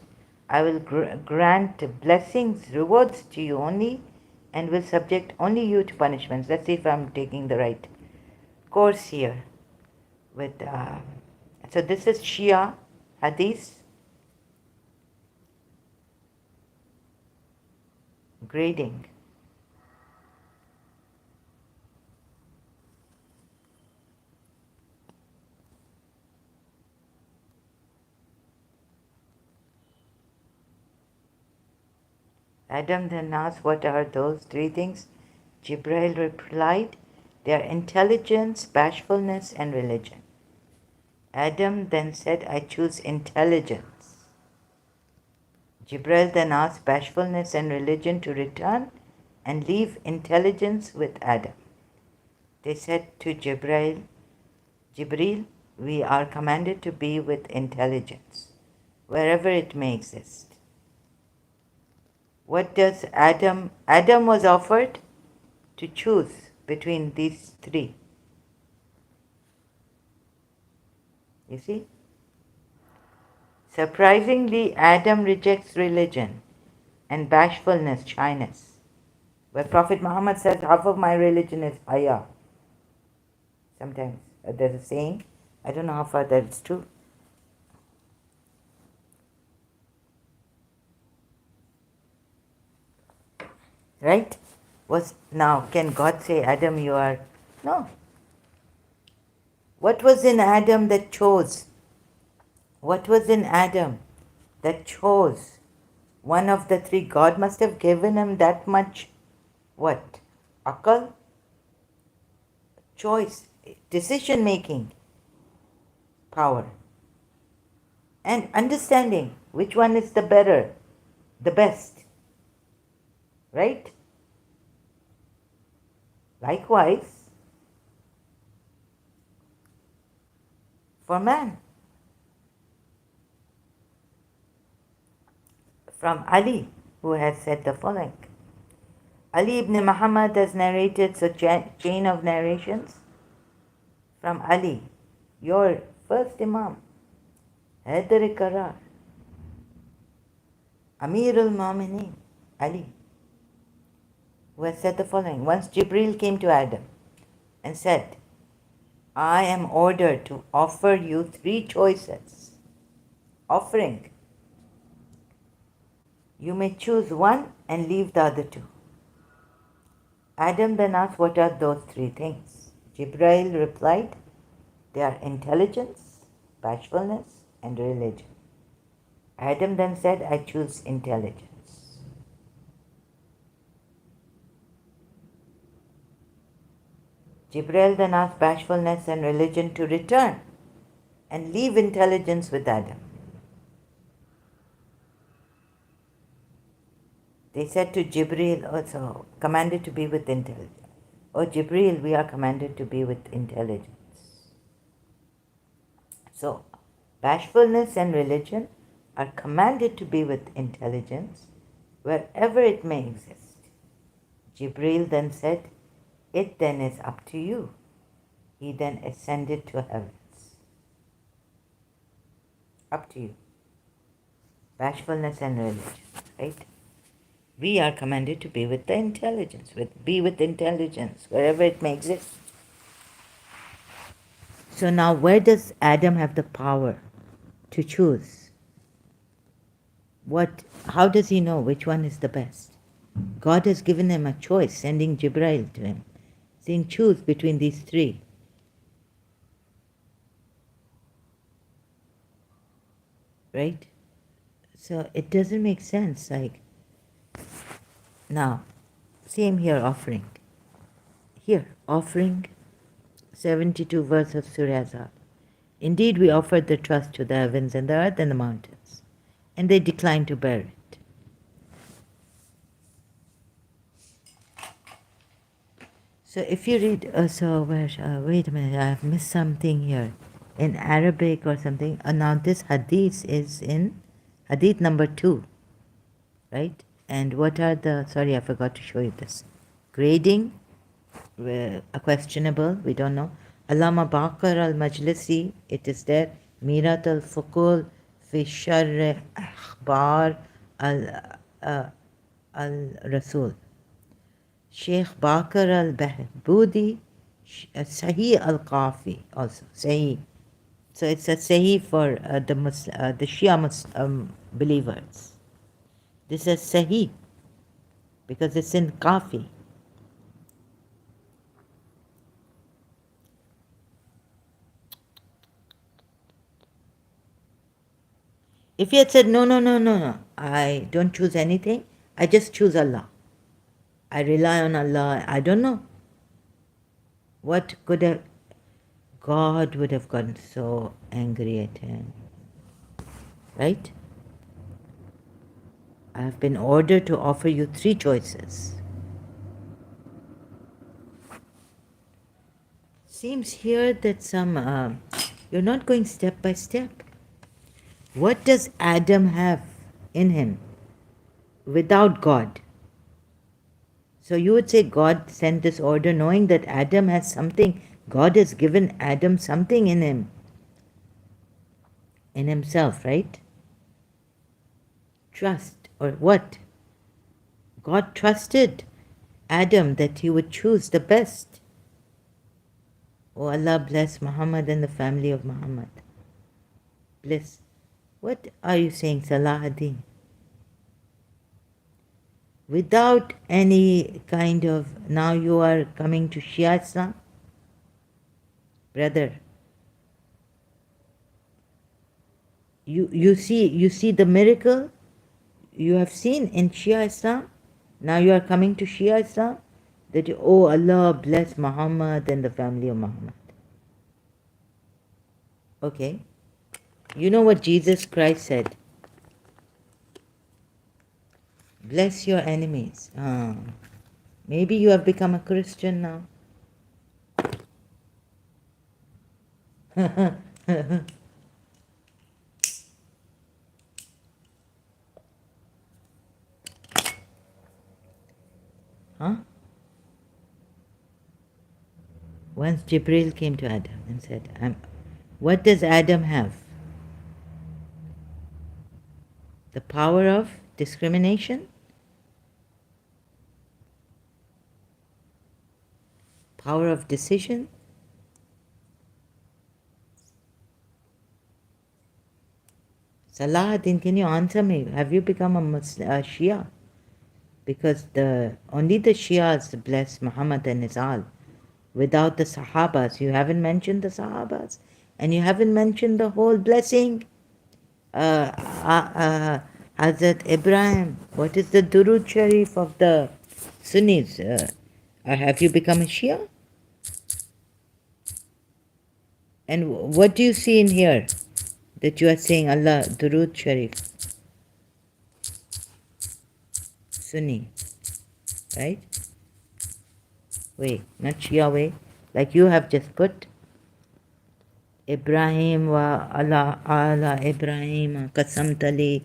I will grant blessings, rewards to you only, and will subject only you to punishments. Let's see if I'm taking the right course here. So this is Shia Hadith grading. Adam then asked, what are those three things? Jibreel replied, they are intelligence, bashfulness, and religion. Adam then said, I choose intelligence. Jibril then asked bashfulness and religion to return and leave intelligence with Adam. They said to Jibril, we are commanded to be with intelligence, wherever it may exist. What does Adam was offered to choose between these three. You see? Surprisingly, Adam rejects religion and bashfulness, shyness. Where Prophet Muhammad says, half of my religion is haya. Sometimes there's a saying, I don't know how far that's true. Right? Now, can God say, Adam, you are... No. What was in Adam that chose? What was in Adam that chose one of the three? God must have given him that much, what? Akal? Choice, decision making power, and understanding which one is the better, the best. Right? Likewise, for man. From Ali, who has said the following. Ali ibn Muhammad has narrated a chain of narrations from Ali, your first Imam, Haidar Karar, Amir al-Mu'mineen, Ali, who has said the following. Once Jibril came to Adam and said, I am ordered to offer you three choices. Offering. You may choose one and leave the other two. Adam then asked, what are those three things? Jibril replied, they are intelligence, bashfulness, and religion. Adam then said, I choose intelligence. Jibril then asked bashfulness and religion to return and leave intelligence with Adam. They said to Jibril, also commanded to be with intelligence. Oh Jibril, we are commanded to be with intelligence. So, bashfulness and religion are commanded to be with intelligence wherever it may exist. Jibril then said, it then is up to you. He then ascended to heavens. Up to you. Bashfulness and religion, right? We are commanded to be with the intelligence, be with intelligence, wherever it may exist. So now where does Adam have the power to choose? How does he know which one is the best? God has given him a choice, sending Jibril to him, saying choose between these three. Right? So it doesn't make sense. Now, same here, offering. Here, offering 72 verse of Surah Azab. Indeed, we offered the trust to the heavens and the earth and the mountains, and they declined to bear it. So if you read, wait a minute, I have missed something here. In Arabic or something. Now this hadith is in hadith number 2, right? And what are the, sorry, I forgot to show you this. Grading, questionable, we don't know. Allama Baqir al-Majlisi, it is there. Mirat al-Fuqul fi Sharr Akhbar al-Rasul. Sheikh Baqir al-Bahbudi, Sahih al-Qafi, also, Sahih. So it's a Sahih for the Shia believers. This is Sahih because it's in Qafi. If he had said, no, I don't choose anything, I just choose Allah. I rely on Allah, I don't know. What could have... God would have gotten so angry at him. Right? I have been ordered to offer you 3 choices. Seems here that you're not going step by step. What does Adam have in him without God? So you would say God sent this order knowing that Adam has something. God has given Adam something in him, in himself, right? Trust, or what? God trusted Adam that he would choose the best. Oh Allah, bless Muhammad and the family of Muhammad. Bless. What are you saying, Salahuddin? Without any kind of, now you are coming to Shia Islam? Brother, you see the miracle you have seen in Shia Islam? Now you are coming to Shia Islam? That you, oh Allah bless Muhammad and the family of Muhammad. Okay. You know what Jesus Christ said? Bless your enemies. Maybe you have become a Christian now. Huh? Once Jibril came to Adam and said, what does Adam have? The power of discrimination? Power of decision? Salahuddin, can you answer me? Have you become a Shia? Because only the Shias bless Muhammad and his al. Without the Sahabas, you haven't mentioned the Sahabas, and you haven't mentioned the whole blessing. Hazrat Ibrahim, what is the Durud Sharif of the Sunnis? Have you become a Shia? And what do you see in here that you are saying Allah, Durud Sharif? Sunni, right? Way, not Shia way, like you have just put. Ibrahim wa ala Ibrahim qasam tali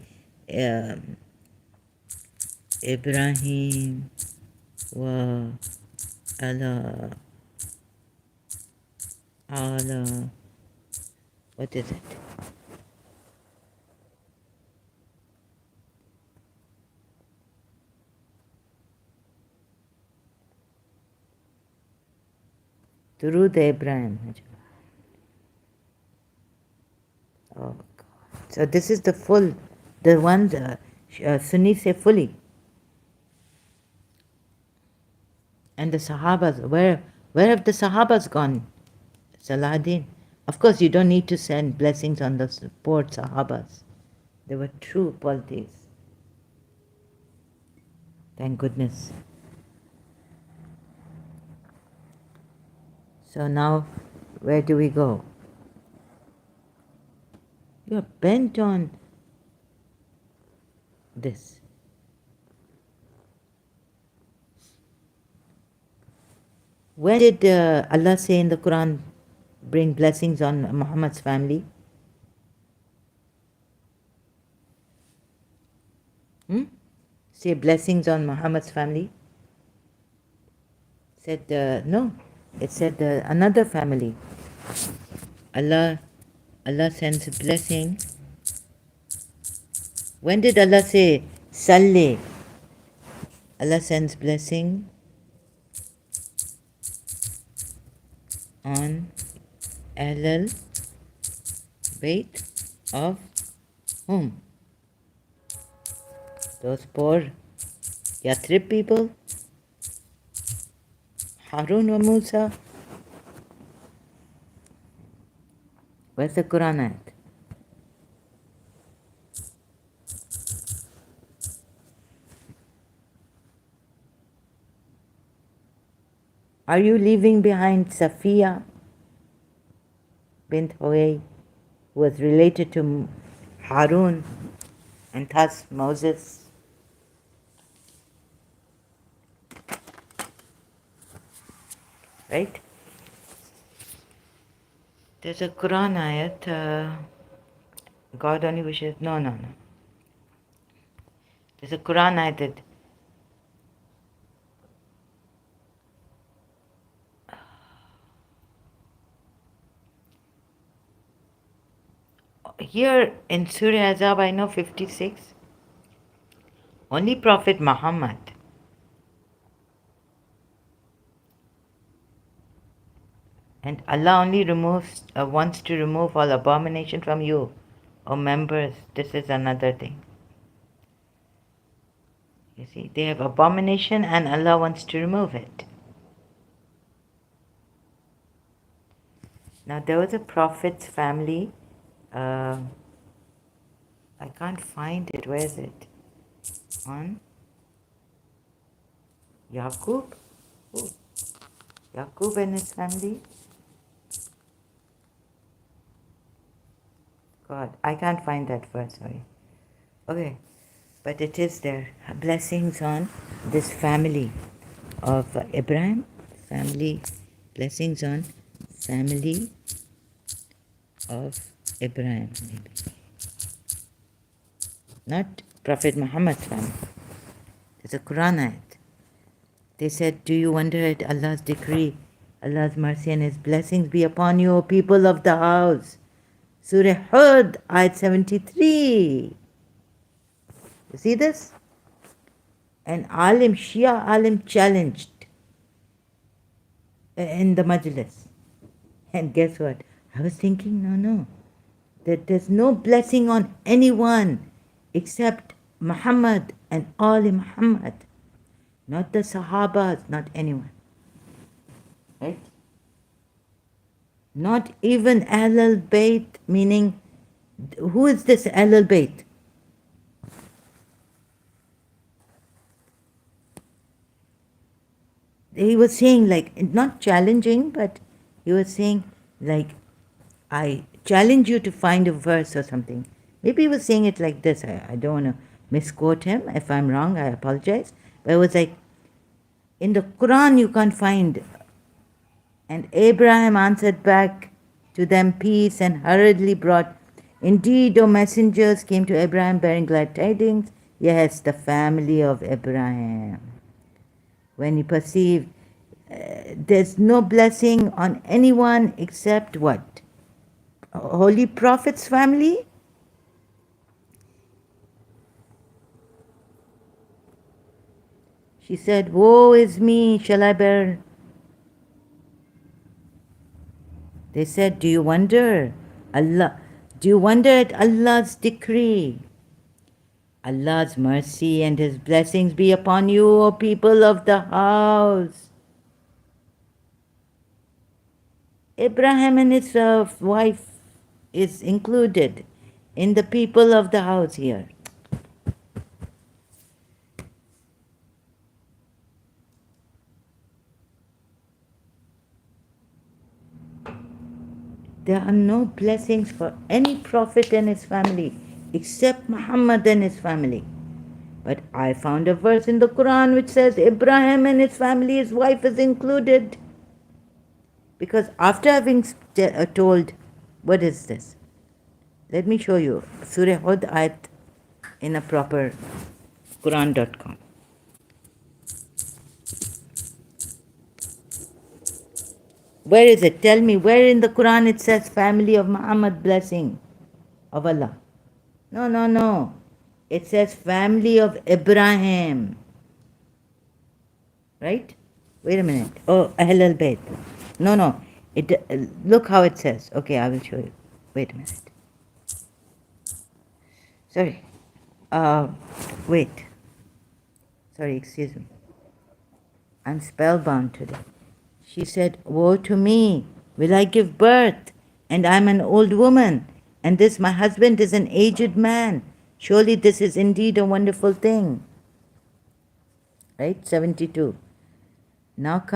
Ibrahim wa ala what is it? Durud Ibrahim. Oh God. So this is the one Sunnis say fully. And the Sahabas, where have the Sahabas gone? Salahuddin. Of course, you don't need to send blessings on the poor Sahabas. They were true polytheists. Thank goodness. So now, where do we go? You're bent on this. When did Allah say in the Quran, bring blessings on Muhammad's family? Say blessings on Muhammad's family? Said, no. It said another family. Allah sends a blessing. When did Allah say, Salli? Allah sends blessing on Ahlul Bayt of whom? Those poor Yathrib people? Harun wa Musa? Where's the Quran at? Are you leaving behind Safiya? bint Huay, who was related to Harun and thus Moses. Right? There's a Quran ayat, God only wishes, no. There's a Quran ayat that here in Surah Azab, I know 56, only Prophet Muhammad and Allah only wants to remove all abomination from you, O members. This is another thing. You see, they have abomination and Allah wants to remove it. Now there was a prophet's family. I can't find it. Where is it? On Yaqub? Oh, Yaqub and his family? God, I can't find that verse, sorry. Okay, but it is there. Blessings on this family of Abraham, family, blessings on family of Abraham, maybe. Not Prophet Muhammad's family. There's a Quran ayat. They said, do you wonder at Allah's decree, Allah's mercy and His blessings be upon you, O people of the house? Surah Hud, ayat 73. You see this? An alim, Shia alim challenged in the majlis. And guess what? I was thinking, no, that there's no blessing on anyone except Muhammad and Ali Muhammad. Not the Sahabas, not anyone. Right? Not even Ahlul Bayt, meaning, who is this Ahlul Bayt? He was saying, like, not challenging, but he was saying, like, I challenge you to find a verse or something. Maybe he was saying it like this. I don't want to misquote him. If I'm wrong, I apologize. But it was like, in the Quran you can't find. And Abraham answered back to them peace and hurriedly brought, indeed, O messengers came to Abraham bearing glad tidings. Yes, the family of Abraham. When he perceived there's no blessing on anyone except what? Holy Prophet's family? She said, woe is me, shall I bear? They said, do you wonder at Allah's decree? Allah's mercy and His blessings be upon you, O people of the house. Abraham and his wife is included in the people of the house here. There are no blessings for any prophet and his family except Muhammad and his family. But I found a verse in the Quran which says Abraham and his family, his wife is included. Because after having told, what is this? Let me show you. Surah Hud ayat in a proper Quran.com. Where is it? Tell me, where in the Quran it says family of Muhammad blessing of Allah? No. It says family of Abraham. Right? Wait a minute. Oh, Ahl al-Bayt. No. Look how it says. Okay, I will show you. Wait a minute. Sorry. Wait. Sorry, excuse me. I'm spellbound today. She said, woe to me, will I give birth? And I'm an old woman, and this my husband is an aged man. Surely this is indeed a wonderful thing. Right? 72. Now,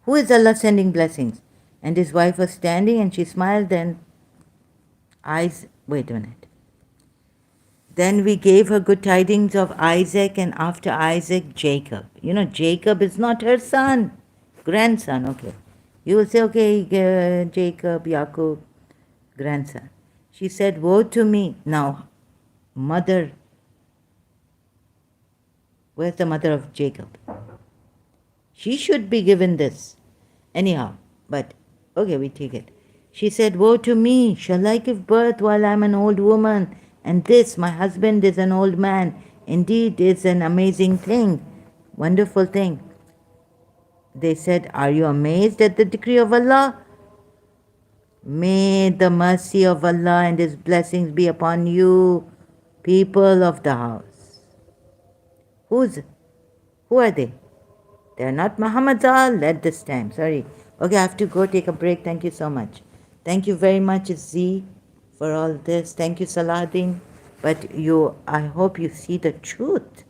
who is Allah sending blessings? And his wife was standing and she smiled and wait a minute. Then we gave her good tidings of Isaac, and after Isaac, Jacob. You know, Jacob is not her son, grandson, okay. You will say, okay, Jacob, Jacob, grandson. She said, woe to me. Now, mother, where's the mother of Jacob? She should be given this. Anyhow, but okay, we take it. She said, woe to me, shall I give birth while I'm an old woman? And this, my husband is an old man. Indeed, it's an amazing thing, wonderful thing. They said, are you amazed at the decree of Allah? May the mercy of Allah and His blessings be upon you, people of the house. Who are they? They're not Muhammad's all at this time. Sorry. Okay, I have to go take a break. Thank you so much. Thank you very much, Z, for all this. Thank you, Salahuddin. But I hope you see the truth.